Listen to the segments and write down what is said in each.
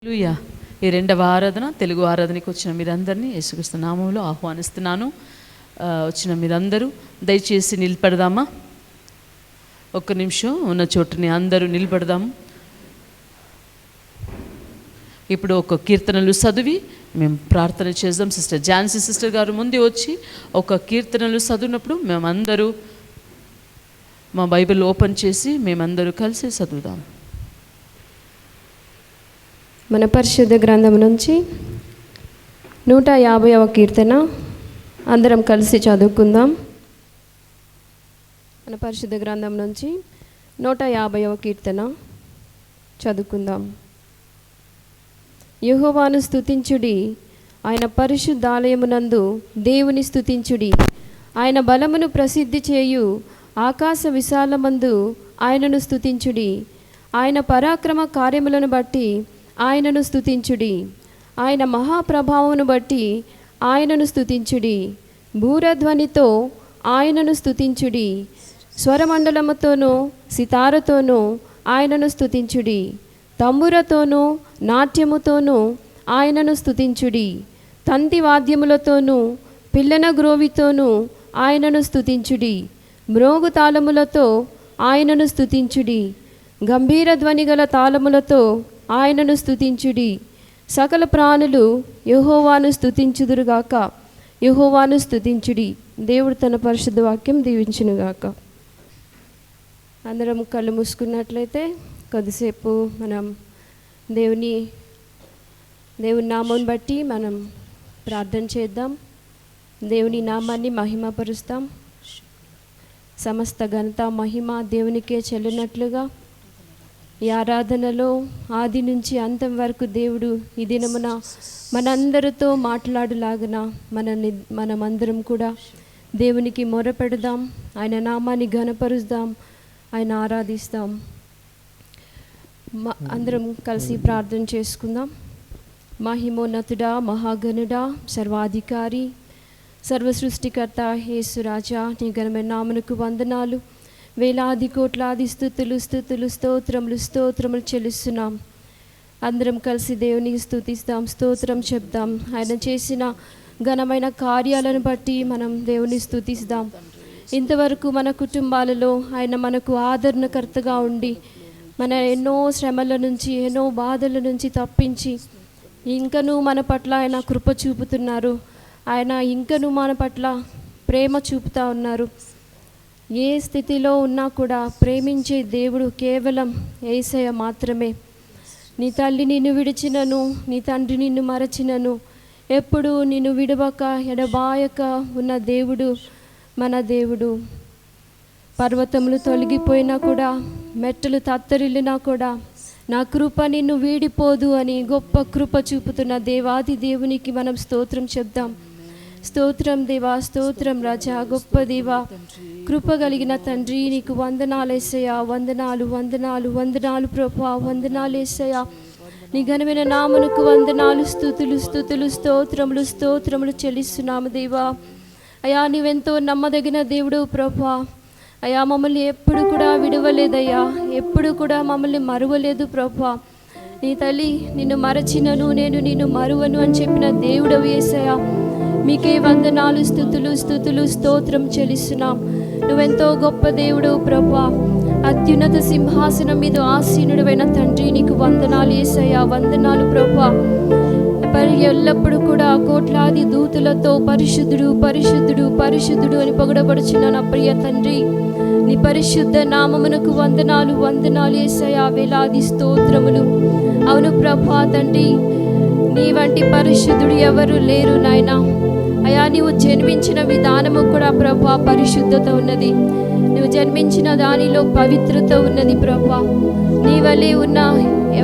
హల్లెలూయా. ఈ రెండవ ఆరాధన తెలుగు ఆరాధనకి వచ్చిన మీరందరినీ యేసుక్రీస్తు నామములో ఆహ్వానిస్తున్నాను. వచ్చిన మీరందరూ దయచేసి నిలబడదామా? ఒక్క నిమిషం ఉన్న చోటుని అందరూ నిలబడదాము. ఇప్పుడు ఒక కీర్తనలు చదివి మేము ప్రార్థన చేద్దాం. సిస్టర్ ఝాన్సీ సిస్టర్ గారు ముందే వచ్చి ఒక కీర్తనలు చదివినప్పుడు మేమందరూ మా బైబిల్ ఓపెన్ చేసి మేమందరూ కలిసి చదువుదాం. మన పరిశుద్ధ గ్రంథం నుంచి 150వ కీర్తన అందరం కలిసి చదువుకుందాం. మన పరిశుద్ధ గ్రంథం నుంచి 150వ కీర్తన చదువుకుందాం. యెహోవాను స్తుతించుడి, ఆయన పరిశుద్ధాలయమునందు దేవుని స్తుతించుడి. ఆయన బలమును ప్రసిద్ధి చేయు ఆకాశ విశాలమందు ఆయనను స్తుతించుడి. ఆయన పరాక్రమ కార్యములను బట్టి ఆయనను స్తుతించుడి. ఆయన మహాప్రభావమును బట్టి ఆయనను స్తుతించుడి. భూరధ్వనితో ఆయనను స్తుతించుడి. స్వరమండలముతోనూ సితారతోనూ ఆయనను స్తుతించుడి. తంబురతోనూ నాట్యముతోనూ ఆయనను స్తుతించుడి. తంతి వాద్యములతోనూ పిల్లన గ్రోవితోనూ ఆయనను స్తుతించుడి. మ్రోగు తాళములతో ఆయనను స్తుతించుడి. గంభీర ధ్వనిగల తాళములతో ఆయనను స్తుతించుడి. సకల ప్రాణులు యెహోవాను స్తుతించుదురుగాక. యెహోవాను స్తుతించుడి. దేవుడు తన పరిశుద్ధ వాక్యం దీవించునుగాక. అందరం కళ్ళు మూసుకున్నట్లయితే కొద్దిసేపు మనం దేవుని నామాన్ని బట్టి మనం ప్రార్థన చేద్దాం. దేవుని నామాన్ని మహిమపరుస్తాం. సమస్త ఘనత మహిమ దేవునికే చెల్లినట్లుగా ఈ ఆరాధనలో ఆది నుంచి అంతం వరకు దేవుడు ఈ దినమున మనందరితో మాట్లాడులాగున మనమందరం కూడా దేవునికి మొరపెడదాం. ఆయన నామాన్ని ఘనపరుస్తాం, ఆయన ఆరాధిస్తాం. అందరం కలిసి ప్రార్థన చేసుకుందాం. మహిమోన్నతుడా, మహాగణుడా, సర్వాధికారి, సర్వసృష్టికర్త యేసు రాజా, నీ ఘనమైన నామమునకు వందనాలు. వేలాది కోట్లాది స్తుతులు స్తోత్రములు చెల్లిస్తున్నాం. అందరం కలిసి దేవునికి స్తుతిస్తాం, స్తోత్రం చెప్దాం. ఆయన చేసిన ఘనమైన కార్యాలను బట్టి మనం దేవుని స్తుతిస్తాం. ఇంతవరకు మన కుటుంబాలలో ఆయన మనకు ఆదరణకర్తగా ఉండి మన ఎన్నో శ్రమల నుంచి ఎన్నో బాధల నుంచి తప్పించి ఇంకనూ మన పట్ల ఆయన కృప చూపుతున్నారు. ఆయన ఇంకనూ మన పట్ల ప్రేమ చూపుతూ ఉన్నారు. ఏ స్థితిలో ఉన్నా కూడా ప్రేమించే దేవుడు కేవలం యేసయ్య మాత్రమే. నీ తల్లి నిన్ను విడిచినను, నీ తండ్రి నిన్ను మరచినను, ఎప్పుడు నిన్ను విడవక ఎడబాయక ఉన్న దేవుడు మన దేవుడు. పర్వతములు తొలగిపోయినా కూడా, మెట్టలు తత్తరిల్లినా కూడా నా కృప నిన్ను వీడిపోదు అని గొప్ప కృప చూపుతున్న దేవాది దేవునికి మనం స్తోత్రం చెప్దాం. స్తోత్రం దేవా, స్తోత్రం రాజా, గొప్ప దేవా, కృప కలిగిన తండ్రి, నీకు వందనాలు యేసయ్యా. వందనాలు ప్రభువా, వందనాలు యేసయ్యా. నీ ఘనమైన నామమునకు వందనాలు, స్తుతులు స్తోత్రములు చెల్లిస్తున్నాము దేవా. అయా, నీవెంతో నమ్మదగిన దేవుడు ప్రభువా. అయా, మమ్మల్ని ఎప్పుడు కూడా విడవలేదయ్యా, ఎప్పుడు కూడా మమ్మల్ని మరువలేదు ప్రభువా. నీ తల్లి నిన్ను మరచినను నేను నిన్ను మరువను అని చెప్పిన దేవుడవు యేసయ్యా. మీకే వందనాలు, స్తుతులు స్తోత్రం చెల్లిస్తున్నాం. నువ్వెంతో గొప్ప దేవుడు ప్రభువా. అత్యున్నత సింహాసనం మీద ఆసీనుడైన తండ్రి, నీకు వందనాలు యేసయ్యా. వందనాలు ప్రభువా. ఎల్లప్పుడూ కూడా కోట్లాది దూతులతో పరిశుద్ధుడు అని పొగడబడుచున్న నా ప్రియ తండ్రి, నీ పరిశుద్ధ నామమునకు వందనాలు యేసయ్యా. వేలాది స్తోత్రములు. అవును ప్రభువా తండ్రి, నీ వంటి పరిశుద్ధుడు ఎవరు లేరు నాయనా. అయా, నీవు జన్మించిన విధానము కూడా ప్రభువా పరిశుద్ధత ఉన్నది. నువ్వు జన్మించిన దానిలో పవిత్రత ఉన్నది ప్రభువా. నీ వలె ఉన్న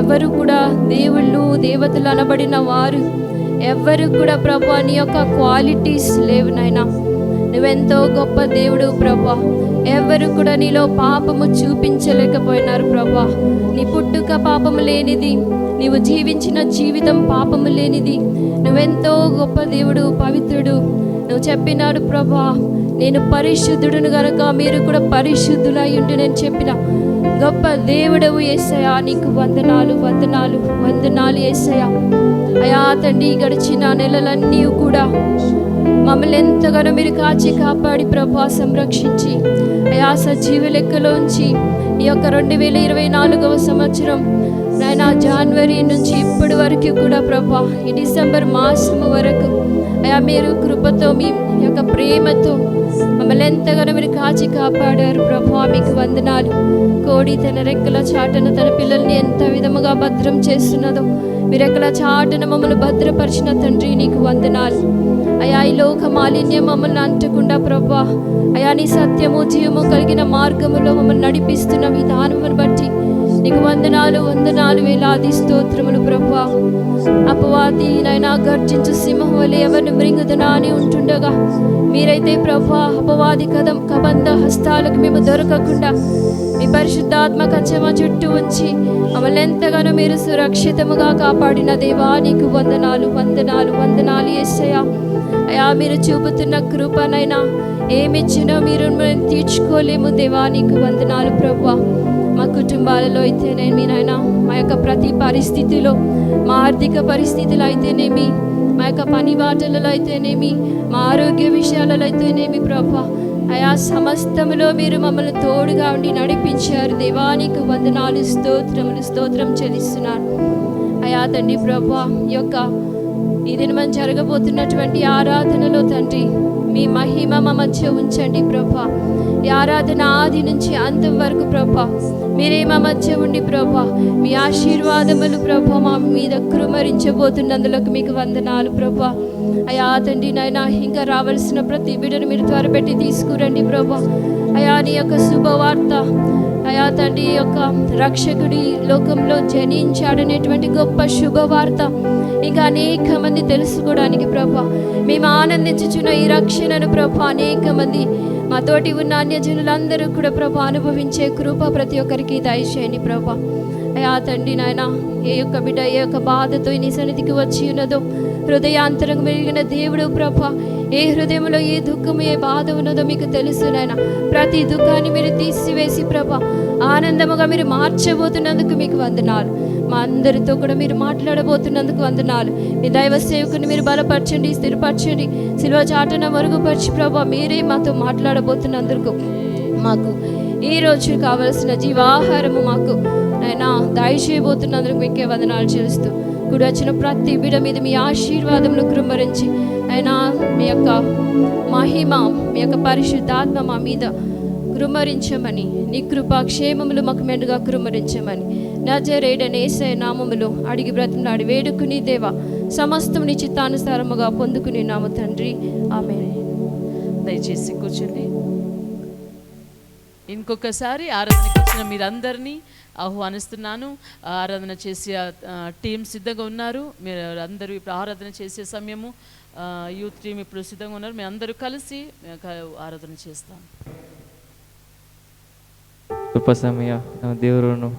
ఎవరు కూడా దేవుళ్ళు దేవతలు అనబడిన వారు ఎవరు కూడా ప్రభువా నీ యొక్క క్వాలిటీస్ లేవు నాయనా. నువ్వెంతో గొప్ప దేవుడు ప్రభువా. ఎవరు కూడా నీలో పాపము చూపించలేకపోయినారు ప్రభువా. నీ పుట్టుక పాపము లేనిది, నీవు జీవించిన జీవితం పాపము లేనిది. నువ్వెంతో గొప్ప దేవుడు, పవిత్రుడు. నువ్వు చెప్పినాడు ప్రభువా, నేను పరిశుద్ధుడును గనుక మీరు కూడా పరిశుద్ధులై ఉండి నేను చెప్పిన గొప్ప దేవుడవు యేసయ్యా, నీకు వందనాలు వందనాలు వందనాలు యేసయ్యా. అయా తండ్రి, గడిచిన నెలలన్నీ కూడా మమ్మల్ని ఎంతగానో మీరు కాచి కాపాడి ప్రభా సంరక్షించి అయా సజీవ లెక్కలోంచి ఈ యొక్క 2024వ సంవత్సరం నాయనా జనవరి నుంచి ఇప్పటి వరకు కూడా ప్రభా ఈ డిసెంబర్ మాసము వరకు అయా మీరు కృపతో మీ యొక్క ప్రేమతో మమ్మల్ని ఎంతగానో మీరు కాచి కాపాడారు ప్రభా, మీకు వందనాలు. కోడి తన రెక్కల చాటన తన పిల్లల్ని ఎంత విధముగా భద్రం చేస్తున్నదో మీ రెక్కల చాటన మమ్మల్ని భద్రపరిచిన తండ్రి, నీకు వందనాలు. అయా ఈ లోక మాలిన్యం మమ్మల్ని అంటకుండా ప్రభా అయా నీ సత్యము జీవము కలిగిన మార్గములో మమ్మల్ని నడిపిస్తున్న విధానమును బట్టి నీకు వందనాలు వందనాలు వేలాది స్తోత్రములు ప్రభా. అపవాది నైనా గర్జించు సింహం వలె ఎవరిని మృంగుదునా అని ఉంటుండగా మీరైతే ప్రభా అపవాది కబంధ హస్తాలకు మేము దొరకకుండా మీ పరిశుద్ధాత్మ కంచెమ చుట్టూ ఉంచి మమ్మల్ని ఎంతగానో మీరు సురక్షితముగా కాపాడిన దేవా, నీకు వందనాలు వందనాలు వందనాలు యేసయ్యా. అయా మీరు చూపుతున్న కృపనైనా ఏమిచ్చినా మీరు మేము తీర్చుకోలేము దేవా, నీకు వందనాలు ప్రభా. మా కుటుంబాలలో అయితేనేమి నాయనా, మా యొక్క ప్రతి పరిస్థితిలో, మా ఆర్థిక పరిస్థితులు అయితేనేమి, మా యొక్క పని బాటలలో అయితేనేమి, మా ఆరోగ్య విషయాలలో అయితేనేమి ప్రభా అయా సమస్తములో మీరు మమ్మల్ని తోడుగా ఉండి నడిపించారు దేవా, నీకు వందనాలు స్తోత్రములు స్తోత్రం చెల్లిస్తున్నాను. అయా తండ్రి ప్రభా, ఈ యొక్క ఈ దినం జరగబోతున్నటువంటి ఆరాధనలో తండ్రి మీ మహిమ మా మధ్య ఉంచండి ప్రభా. ఈ ఆరాధన ఆది నుంచి అంతం వరకు ప్రభా మీరే మా మధ్య ఉండి ప్రభా మీ ఆశీర్వాదములు ప్రభా మా మీద కురుమరించబోతున్నందులకు మీకు వందనాలు ప్రభా. అయా తండ్రి నాయనా, ఇంకా రావాల్సిన ప్రతి బిడ్డను మీరు త్వరపెట్టి తీసుకురండి ప్రభా. అయా నీ యొక్క శుభవార్త అయా తండ్రి యొక్క రక్షకుడి లోకంలో జనించాడనేటువంటి గొప్ప శుభవార్త ఇంకా అనేక మంది తెలుసుకోవడానికి ప్రభా మేము ఆనందించుచున్న ఈ రక్షణను ప్రభా అనేక మంది మాతోటి ఉన్న అన్యజనులందరూ కూడా ప్రభా అనుభవించే కృప ప్రతి ఒక్కరికి దయచేయండి ప్రభా. అయా తండ్రి నాయన, ఏ యొక్క బిడ్డ ఏ యొక్క బాధతో నీ సన్నిధికి వచ్చి ఉన్నదో హృదయాంతరం మెరిగిన దేవుడు ప్రభా, ఏ హృదయంలో ఏ దుఃఖం ఏ బాధ ఉన్నదో మీకు తెలుసు నాయన. ప్రతి దుఃఖాన్ని మీరు తీసివేసి ప్రభా ఆనందముగా మీరు మార్చబోతున్నందుకు మీకు వందనాలు. మా అందరితో కూడా మీరు మాట్లాడబోతున్నందుకు వందనాలు. మీ దైవ సేవకుని మీరు బలపరచండి, స్థిరపరచండి, సిలువ చాటున మరుగుపరిచి ప్రభా మీరే మాతో మాట్లాడబోతున్నందుకు మాకు ఈ రోజు కావలసిన జీవాహారము మాకు నాయనా దయచేయబోతున్నందుకు మీకే వందనాలు చెల్లిస్తూ కూడా వచ్చిన ప్రతి బిడ్డ మీద మీ ఆశీర్వాదములు కృమ్మరించి అయినా మీ యొక్క మహిమ మీ యొక్క పరిశుద్ధాత్మ మా మీద కృమ్మరించమని, నీ కృపా క్షేమములు మాకు మెండుగా కృమ్మరించమని నజరేయుడైన యేసయ్య నామములో అడిగి బ్రతిమలాడి వేడుకుని దేవా సమస్తం నీ చిత్తానుసారముగా పొందుకుని నామ తండ్రి, ఆమేన్. దయచేసి కూర్చోండి. ఇంకొకసారి ఆరాధనకి వచ్చిన మీరందరినీ ఆహ్వానిస్తున్నాను. ఆరాధన చేసే టీం సిద్ధంగా ఉన్నారు. మీరు అందరూ ఇప్పుడు ఆరాధన చేసే సమయము యూత్ టీం ఇప్పుడు సిద్ధంగా ఉన్నారు. మేము అందరూ కలిసి ఆరాధన చేస్తాం. ಕೃಪಾ ಸಮಯ ನಾವು ದೇವರನ್ನು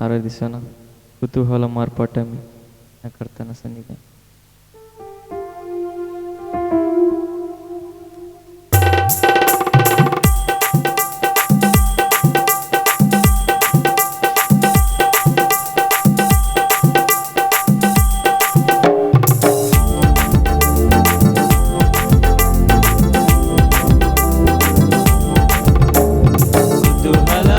ಆರಾಧಿಸೋಣ. ಕುತೂಹಲ ಮಾರ್ಪಾಟಮಿ ಕರ್ತನ ಸನ್ನಿಧಿ. కుతూహల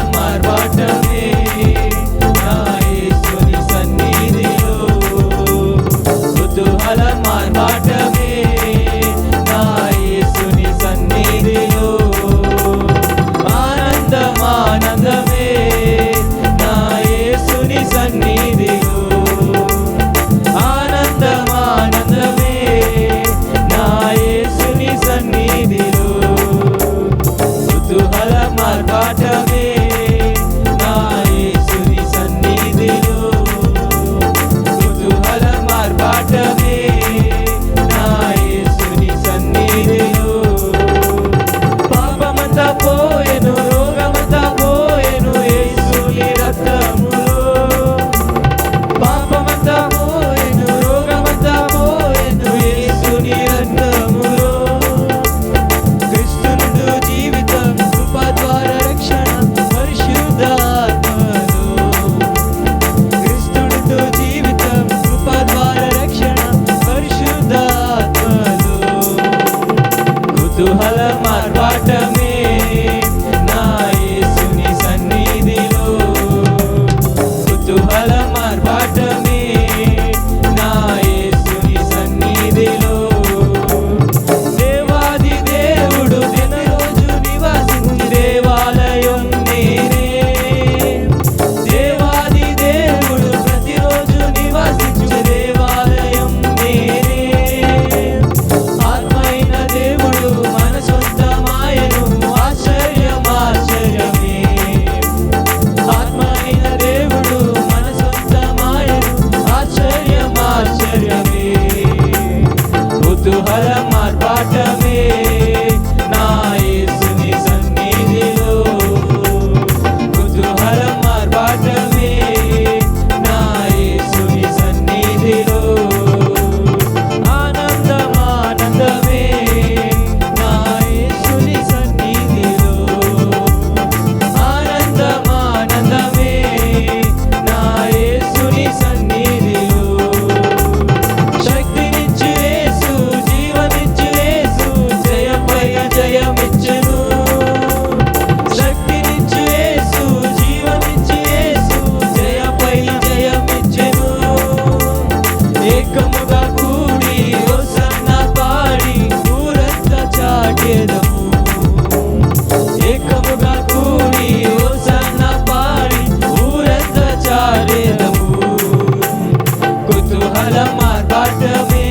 కుతూహలం ఆర్భాటమే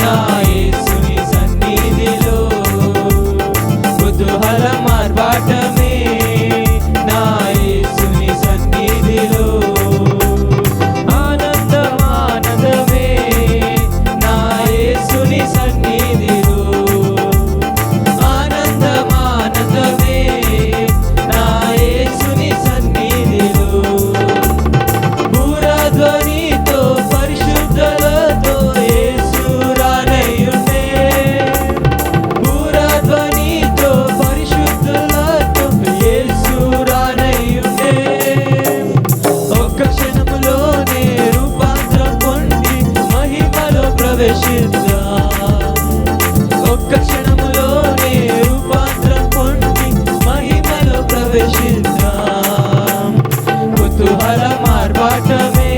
నా యేసుని సన్నిధిలో, కుతూహలం ఆర్భాటమే నా యేసుని సన్నిధిలో, ఆనందం ఆనందమే నా యేసుని సన్నిధిలో, ఆనందం ఆనందమే నా యేసుని సన్నిధిలో, బూరధ్వనితో పరిశుద్ధులతో యేసు రానయ్యుండే, బూరధ్వనితో పరిశుద్ధులతో యేసు రానయ్యుండే, ఒక్క క్షణములోనే రూపాంతరం పొంది మహిమలో ప్రవేశిద్దాం, ఒక్క క్షణములోనే రూపాంతరం పొంది మహిమలో ప్రవేశిద్దాం, కుతూహలం ఆర్భాటమే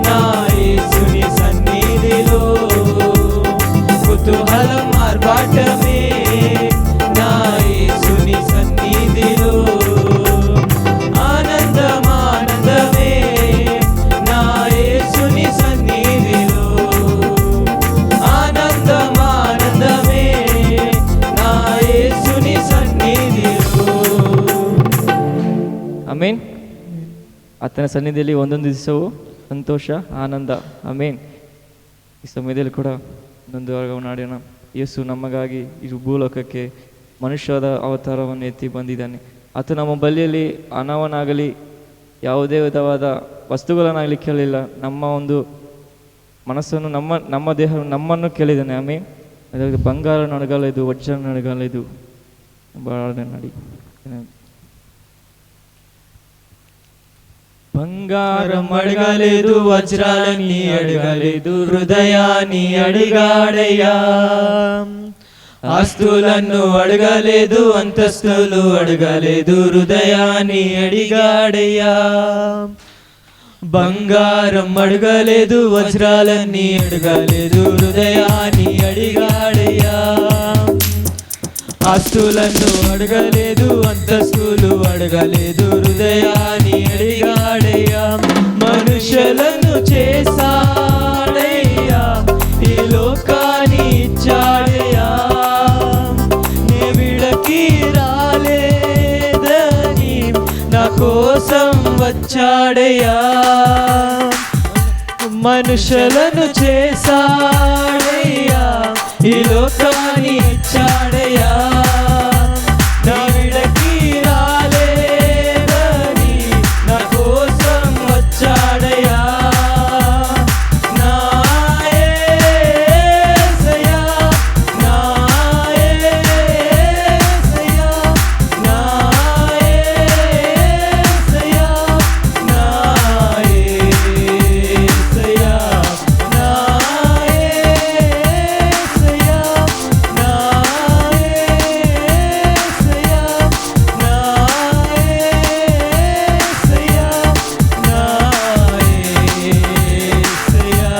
నా యేసుని సన్నిధిలో, కుతూహలం ఆర్భాటమే నా యేసుని సన్నిధిలో, ఆనందం ఆనందమే నా యేసుని సన్నిధిలో, ఆనందం ఆనందమే నా యేసుని సన్నిధిలో. ಆಮೇನ್. ಆತನ ಸನ್ನಿಧಿಯಲ್ಲಿ ಒಂದೊಂದು ದಿವಸವೂ ಸಂತೋಷ ಆನಂದ. ಆಮೇನ್. ಈ ಸಮಯದಲ್ಲಿ ಕೂಡ ಒಂದೊಂದು ವರ್ಗವನ್ನು ನಾಡೋಣ. ಯೇಸು ನಮಗಾಗಿ ಈ ಭೂಲೋಕಕ್ಕೆ ಮನುಷ್ಯದ ಅವತಾರವನ್ನು ಎತ್ತಿ ಬಂದಿದ್ದಾನೆ. ಆತ ನಮ್ಮ ಬಳಿಯಲ್ಲಿ ಹಣವನ್ನಾಗಲಿ ಯಾವುದೇ ವಿಧವಾದ ವಸ್ತುಗಳನ್ನಾಗಲಿ ಕೇಳಿಲ್ಲ. ನಮ್ಮ ಒಂದು ಮನಸ್ಸನ್ನು ನಮ್ಮ ದೇಹ ನಮ್ಮನ್ನು ಕೇಳಿದ್ದಾನೆ. ಆಮೇನ್. ಅದಕ್ಕೆ ಬಂಗಾರ ನಡಗಲೆದು, ವಜ್ರ ನಡಗಲೆದು, ಬಾಳ ನಡಿ. బంగారం అడగలేదు, వజ్రాలని అడగలేదు, హృదయాన్ని అడిగాడయ్యా, ఆస్తులను అడగలేదు, అంతస్తులు అడగలేదు, హృదయాన్ని అడిగాడయ్యా, బంగారం అడగలేదు, వజ్రాలన్నీ అడగలేదు, హృదయాన్ని అడిగాడయ్యా, ఆస్తులను అడగలేదు, అంతస్తులు అడగలేదు, హృదయాన్ని అడిగాడయ్యా, మనుషులను చేశాడయ్యా, ఈ లోకాన్ని ఇచ్చాడయ్యా, నే వీళ్ళకి రాలేదని నా కోసం వచ్చాడయ్యా, మనుషులను చేశాడయ్యా, ఈ లోకాన్ని ఇచ్చాడయ్యా, నా వీళ్ళకి రాలేదని నా కోసం వచ్చాడయ్యా, నా యేసయ్యా, నా యేసయ్యా, నా యేసయ్యా, నా యేసయ్యా, నా యేసయ్యా, నా యేసయ్యా, నా యేసయ్యా, నా యేసయ్యా,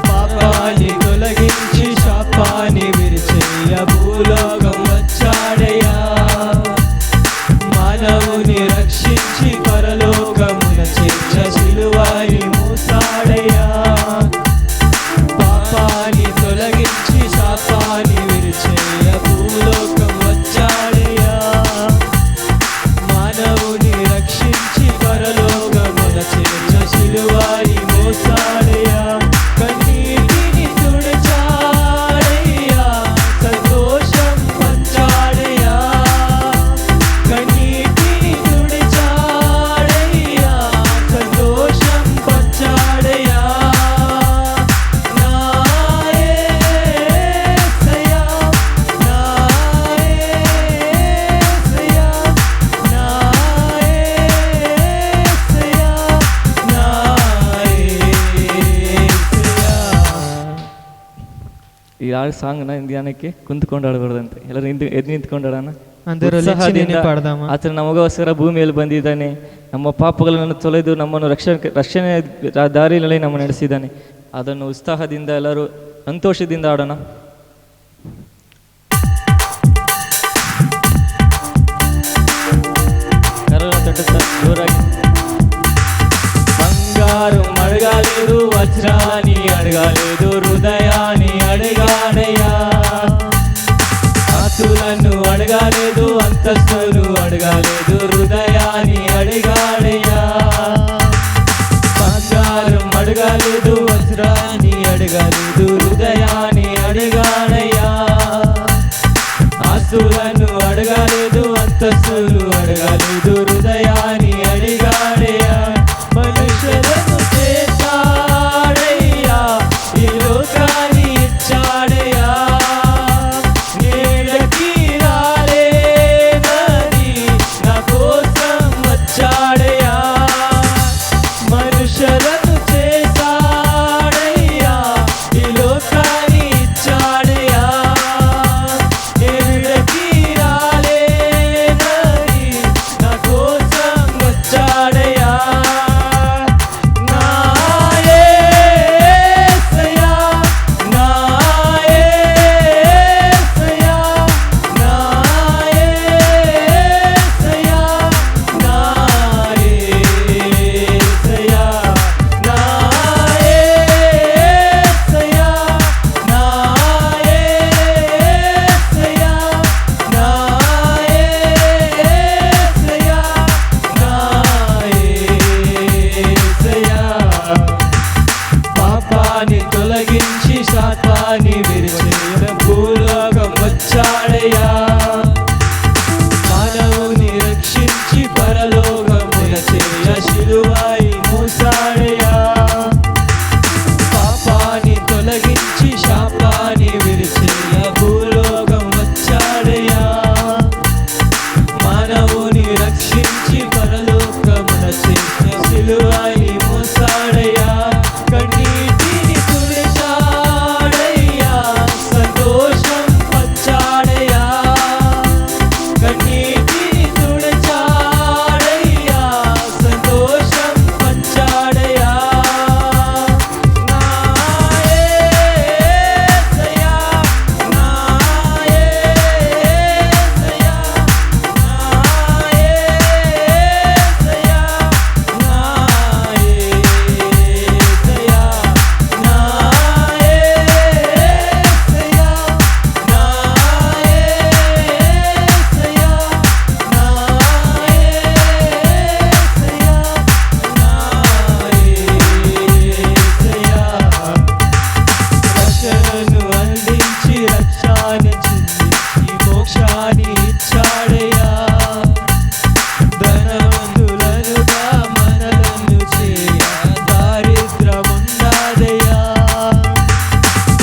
పాపాన్ని తొలగించి శాపాన్ని విరిచేయ భూలోకం వచ్చాడయ్యా, మానవుని రక్షించి పరలోకమున చేర్చ శిలువని మూసాడయ్యా, పాపాన్ని తొలగించి శాపాన్ని విరిచేయ భూలోకం వచ్చాడయ్యా, మానవుని రక్షించి పరలోకమున చేర్చ శిలువని మోసాడయ్యా, కన్నీటిని తుడిచాడయ్యా, సంతోషం పంచాడయ్యా, కన్నీటిని తుడిచాడయ్యా, సంతోషం పంచాడయ్యా, నా యేసయ్యా, నా యేసయ్యా, నా యేసయ్యా, నా యేసయ్యా. ಈ ಆರು ಸಾಂಗ್ನ ಧ್ಯಾನಕ್ಕೆ ಕುಂತ್ಕೊಂಡು ಆಡಬಾರ್ದಂತೆ. ಎಲ್ಲರೂ ಎದ್ದು ನಿಂತ್ಕೊಂಡು ಆಡೋಣ. అందరూ లేచి ಉತ್ಸಾಹದಿಂದ ಪಾಡದಾಮ. ಆತನು ನಮಗೋಸ್ಕರ ಭೂಮಿಯಲ್ಲಿ ಬಂದಿದ್ದಾನೆ. ನಮ್ಮ ಪಾಪಗಳನ್ನು ತೊಳೆದು ನಮ್ಮನ್ನು ರಕ್ಷಣೆ ದಾರಿಯಲ್ಲಿ ನಮ್ಮ ನಡೆಸಿದ್ದಾನೆ. ಅದನ್ನು ಉತ್ಸಾಹದಿಂದ ಎಲ್ಲರೂ ಸಂತೋಷದಿಂದ ಆಡೋಣ. ಕರಳ ತಟ್ಟುತ್ತಾ ಜೋರಾಗಿ. ಬಂಗಾರು ಮಳೆಗಾಲ వజ్రాన్ని అడగలేదు హృదయాన్ని అడిగాడయ్యా. ఆస్తులను అడగలేదు అంతస్తులు అడగలేదు హృదయాన్ని అడిగాడయ్యా. బంగారం అడగలేదు వజ్రాన్ని అడగలేదు హృదయాన్ని అడిగాడయ్యా. ఆస్తులను అడగలేదు అంతస్తులు అడగలేదు హృదయాన్ని అడిగాడయ్యా. మనుషులను చేశాడయ్యా, ఈ లోకాన్ని ఇచ్చాడయ్యా. నీడకి రాలేదని నా కోసం వచ్చాడయ్యా. మనుషులను చేశాడయ్యా, ఈ లోకాన్ని ఇచ్చాడయ్యా. నీడకి రాలేదని నా కోసం వచ్చాడయ్యా. నా యేసయ్యా, నా యేసయ్యా, నా యేసయ్యా, నా యేసయ్యా, నా యేసయ్యా, నా యేసయ్యా, నా యేసయ్యా, నా యేసయ్యా. పాపాన్ని తొలగించి శాతాన్ని విరిచేయ భూలోకం వచ్చాడయ్యా. మానవుని రక్షించి పరలోకమున చేయ శిలువై మోసాడయ్యా. పాపాన్ని తొలగించి శాపాన్ని విరిచేయ భూలోకం వచ్చాడయ్యా. మానవుని రక్షించి పరలోకమున చేయ శిలువై మోసాడయ్యా. కన్నీటిని తుడిచాడయ్యా, సంతోషం పంచాడయ్యా. కన్నీటిని తుడిచాడయ్యా, సంతోషం పంచాడయ్యా. నా యేసయ్యా, నా యేసయ్యా, నా యేసయ్యా, నా యేసయ్యా, నా యేసయ్యా, నా యేసయ్యా, నా యేసయ్యా. రక్షణను అందించి రక్షాన్ని చిందించి మోక్షాన్ని ఇచ్చాడయ్యా. ధనవంతులనుగా మనలను చేయ దారిద్రముండాదయ్యా.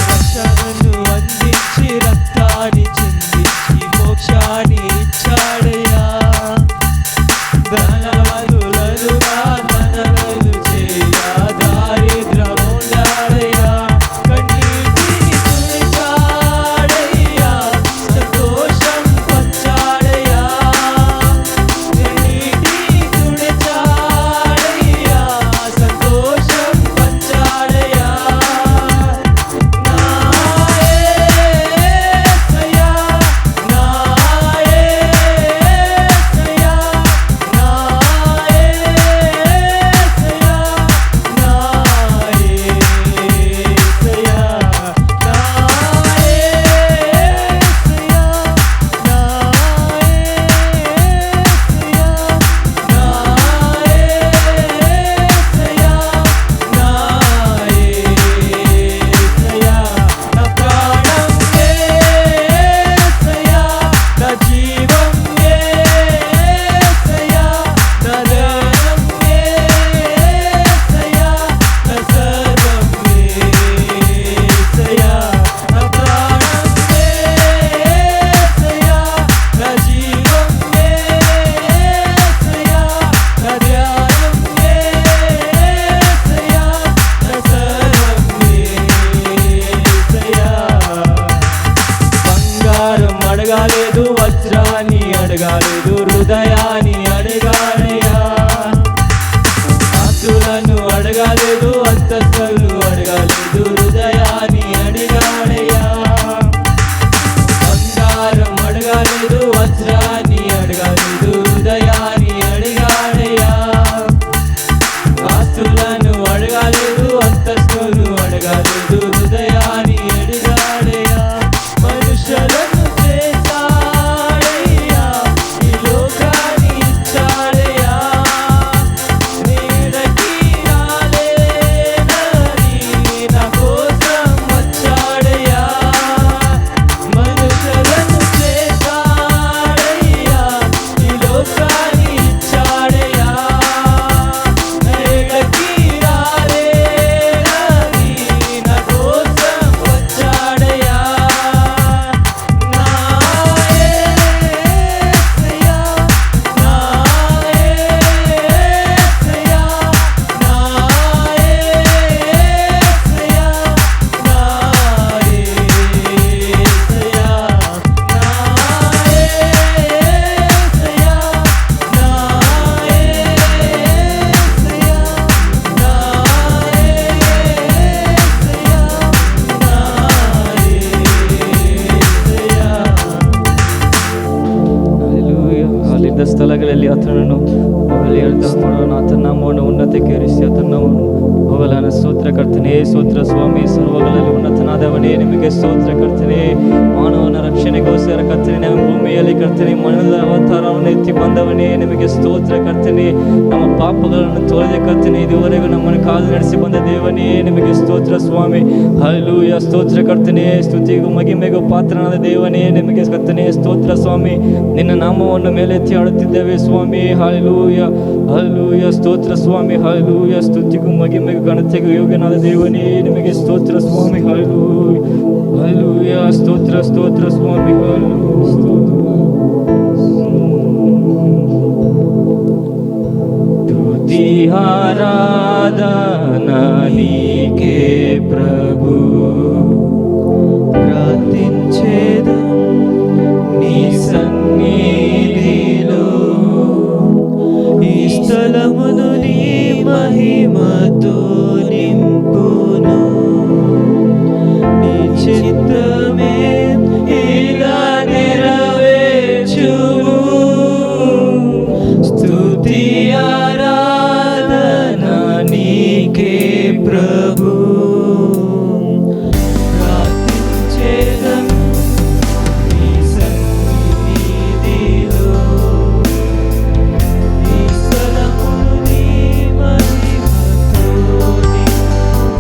రక్షణను అందించి రక్తాన్ని చిందించి మోక్షాన్ని ఇచ్చాడయ్యా. ధనవంతులనుగా మనలను చేయ దారిద్రముండాదయ్యా. కన్నీటిని తుడిచాడయ్యా, సంతోషం పంచాడయ్యా. కన్నీటిని తుడిచాడయ్యా, సంతోషం పంచాడయ్యా. నా యేసయ్యా, నా యేసయ్యా, నా యేసయ్యా, నా యేసయ్యా, నా యేసయ్యా, నా యేసయ్యా, నా యేసయ్యా. నా ప్రాణం యేసయ్యా, నా జీవం యేసయ్యా, నా ధనం యేసయ్యా, నా సర్వం యేసయ్యా. నా ప్రాణం యేసయ్యా, నా జీవం యేసయ్యా, నా ధ్యానం యేసయ్యా, నా సర్వం యేసయ్యా. బంగారం అడగాలేదు వజ్రాన్ని అడగాలేదు హృదయాన్ని అడగాడయ్యా. ఆస్తులను అడగాలేదు అంతస్తులు అడగాలేదు హృదయాన్ని అడిగాడయ్యా. బంగారం అడగాలేదు వజ్రాన్ని అడగాలేదు హృదయాన్ని అడిగాడయ్యా. ఆస్తులను అడగాలేదు అంతస్తు ಸ್ತೋತ್ರ ಕರ್ತನೆ. ಸ್ತೋತ್ರ ಸ್ವಾಮಿ, ಸರ್ವಗಳಲ್ಲಿ ಉನ್ನತನಾದವನೇ ನಿಮಗೆ ಸ್ತೋತ್ರ ಕರ್ತನೆ. ಮಾನವನ ರಕ್ಷಣೆಗೋಸ್ಕರ ಕರ್ತನೆ ನಮ್ಮ ಭೂಮಿಯಲ್ಲಿ ಕರ್ತನೆ ಮಣ್ಣದ ಅವತಾರವನ್ನು ಎತ್ತಿ ಬಂದವನೇ ನಿಮಗೆ ಸ್ತೋತ್ರ ಕರ್ತನೆ. ನಮ್ಮ ಪಾಪಗಳನ್ನು ತೊಳೆದ ಕರ್ತನೆ ಇದುವರೆಗೂ ನಮ್ಮನ್ನು ಕಾದು ನಡೆಸಿ ಬಂದ ದೇವನೇ ನಿಮಗೆ ಸ್ತೋತ್ರ ಸ್ವಾಮಿ. ಹಲ್ಲೆಲೂಯಾ. ಸ್ತೋತ್ರ ಕರ್ತನೆ. ಸ್ತುತಿಗೂ ಮಹಿಮೆಗೂ ಪಾತ್ರನಾದ ದೇವನೇ ನಿಮಗೆ ಕರ್ತನೆ ಸ್ತೋತ್ರ ಸ್ವಾಮಿ. ನಿನ್ನ ನಾಮವನ್ನು ಮೇಲೆತ್ತಿ ಆಡುತ್ತಿದ್ದೇವೆ ಸ್ವಾಮಿ. Hallelujah, hallelujah. ಸ್ತೋತ್ರ ಸ್ವಾಮಿ. ಹಲ್ಲೆಲೂಯಾ. ಸ್ತುತಿಗೂ ಮಹಿಮೆಗೂ ಘನತೆಗೂ ಯೋಗ್ಯನಾದ ದೇವನೇ ನಿಮಗೆ ಸ್ತೋತ್ರ ಸ್ವಾಮಿ. Hallelujah, hallelujah. ಸ್ತೋತ್ರ ಸ್ತೋತ್ರ ಸ್ವಾಮಿ. ಸ್ತುತಿ ಆರಾಧನಾ నీకే ప్రభు. ప్రార్థించేదం నీ సన్నిధిలో, ఈ స్థలమును నీ మహిమతో నింపును. నీ చిత్తమే ఇలా నెరవేర్చుము. స్తుతి ఆరాధనా నీకే ప్రభు. ప్రార్థించేదం నీ సన్నిధిలో, ఈ స్థలమును నీ మహిమతో నింపును.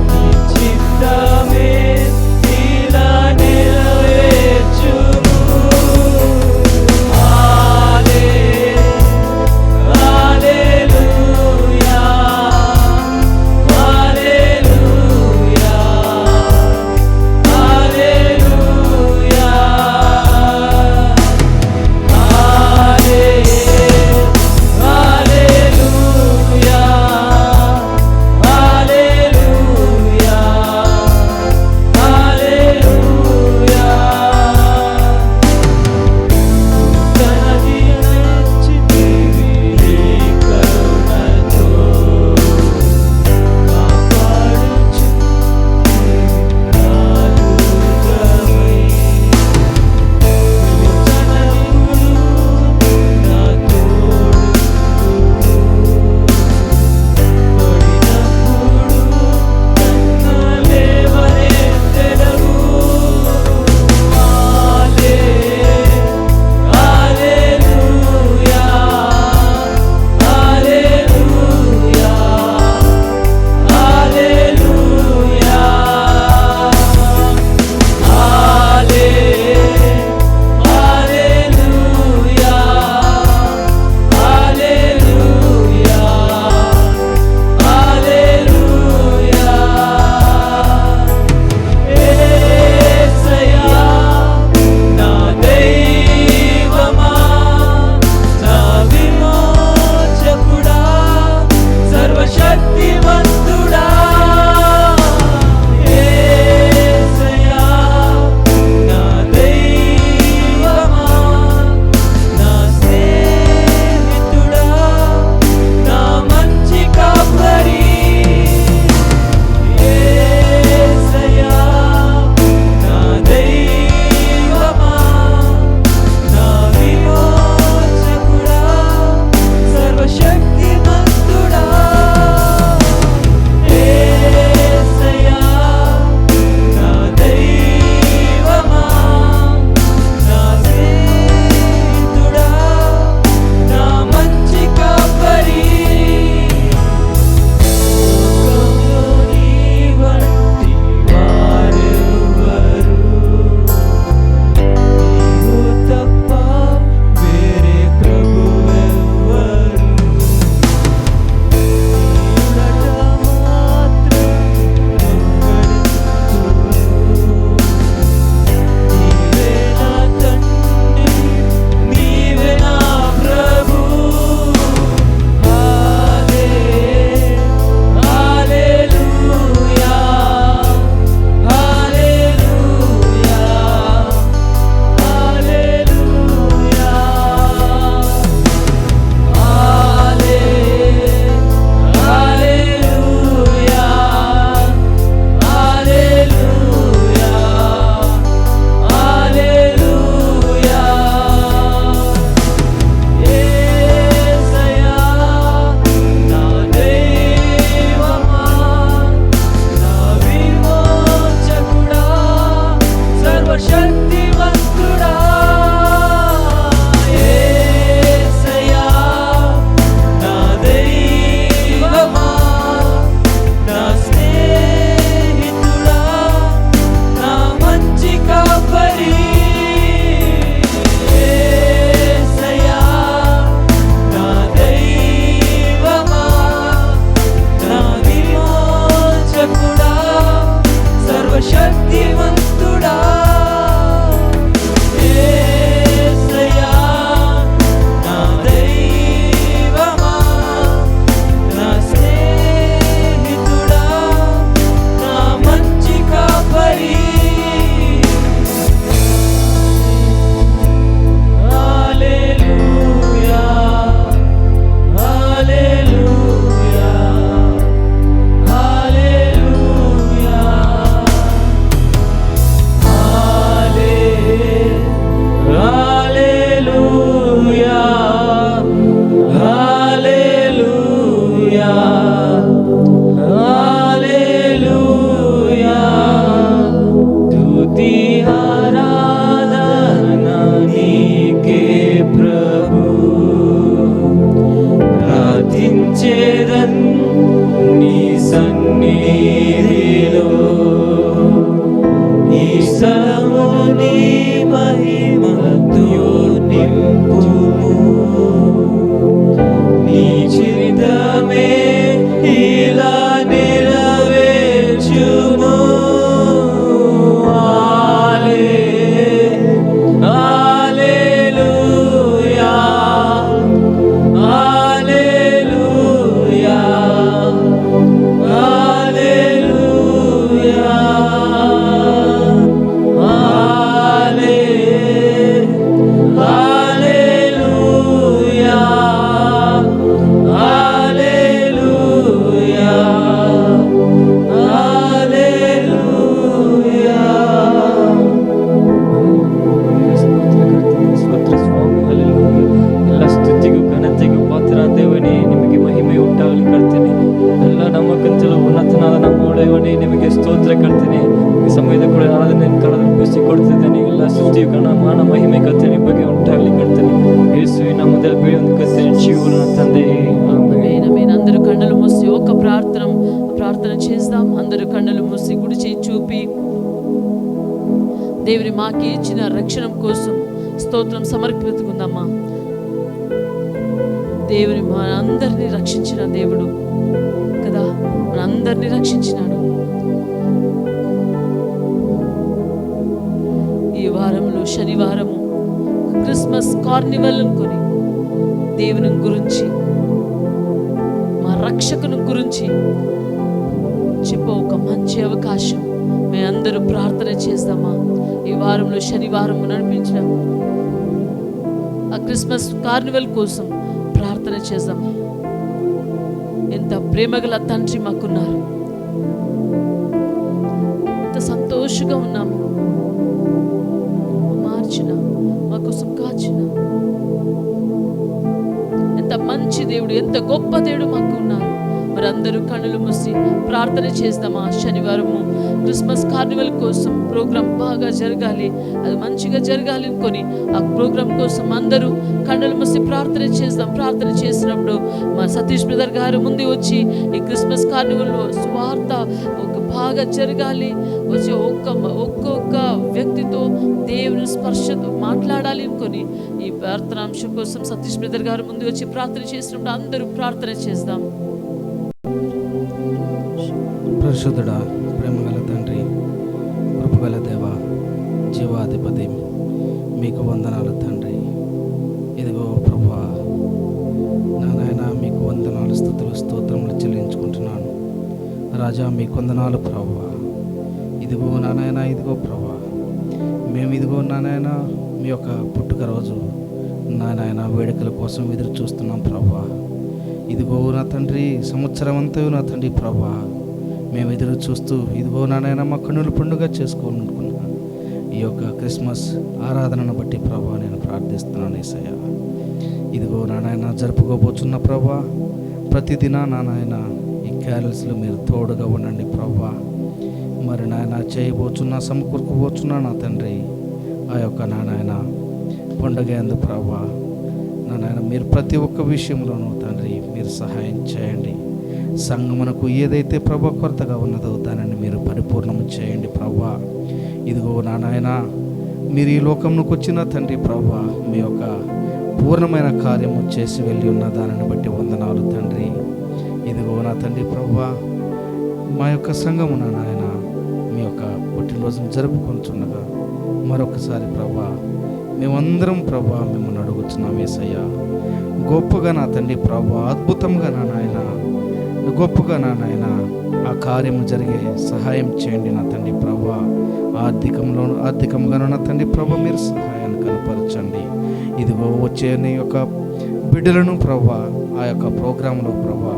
నీ చిత్తమే ఇలా నెరవేర్చుము. హల్లెలూయా, హల్లెలూయా స్తుతి ఆరాధన నీకే ప్రభు ప్రార్థించేదన్ నీ సన్నిధిలో ఈ స్థలము నీ మహిమతో నింపుము నీ చిత్తమే ఇలా నెరవేర్చుము హల్లెలూయా హల్లెలూయా హల్లెలూయా హల్లెలూయా హల్లెలూయా హల్లెలూయా. ಸ್ತೋತ್ರ ಸ್ವಾಮಿ, ಹಲ್ಲೆಲೂಯಾ. ಎಲ್ಲ ಸ್ತುತಿಗೂ ಘನತೆಗೂ ಪಾತ್ರ ದೇವನೇ, ನಿಮಗೆ ಮಹಿಮೆ ಉಂಟಾಗಲಿ ಕರ್ತೇನೆ. ಎಲ್ಲ ನಮ್ಮಕ್ಕಿಂತಲೂ ಉನ್ನತನಾದ ನಮ್ಮ ಒಡೆಯವನೇ, ನಿಮಗೆ ಸ್ತೋತ್ರ ಕರ್ತೇನೆ. ಈ ಸಮಯದ ಕೂಡ ಆರಾಧನೆ ಕಳೆದು ಕೊಡ್ತಿದ್ದೇನೆ. ಎಲ್ಲ ಸ್ತುತಿಯು ಘನ ಮಾನ ಮಹಿಮೆ ಕರ್ತೇನೆ ಬಗ್ಗೆ ಉಂಟಾಗಲಿ ಕರ್ತೇನೆ. ಯೇಸುವಿನ ನಾಮದಲ್ಲಿ ಬೇಡಿ ಒಂದು ಕರ್ತೇನೆ, ಜೀವನ ತಂದೆ ఆమేన్, ఆమేన్. అందరూ కన్నులు మూసి ఒక ప్రార్థన చేద్దాం. అందరూ కన్నులు మూసి గుడి చేయి చూపి దేవుని మాకి ఇచ్చిన రక్షణ కోసం స్తోత్రం సమర్పించుకుందామా. దేవుని మన అందరినీ రక్షించిన దేవుడు కదా, మన అందరినీ రక్షించినాడు. ఈ వారంలో శనివారము క్రిస్మస్ కార్నివల్ అనుకొని దేవుని గురించి, మా రక్షకుని గురించి చెప్పే ఒక మంచి అవకాశం. మేము అందరూ ప్రార్థన చేద్దామా. ఈ వారంలో శనివారం నడిపించిన ఆ క్రిస్మస్ కార్నివల్ కోసం ప్రార్థన చేద్దామా. ఎంత ప్రేమగల తండ్రి మాకున్నారు, ఎంత సంతోషంగా ఉన్నాము. మార్చిన మా కోసం కాచిన ఎంత మంచి దేవుడు, ఎంత గొప్ప దేవుడు మాకు ఉన్నారు. మరి అందరూ కన్నులు మూసి ప్రార్థన చేద్దామా. శనివారము క్రిస్మస్ కార్నివల్ కోసం ప్రోగ్రాం బాగా జరగాలి, అది మంచిగా జరగాలి అనుకొని ఆ ప్రోగ్రాం కోసం అందరూ కన్నులు మూసి ప్రార్థన చేద్దాం. ప్రార్థన చేసినప్పుడు మా సతీష్ బ్రదర్ గారు ముందు వచ్చి ఈ క్రిస్మస్ కార్నివల్లో స్వార్థ బాగా జరగాలి, వచ్చి ఒక్కొక్క వ్యక్తితో దేవుని స్పర్శతో మాట్లాడాలి అనుకొని ఈ ప్రార్థనాంశం కోసం సతీష్ బ్రదర్ గారు ముందు వచ్చి ప్రార్థన చేసినప్పుడు అందరూ ప్రార్థన చేద్దాం. పరిశుద్ధుడా, ప్రేమగల తండ్రి, కృపగల దేవ, జీవాధిపతి, మీకు వందనాలు తండ్రి. ఇదిగో ప్రభువా, నా నాయన మీకు వందనాలు, స్తుతులు, స్తోత్రములు చెల్లించుకుంటున్నాను. రాజా మీకు వందనాలు ప్రభువా. ఇదిగో నా నాయన, ఇదిగో ప్రభువా, మేము ఇదిగో నా నాయన మీ యొక్క పుట్టుక రోజు నా నాయన వేడుకల కోసం ఎదురు చూస్తున్నాం ప్రభువా. ఇదిగో నా తండ్రి, సంవత్సరం అంతా నా తండ్రి ప్రభువా మేము ఎదురు చూస్తూ ఇదిగో నా నాయన మా కన్నుల పండుగ చేసుకోవాలనుకున్నా ఈ యొక్క క్రిస్మస్ ఆరాధనను బట్టి ప్రభువా నేను ప్రార్థిస్తున్నాను యేసయ్య. ఇదిగో నా నాయన జరుపుకోబోతున్న ప్రభువా, ప్రతిదిన నా నాయన ఈ క్యారల్స్లో మీరు తోడుగా ఉండండి ప్రభువా. మరి నాయన చేయబోచున్నా, సమకూర్చుకోబోచున్నా నా తండ్రి ఆ యొక్క నా నాయన పండుగ ఎందు ప్రభువా, నా నాయన మీరు ప్రతి ఒక్క విషయంలోనూ తండ్రి మీరు సహాయం చేయండి. సంఘమునకు ఏదైతే ప్రభు కొరతగా ఉన్నదో దానిని మీరు పరిపూర్ణము చేయండి ప్రభువా. ఇదిగో నా నాయన మీరు ఈ లోకంలోకి వచ్చిన తండ్రి ప్రభువా, మీ యొక్క పూర్ణమైన కార్యము చేసి వెళ్ళి ఉన్న దానిని బట్టి వందనాలు తండ్రి. ఇదిగో నా తండ్రి ప్రభువా, మా యొక్క సంఘము నా నాయన మీ యొక్క పుట్టినరోజును జరుపుకుంటుండగా మరొకసారి ప్రభువా మేమందరం ప్రభువా మిమ్మల్ని అడుగుతున్నాం యేసయ్య. గొప్పగా నా తండ్రి ప్రభువా, అద్భుతంగా నా నాయన, గొప్పగా నా నాయన ఆ కార్యము జరిగే సహాయం చేయండి నా తండ్రి ప్రభువా. ఆర్థికంగాను నా తండ్రి ప్రభు మీరు సహాయాన్ని కనపరచండి. ఇదిగో వచ్చే నీ యొక్క బిడ్డలను ప్రభువా ఆ యొక్క ప్రోగ్రాంలో ప్రభువా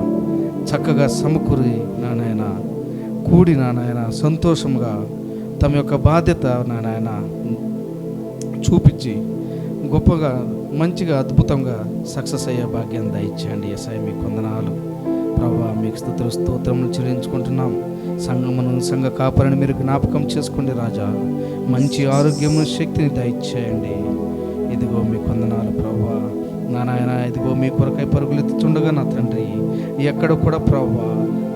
చక్కగా సమకూరి నా నాయన కూడి నా నాయన సంతోషంగా తమ యొక్క బాధ్యత నా నాయన చూపించి గొప్పగా మంచిగా అద్భుతంగా సక్సెస్ అయ్యే భాగ్యం దయచేయండి యేసయ్య. మీకు వందనాలు ప్రభు. మీకు స్తుతులు స్తోత్రములు చెల్లించుకుంటున్నాం. సంఘమును సంఘ కాపరిని మీరు జ్ఞాపకం చేసుకోండి రాజా. మంచి ఆరోగ్యము శక్తిని దయచేయండి. ఇదిగో మీకు వందనాలు ప్రభువా. నా నాయన ఇదిగో మీ కొరకై పరుగులెత్తుతుండగా నా తండ్రి ఎక్కడ కూడా ప్రభువా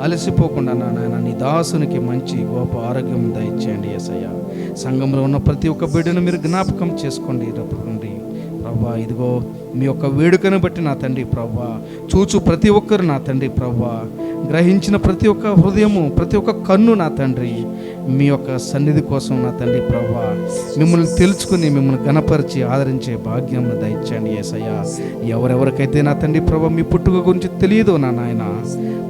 అలసిపోకుండా నా నాయన నీ దాసునికి మంచి గొప్ప ఆరోగ్యం దయచేయండి యేసయ్య. సంఘంలో ఉన్న ప్రతి ఒక్క బిడ్డను మీరు జ్ఞాపకం చేసుకోండి రండి ప్రభువా. ఇదిగో మీ యొక్క వేడుకను బట్టి నా తండ్రి ప్రభువా చూచు ప్రతి ఒక్కరు నా తండ్రి ప్రభువా గ్రహించిన ప్రతి ఒక్క హృదయము ప్రతి ఒక్క కన్ను నా తండ్రి మీ యొక్క సన్నిధి కోసం నా తండ్రి ప్రభువా మిమ్మల్ని తెలుసుకుని మిమ్మల్ని గణపరిచి ఆదరించే భాగ్యం దయచేయండి యేసయ్య. ఎవరెవరికైతే నా తండ్రి ప్రభువా మీ పుట్టుక గురించి తెలియదో నా నాయన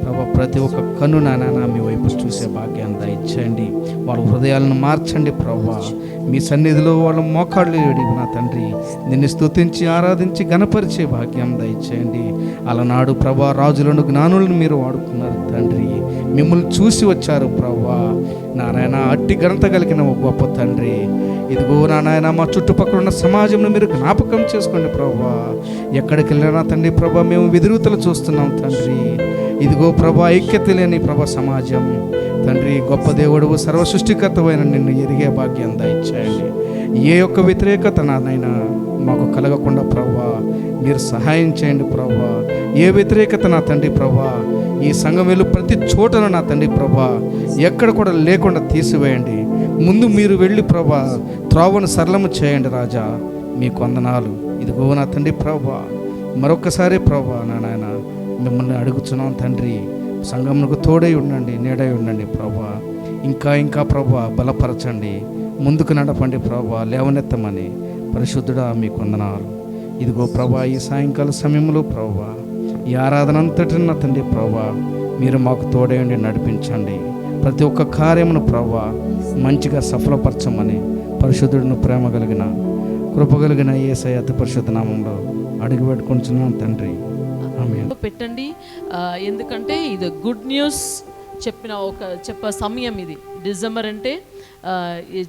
ప్రభువా ప్రతి ఒక్క కన్ను నా నాయన మీ వైపు చూసే భాగ్యాన్ని దయచేయండి. వాళ్ళ హృదయాలను మార్చండి ప్రభువా. మీ సన్నిధిలో వాళ్ళ మోకాళ్ళు వేడి నా తండ్రి నిన్ను స్తుతించి ఆరాధించి గణపరిచే భాగ్యం దయచేయండి. అలనాడు ప్రభా రాజులను జ్ఞానులను మీరు వాడుకున్నారు తండ్రి. మిమ్మల్ని చూసి వచ్చారు ప్రభా నారాయణ. అట్టి ఘనత కలిగిన ఒక గొప్ప తండ్రి. ఇదిగో నారాయణ మా చుట్టుపక్కల ఉన్న సమాజంలో మీరు జ్ఞాపకం చేసుకోండి ప్రభా. ఎక్కడికి వెళ్ళినా తండ్రి ప్రభా మేము వెదురుతలు చూస్తున్నాం తండ్రి. ఇదిగో ప్రభా ఐక్యత లేని ప్రభా సమాజం తండ్రి. గొప్ప దేవుడు సర్వ సృష్టికర్తమైన నిన్ను ఎరిగే భాగ్యం దయచేయండి. ఏ యొక్క వ్యతిరేకత నానైనా మాకు కలగకుండా ప్రభా మీరు సహాయం చేయండి ప్రభా. ఏ వ్యతిరేకత నా తండ్రి ప్రభా ఈ సంఘం వెళ్ళు ప్రతి చోటను నా తండ్రి ప్రభా ఎక్కడ కూడా లేకుండా తీసివేయండి. ముందు మీరు వెళ్ళి ప్రభా త్రోవను సరళము చేయండి రాజా. మీకు వందనాలు. ఇదిగో నా తండ్రి ప్రభా మరొకసారి ప్రభా నా నాయన మిమ్మల్ని అడుగుతున్నాం తండ్రి. సంఘమునకు తోడై ఉండండి, నీడై ఉండండి ప్రభా. ఇంకా ప్రభా బలపరచండి, ముందుకు నడపండి ప్రభా, లేవనెత్తమని పరిశుద్ధుడా మీకు వందనాలు. ఇదిగో ప్రభా ఈ సాయంకాల సమయంలో ప్రభా ఈ ఆరాధన అంతటిని నా తండ్రి ప్రభా మీరు మాకు తోడై ఉండి నడిపించండి. ప్రతి ఒక్క కార్యమును ప్రభా మంచిగా సఫలపరచమని పరిశుద్ధుడిని ప్రేమ కలిగిన కృప కలిగిన యేసయ్య అతి పరిశుద్ధ నామంలో అడిగి పెట్టుకుంటున్నాం తండ్రి. పెట్టండి. ఎందుకంటే ఇది గుడ్ న్యూస్ చెప్పే సమయం ఇది. డిసెంబర్ అంటే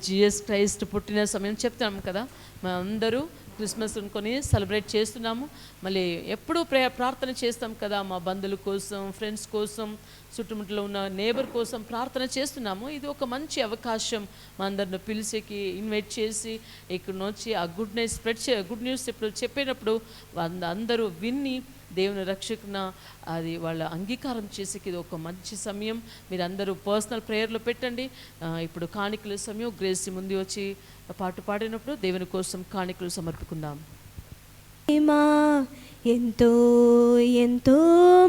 జీసస్ క్రైస్ట్ పుట్టిన సమయం చెప్తాం కదా. మనం అందరూ క్రిస్మస్ అనుకొని సెలబ్రేట్ చేస్తున్నాము. మళ్ళీ ఎప్పుడూ ప్రార్థన చేస్తాం కదా, మా బంధువుల కోసం, ఫ్రెండ్స్ కోసం, చుట్టుముట్టులో ఉన్న నేబర్ కోసం ప్రార్థన చేస్తున్నాము. ఇది ఒక మంచి అవకాశం మా అందరిని పిలిచేకి ఇన్వైట్ చేసి ఇక్కడ నుంచి ఆ గుడ్ న్యూస్ ఇప్పుడు చెప్పేటప్పుడు అందరూ విన్ని దేవుని రక్షకున అది వాళ్ళ అంగీకారం చేసేకి ఇది ఒక మంచి సమయం. మీరు అందరూ పర్సనల్ ప్రేయర్లో పెట్టండి. ఇప్పుడు కాணிకల సమయం. గ్రేస్ ముందు వచ్చి పాట పాడినప్పుడు దేవుని కోసం కాணிకలు సమర్పుకుందాం. ఎంతో ఎంతో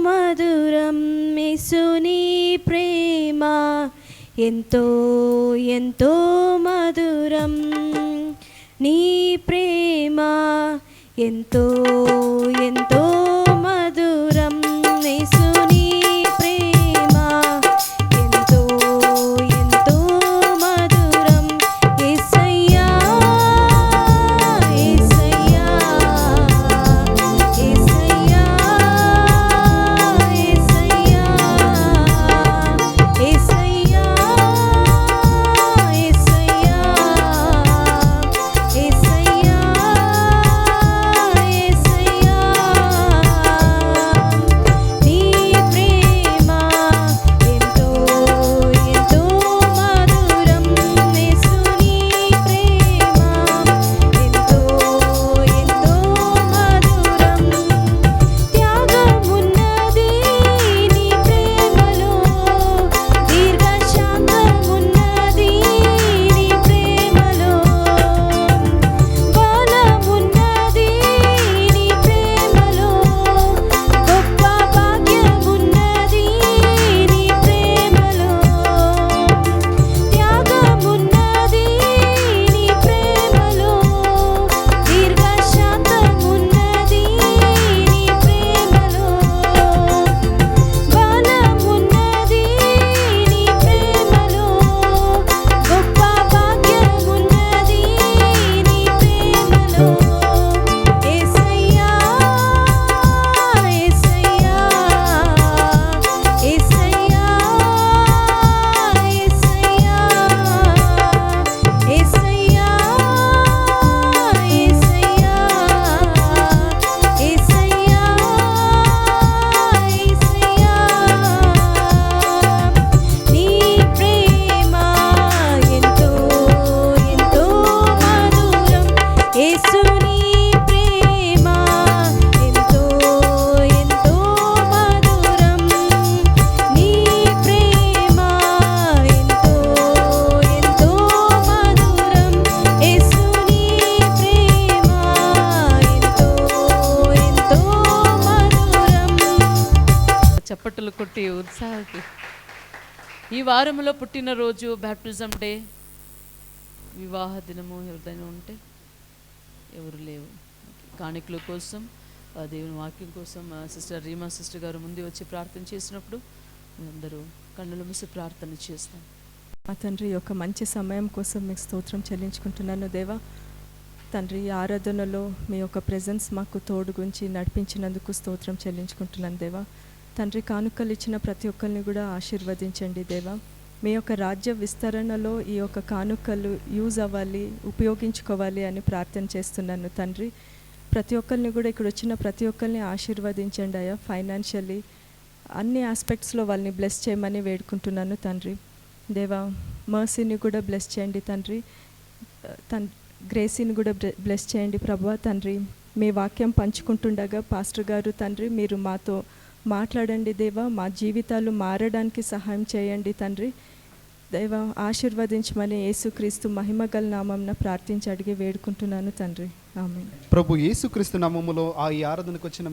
మధురం యేసుని ప్రేమ, ఎంతో ఎంతో మధురం నీ ప్రేమ, ఎంతో ఎంతో మధురం యేసుని ప్రేమ, ఎంతో ఎంతో మధురం యేసయ్యా యేసయ్యా యేసయ్యా యేసయ్యా యేసయ్యా యేసయ్యా యేసయ్యా యేసయ్యా ఉత్సాహకి. ఈ వారంలో పుట్టినరోజు, బ్యాప్టిజం డే, వివాహ దినము ఎవరిదైనా ఉంటే ఎవరు లేవు. కాணிకల కోసం, దేవుని వాక్యం కోసం సిస్టర్ రీమా సిస్టర్ గారు ముందు వచ్చి ప్రార్థన చేసినప్పుడు అందరూ కన్నుల మూసి ప్రార్థన చేస్తాం. మా తండ్రి యొక్క మంచి సమయం కోసం మీకు స్తోత్రం చెల్లించుకుంటున్నాను దేవా. తండ్రి, ఈ ఆరాధనలో మీ యొక్క ప్రెజెన్స్ మాకు తోడుగుంచి నడిపించినందుకు స్తోత్రం చెల్లించుకుంటున్నాను దేవా. తండ్రి, కానుకలు ఇచ్చిన ప్రతి ఒక్కరిని కూడా ఆశీర్వదించండి దేవా. మీ యొక్క రాజ్య విస్తరణలో ఈ యొక్క కానుకలు యూజ్ అవ్వాలి, ఉపయోగించుకోవాలి అని ప్రార్థన చేస్తున్నాను తండ్రి. ప్రతి ఒక్కరిని కూడా ఇక్కడ వచ్చిన ప్రతి ఒక్కరిని ఆశీర్వదించండి అయ్యా. ఫైనాన్షియల్లీ అన్ని ఆస్పెక్ట్స్లో వాళ్ళని బ్లెస్ చేయమని వేడుకుంటున్నాను తండ్రి. దేవా, మర్సీని కూడా బ్లెస్ చేయండి తండ్రి. గ్రేసీని కూడా బ్లెస్ చేయండి ప్రభువా. తండ్రి, మీ వాక్యం పంచుకుంటుండగా పాస్టర్ గారు తండ్రి మీరు మాతో మాట్లాడండి దేవా. మా జీవితాలు మారడానికి సహాయం చేయండి తండ్రి. దేవా, ఆశీర్వదించమని యేసుక్రీస్తు మహిమగల నామంన ప్రార్థించి అడిగి వేడుకుంటున్నాను తండ్రి. ఆమేన్. ಪ್ರಭು ಯೇಸು ಕ್ರಿಸ್ತು ನಾಮములో ಆ ಈ ಆರಾಧನೆಗೆ వచ్చిన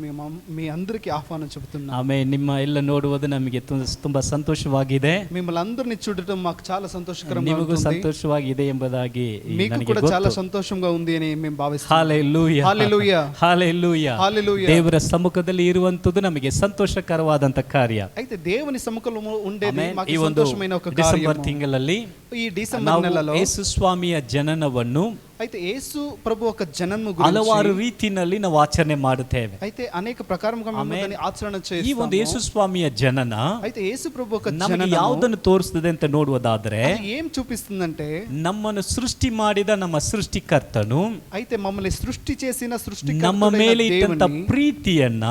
మీ అందరికీ ಆಹ್ವಾನ చెబుతున్నాను. ಆಮೇಲೆ ನಿಮ್ಮ ಎಲ್ಲ ನೋಡುವುದು ನಮಗೆ ತುಂಬಾ ಸಂತೋಷವಾಗಿದೆ. మిమ్మల్ని అందరిని చూడటం మాకు చాలా సంతోషకరంగా ఉంది. ನಿಮಗೂ ಸಂತೋಷವಾಗಿದೆ ಎಂಬುದಾಗಿ మీకు కూడా చాలా సంతోషంగా ఉంది అని మేము ಭಾವಿస్తున్నాము. Hallelujah, hallelujah, hallelujah, hallelujah. ದೇವರ ಸಮ್ಮುಖದಲ್ಲಿ ಇರುವಂತದ್ದು ನಮಗೆ ಸಂತೋಷಕರವಾದಂತ ಕಾರ್ಯ. అయితే దేవుని సముఖంలో ఉండేది మాకు ಈ ಒಂದು సంతోషమైన ఒక ಡಿಸೆಂಬರ್ కార్యం. ತಿಂಗಳಲ್ಲಿ ఈ డిసెంబర్ నెలలో ಯೇಸು ಸ್ವಾಮಿಯ ಜನನವನ್ನು అయితే యేసు ప్రభు ఒక జననము ಹಲವಾರು గురించి ರೀತಿಯಲ್ಲಿ ನಾವು ಆಚರಣೆ ಮಾಡುತ್ತೇವೆ. అయితే అనేక ప్రకారముగా మేము దాన్ని ఆచరణ ಈ చేస్తాము. ಒಂದು ಯೇಸು ಸ್ವಾಮಿಯ ಜನನ అయితే యేసు ప్రభు ఒక ನಮಗೆ జననము ಯಾವುದನ್ನು ತೋರಿಸ್ತದೆ ಅಂತ ನೋಡುವುದಾದ್ರೆ, అది ఏం చూపిస్తుందంటే ನಮ್ಮನ್ನು ಸೃಷ್ಟಿ ಮಾಡಿದ ನಮ್ಮ ಸೃಷ್ಟಿಕರ್ತನು అయితే మమ్మల్ని సృష్టి చేసిన ನಮ್ಮ సృష్టికర్త ಮೇಲೆ ಇಟ್ಟಂತ దేవుని ಪ್ರೀತಿಯನ್ನ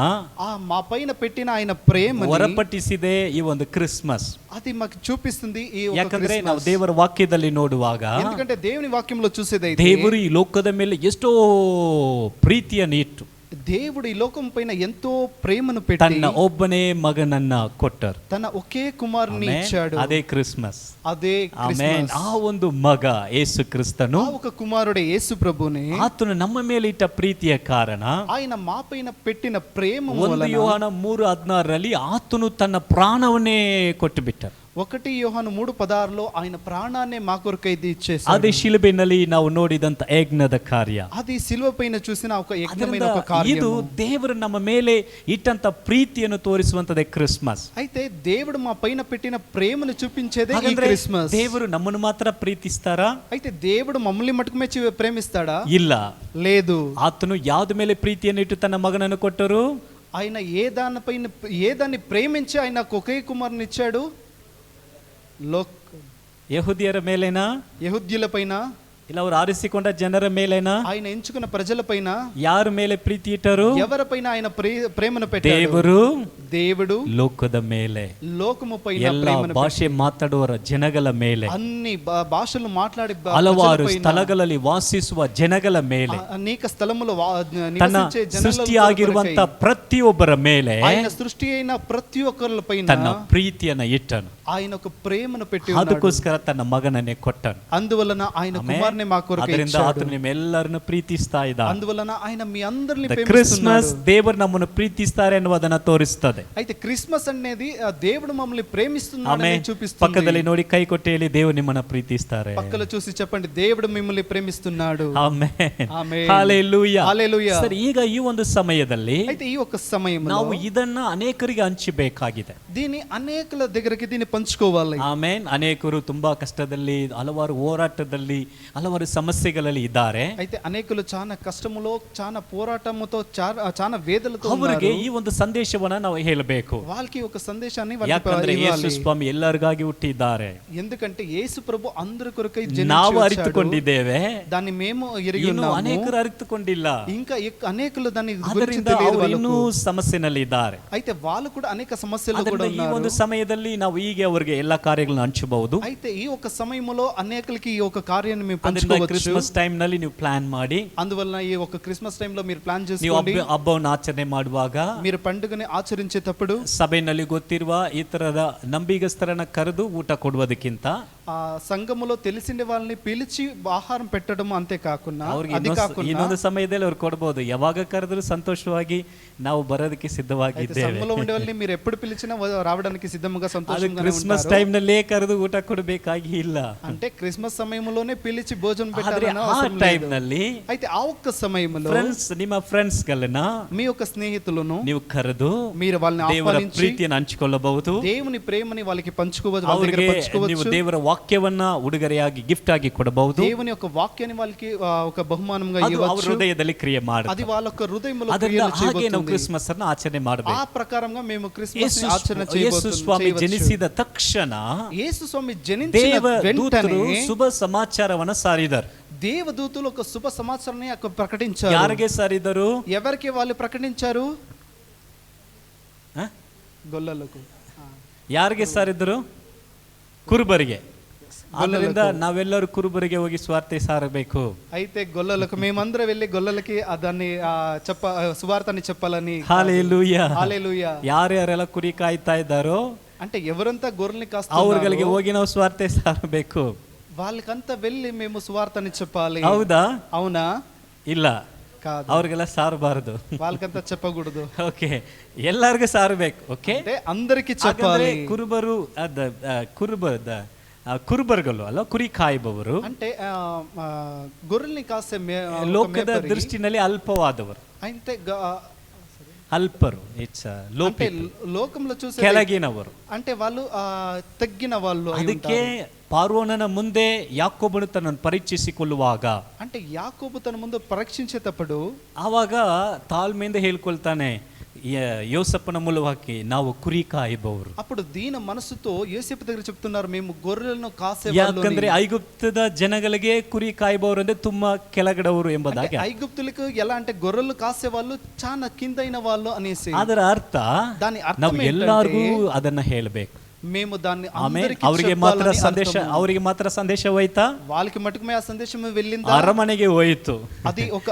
ఆ మా పైన పెట్టిన ఆయన ప్రేమని ಹೊರಪಟ್ಟಿಸಿದೆ ಈ ಒಂದು ಕ್ರಿಸ್ಮಸ್. అది మాకు చూపిస్తుంది ఈ ఒక ಯಾಕಂದ್ರೆ ನಾವು క్రిస్మస్. ದೇವರ ವಾಕ್ಯದಲ್ಲಿ ನೋಡುವಾಗ ఎందుకంటే దేవుని వాక్యంలో చూసేదైతే ದೇವರು ಈ ಲೋಕದ ಮೇಲೆ ಎಷ್ಟೋ ಪ್ರೀತಿಯನ್ನು ಇಟ್ಟು దేవుడు ఈ లోకం పైన ఎంతో ప్రేమను పెట్టి ತನ್ನ ಒಬ್ಬನೇ ಮಗನನ್ನ ಕೊಟ್ಟರು. తన ఒకే కుమారుని ఇచ్చాడు. ಅದೇ ಕ್ರಿಸ್ಮಸ್. అదే ಆಮೆನ್. క్రిస్మస్. ಆ ಒಂದು ಮಗ ಯೇಸು ಕ್ರಿಸ್ತನು, ఆ ఒక కుమారుడే యేసు ప్రభుని ಆತನು ನಮ್ಮ ಮೇಲೆ ಇಟ್ಟ ಪ್ರೀತಿಯ ಕಾರಣ ఆయన మా పైన పెట్టిన ప్రేమ 1 మూలన ಯೋಹಾನ 3:16 ಆತನು ತನ್ನ ಪ್ರಾಣವನ್ನೇ ಕೊಟ್ಟು ಬಿಟ್ಟರು. 1 యోహాను 3:16 ఆయన ప్రాణాన్ని మా కొరకై ఇచ్చేసాడు. ಅದೇ ಶಿಲುಬೆನಲ್ಲಿ ನಾವು ನೋಡಿದಂತ ಯಜ್ಞದ ಕಾರ್ಯ. అది సిలువ పైన చూసిన ఒక యజ్ఞమైన ಅದರಿಂದ ఒక కార్యము. ಇದು ದೇವರು ನಮ್ಮ ಮೇಲೆ ಇಟ್ಟಂತ ಪ್ರೀತಿಯನ್ನು ತೋರಿಸುವಂತದೇ ಕ್ರಿಸ್ಮಸ್. అయితే దేవుడు మా పైన పెట్టిన ప్రేమను చూపించేదే ఈ ಹಾಗಂದ್ರೆ క్రిస్మస్. ದೇವರು ನಮ್ಮನ್ನು ಮಾತ್ರ ಪ್ರೀತಿಸ್ತಾರಾ? అయితే దేవుడు మమ్మల్ని మటుకుమే ప్రేమిస్తాడా? ಇಲ್ಲ. లేదు. ಆತನು ಯಾವ್ದ ಮೇಲೆ ಪ್ರೀತಿಯನ್ನು ಇಟ್ಟು ತನ್ನ ಮಗನನ್ನು ಕೊಟ್ಟರು? ఆయన ఏ దాన్ని ప్రేమించి ఆయన ఒకే కుమారుని ఇచ్చాడు? ಯಹೂದ್ಯರ ಮೇಲೇನಾ? యెహూద్యుల పైన? ಇಲ್ಲ ಅವರು ಆರಿಸಿಕೊಂಡ ಜನರ ಮೇಲೇನಾ? ఆయన ఎంచుకున్న ప్రజల పైన? ಯಾರ ಮೇಲೆ ಪ್ರೀತಿ ಇಟ್ಟರು? ఎవరిపైన ఆయన ప్రేమను పెట్టాడు? దేవుడు ಲೋಕದ ಮೇಲೆ, లోకము పైన ಎಲ್ಲ ప్రేమను ಭಾಷೆ ಮಾತಾಡುವರ ಜನಗಳ ಮೇಲೆ, అన్ని భాషలు మాట్లాడే ಹಲವಾರು ಸ್ಥಳಗಳಲ್ಲಿ ವಾಸಿಸುವ ಜನಗಳ ಮೇಲೆ, అనేక స్థలములో ತನ್ನ ಸೃಷ್ಟಿಯಾಗಿರುವಂತ ಪ್ರತಿಯೊಬ್ಬರ ಮೇಲೆ ఆయన సృష్టి అయిన ప్రతి ఒక్కరి పైన ತನ್ನ ಪ್ರೀತಿಯನ್ನ ಇಟ್ಟನು. ఆయన ఒక ప్రేమను పెట్టి ఉన్నాడు. ಅದಕ್ಕೋಸ್ಕರ ತನ್ನ ಮಗನನ್ನೇ ಕೊಟ್ಟನು. అందువలన ఆయన కుమారుని మా కొరకు ಅದರಿಂದ ఇచ్చాడు. ಆತನು ನಿಮ್ಮೆಲ್ಲರನ್ನು ಪ್ರೀತಿಸ್ತಾ ಇದ್ದಾನೆ. అందువలన ఆయన మీ అందరిని ಕ್ರಿಸ್ಮಸ್ ప్రేమిస్తున్నాడు. ದೇವರು ನಮ್ಮನ್ನು ಪ್ರೀತಿಸ್ತಾರೆ ಎನ್ನುವುದನ್ನು ತೋರಿಸುತ್ತದೆ. అయితే క్రిస్మస్ అనేది దేవుడు మమ్మల్ని ప్రేమిస్తున్నాడని చూపిస్తుంది. ಪಕ್ಕದಲ್ಲಿ ನೋಡಿ ಕೈ ಕೊಟ್ಟು ಹೇಳಿ, ದೇವರು ನಿಮ್ಮನ್ನ ಪ್ರೀತಿಸ್ತಾರೆ. పక్కలో చూసి చెప్పండి, దేవుడు మిమ్మల్ని ప్రేమిస్తున్నాడు. ಆಮೆನ್. ಆಮೆನ್. ಹಲ್ಲೆಲೂಯಾ. హల్లెలూయా. ಸರ್, ಈಗ ಈ ಒಂದು ಸಮಯದಲ್ಲಿ అయితే ఈ ఒక సమయంలో ನಾವು ಇದನ್ನ ಅನೇಕರಿಗೆ ಹಂಚಬೇಕಾಗಿದೆ. దీని అనేకల దగ్గరికి దీన్ని పంచుకోవాలి. ಆಮೇನ್. ಅನೇಕರು ತುಂಬಾ ಕಷ್ಟದಲ್ಲಿ, ಹಲವಾರು ಹೋರಾಟದಲ್ಲಿ, ಹಲವಾರು ಸಮಸ್ಯೆಗಳಲ್ಲಿ ಇದ್ದಾರೆ. అయితే అనేకులు చాలా కష్టములో, చాలా పోరాటముతో, చాలా వేదనతో ಅವರಿಗೆ ఉన్నారు. ಈ ಒಂದು ಸಂದೇಶವನ್ನ ನಾವು ಹೇಳಬೇಕು. వాళ్ళకి ఒక సందేశాన్ని ಯಾಕಂದ್ರೆ ಯೇಸು ఇవ్వాలి. ಸ್ವಾಮಿ ಎಲ್ಲರಿಗಾಗಿ ಹುಟ್ಟಿದ್ದಾರೆ. ఎందుకంటే యేసు ప్రభు అందరి కొరకై ನಾವು జన్మించి వచ్చాడు. ಅರಿತುಕೊಂಡಿದ್ದೇವೆ, దాన్ని మేము ఎరిగి ಇನ್ನು ఉన్నాము. ಅನೇಕರು ಅರಿತುಕೊಂಡಿಲ್ಲ. ఇంకా అనేకులు దాని గురించి ಅದರಿಂದ తెలియదు ಅವರು ಇನ್ನೂ వాళ్ళకు. ಸಮಸ್ಯೆನಲ್ಲಿ ಇದ್ದಾರೆ. అయితే వాళ్ళు కూడా అనేక సమస్యలు కూడా ಅದರಿಂದ ಈ ఉన్నారు. ಒಂದು ಸಮಯದಲ್ಲಿ ನಾವು ಹೀಗೆ ಅವರಿಗೆ ಎಲ್ಲಾ ಕಾರ್ಯಗಳನ್ನು ಹಂಚಬಹುದು. అయితే ఈ ఒక సమయంలో అనేకులకి ఈ ఒక కార్యాన్ని మేము ಅದರಿಂದ పంచుకోవచ్చు. ಕ್ರಿಸ್ಮಸ್ ಟೈಮ್ ನಲ್ಲಿ ನೀವು ಪ್ಲಾನ್ ಮಾಡಿ, అందువల్ల ఈ ఒక క్రిస్మస్ టైం లో మీరు ప్లాన్ ನೀವು చేసుకోండి. ಹಬ್ಬವನ್ನು ಆಚರಣೆ ಮಾಡುವಾಗ మీరు పండుగని ఆచరించేటప్పుడు ಸಭೆಯಲ್ಲಿ ಗೊತ್ತಿರುವ ಈ ತರದ ನಂಬಿಗಸ್ತರನ್ನ ಕರೆದು ಊಟ ಕೊಡುವುದಕ್ಕಿಂತ ఆ సంఘములో తెలిసిన వాళ్ళని పిలిచి ఆహారం పెట్టడం అంతే కాకుండా ಅವ್ರಿಗೆ అది కాకుండా ಇನ್ನೊಂದು ಸಮಯದಲ್ಲಿ ಅವ್ರು ಕೊಡ್ಬೋದು, ಯಾವಾಗ ಕರೆದ್ರು ಸಂತೋಷವಾಗಿ ನಾವು ಬರೋದಕ್ಕೆ అయితే ಸಿದ್ಧವಾಗಿದ್ದೇವೆ. సంఘములో ఉండే వాళ్ళని మీరు ఎప్పుడు పిలిచినా రావడానికి సిద్ధంగా ಅದು సంతోషంగా ಕ್ರಿಸ್ಮಸ್ ಟೈಮ್ ನಲ್ಲೇ ಕರೆದು ಊಟ ಕೊಡಬೇಕಾಗಿ ಇಲ್ಲ. అంటే క్రిస్మస్ సమయంలోనే పిలిచి భోజనం ಆದ್ರೆ పెట్టాలని ಆ అవసరం ಟೈಮ್ లేదు. ನಲ್ಲಿ అయితే ఆ ఒక్క సమయంలో ನಿಮ್ಮ ಫ್ರೆಂಡ್ಸ್ ಗಳನ್ನ మీ యొక్క స్నేహితులను ನೀವು ಕರೆದು మీరు వాళ్ళని ದೇವರ ఆహ్వానించి ಪ್ರೀತಿಯನ್ನು ಹಂಚಿಕೊಳ್ಳಬಹುದು. దేవుని ప్రేమని వాళ్ళకి పంచుకోవచ్చు, వాళ్ళ దగ్గర ಅವರಿಗೆ ನೀವು పంచుకోవచ్చు. ದೇವರ ವಾಕ್ಯವನ್ನ ಉಡುಗೊರೆಯಾಗಿ ಗಿಫ್ಟ್ ಆಗಿ ಕೊಡಬಹುದು. దేవుని యొక్క వాక్యాన్ని వాళ్ళకి ఒక బహుమానంగా ಅದು ಅವ್ರ ఇవ్వచ్చు. ಹೃದಯದಲ್ಲಿ ಕ್ರಿಯೆ అది ಮಾಡುತ್ತೆ. వాళ్ళ యొక్క హృదయంలో ಅದನ್ನ క్రియలు ಹಾಗೆ ನಾವು చేయబోతుంది. ಕ್ರಿಸ್ಮಸ್ ಅನ್ನು ಆಚರಣೆ ಮಾಡಬೇಕು. ఆ ప్రకారంగా మేము క్రిస్మస్ ని ఆచరణ ಯೇಸು ಸ್ವಾಮಿ చేయవచ్చు. ಜನಿಸಿದ ತಕ್ಷಣ యేసు స్వామి జనించిన ದೇವದೂತರು వెంటనే ಶುಭ ಸಮಾಚಾರವನ್ನ ಸಾರಿದರು. దేవదూతలు ఒక శుభ సమాచారాన్ని ప్రకటించారు. ಯಾರಿಗೆ ಸಾರಿದರು? ఎవరికి వాళ్ళు ప్రకటించారు? ಹ? గొల్లలకు. ಯಾರಿಗೆ ಸಾರಿದ್ರು? ಕುರುಬರಿಗೆ. ಆದ್ದರಿಂದ ನಾವೆಲ್ಲರೂ ಕುರುಬರಿಗೆ ಹೋಗಿ ಸ್ವಾರ್ಥ ಸಾರಬೇಕು. అయితే గొల్లలకు మేమందరం వెళ్ళి గొల్లలకి దాన్ని సువార్తని చెప్పాలని. హల్లెలూయా హల్లెలూయా. ಯಾರ್ಯಾರೆಲ್ಲ ಕುರಿ ಕಾಯ್ತಾ ಇದ್ದಾರೋ అంటే ఎవరంతా గొర్రెల్ని కాస్తున్నారో ಅವರಿಗೆ ಹೋಗಿ ನಾವು ಸ್ವಾರ್ಥ ಸಾರಬೇಕು. వాళ్ళకంతా వెళ్ళి మేము సువార్తని చెప్పాలి. ಹೌದಾ? అవునా? ಇಲ್ಲ, కాదు. ಅವ್ರಿಗೆಲ್ಲ ಸಾರಬಾರದು. వాళ్ళకంతా చెప్పకూడదు. ಓಕೆ, ಎಲ್ಲರಿಗೂ ಸಾರಬೇಕು. ಓಕೆ, అంటే అందరికి చెప్పాలి. ಕುರುಬರು ಕುರುಬರುಗಳು ಅಲ್ಲ, ಕುರಿ ಕಾಯುವವರು అంటే గొర్రెల్ని కాసే ಲೋಕದ ದೃಷ್ಟಿನಲ್ಲಿ ಅಲ್ಪವಾದವರು, అంటే ಅಲ್ಪರು, ಇಟ್ಸ್ అంటే లోకంలో చూసే ಕೆಳಗಿನವರು. అంటే వాళ్ళు తగ్గిన వాళ్ళు. ಅದಕ್ಕೆ ಪಾರ್ವೋನನ ಮುಂದೆ ಯಾಕೋಬನು ತನ್ನನ್ನು ಪರೀಕ್ಷಿಸಿಕೊಳ್ಳುವಾಗ, అంటే యాకోబు తన ముందు పరీక్షించేటప్పుడు ಆವಾಗ ತಾಳ್ಮೆಯಿಂದ ಹೇಳ್ಕೊಳ್ತಾನೆ, ಯೋಸಪ್ಪನ ಮೂಲವಾಗಿ ನಾವು ಕುರಿ ಕಾಯುವವರು. అప్పుడు దీన మనసుతో యోసేపు దగ్గర చెప్తున్నారు, మేము గొర్రెలను కాసేవాళ్ళు. ಯಾಕಂದ್ರೆ ಐಗುಪ್ತದ ಜನಗಳಿಗೆ ಕುರಿ ಕಾಯುವವರು ಅಂದ್ರೆ ತುಂಬಾ ಕೆಳಗಡವರು ಎಂಬುದಾಗಿ. ఐగుప్తులకు ఎలా అంటే గొర్రెలు కాసేవాళ్ళు చాలా కిందైన వాళ్ళు అనేసి. ಅದರ ಅರ್ಥ దాని అర్థం ನಾವು ಎಲ್ಲರಿಗೂ ಅದನ್ನ ಹೇಳಬೇಕು. మేము దాన్ని ಅವರಿಗೆ ಮಾತ್ರ ಸಂದೇಶ ಹೋಯ್ತಾ? వాళ్ళకి మటుకు ఆ సందేశం వెళ్ళిందా? ಅರಮನೆಗೆ ಹೋಯಿತು. అది ఒక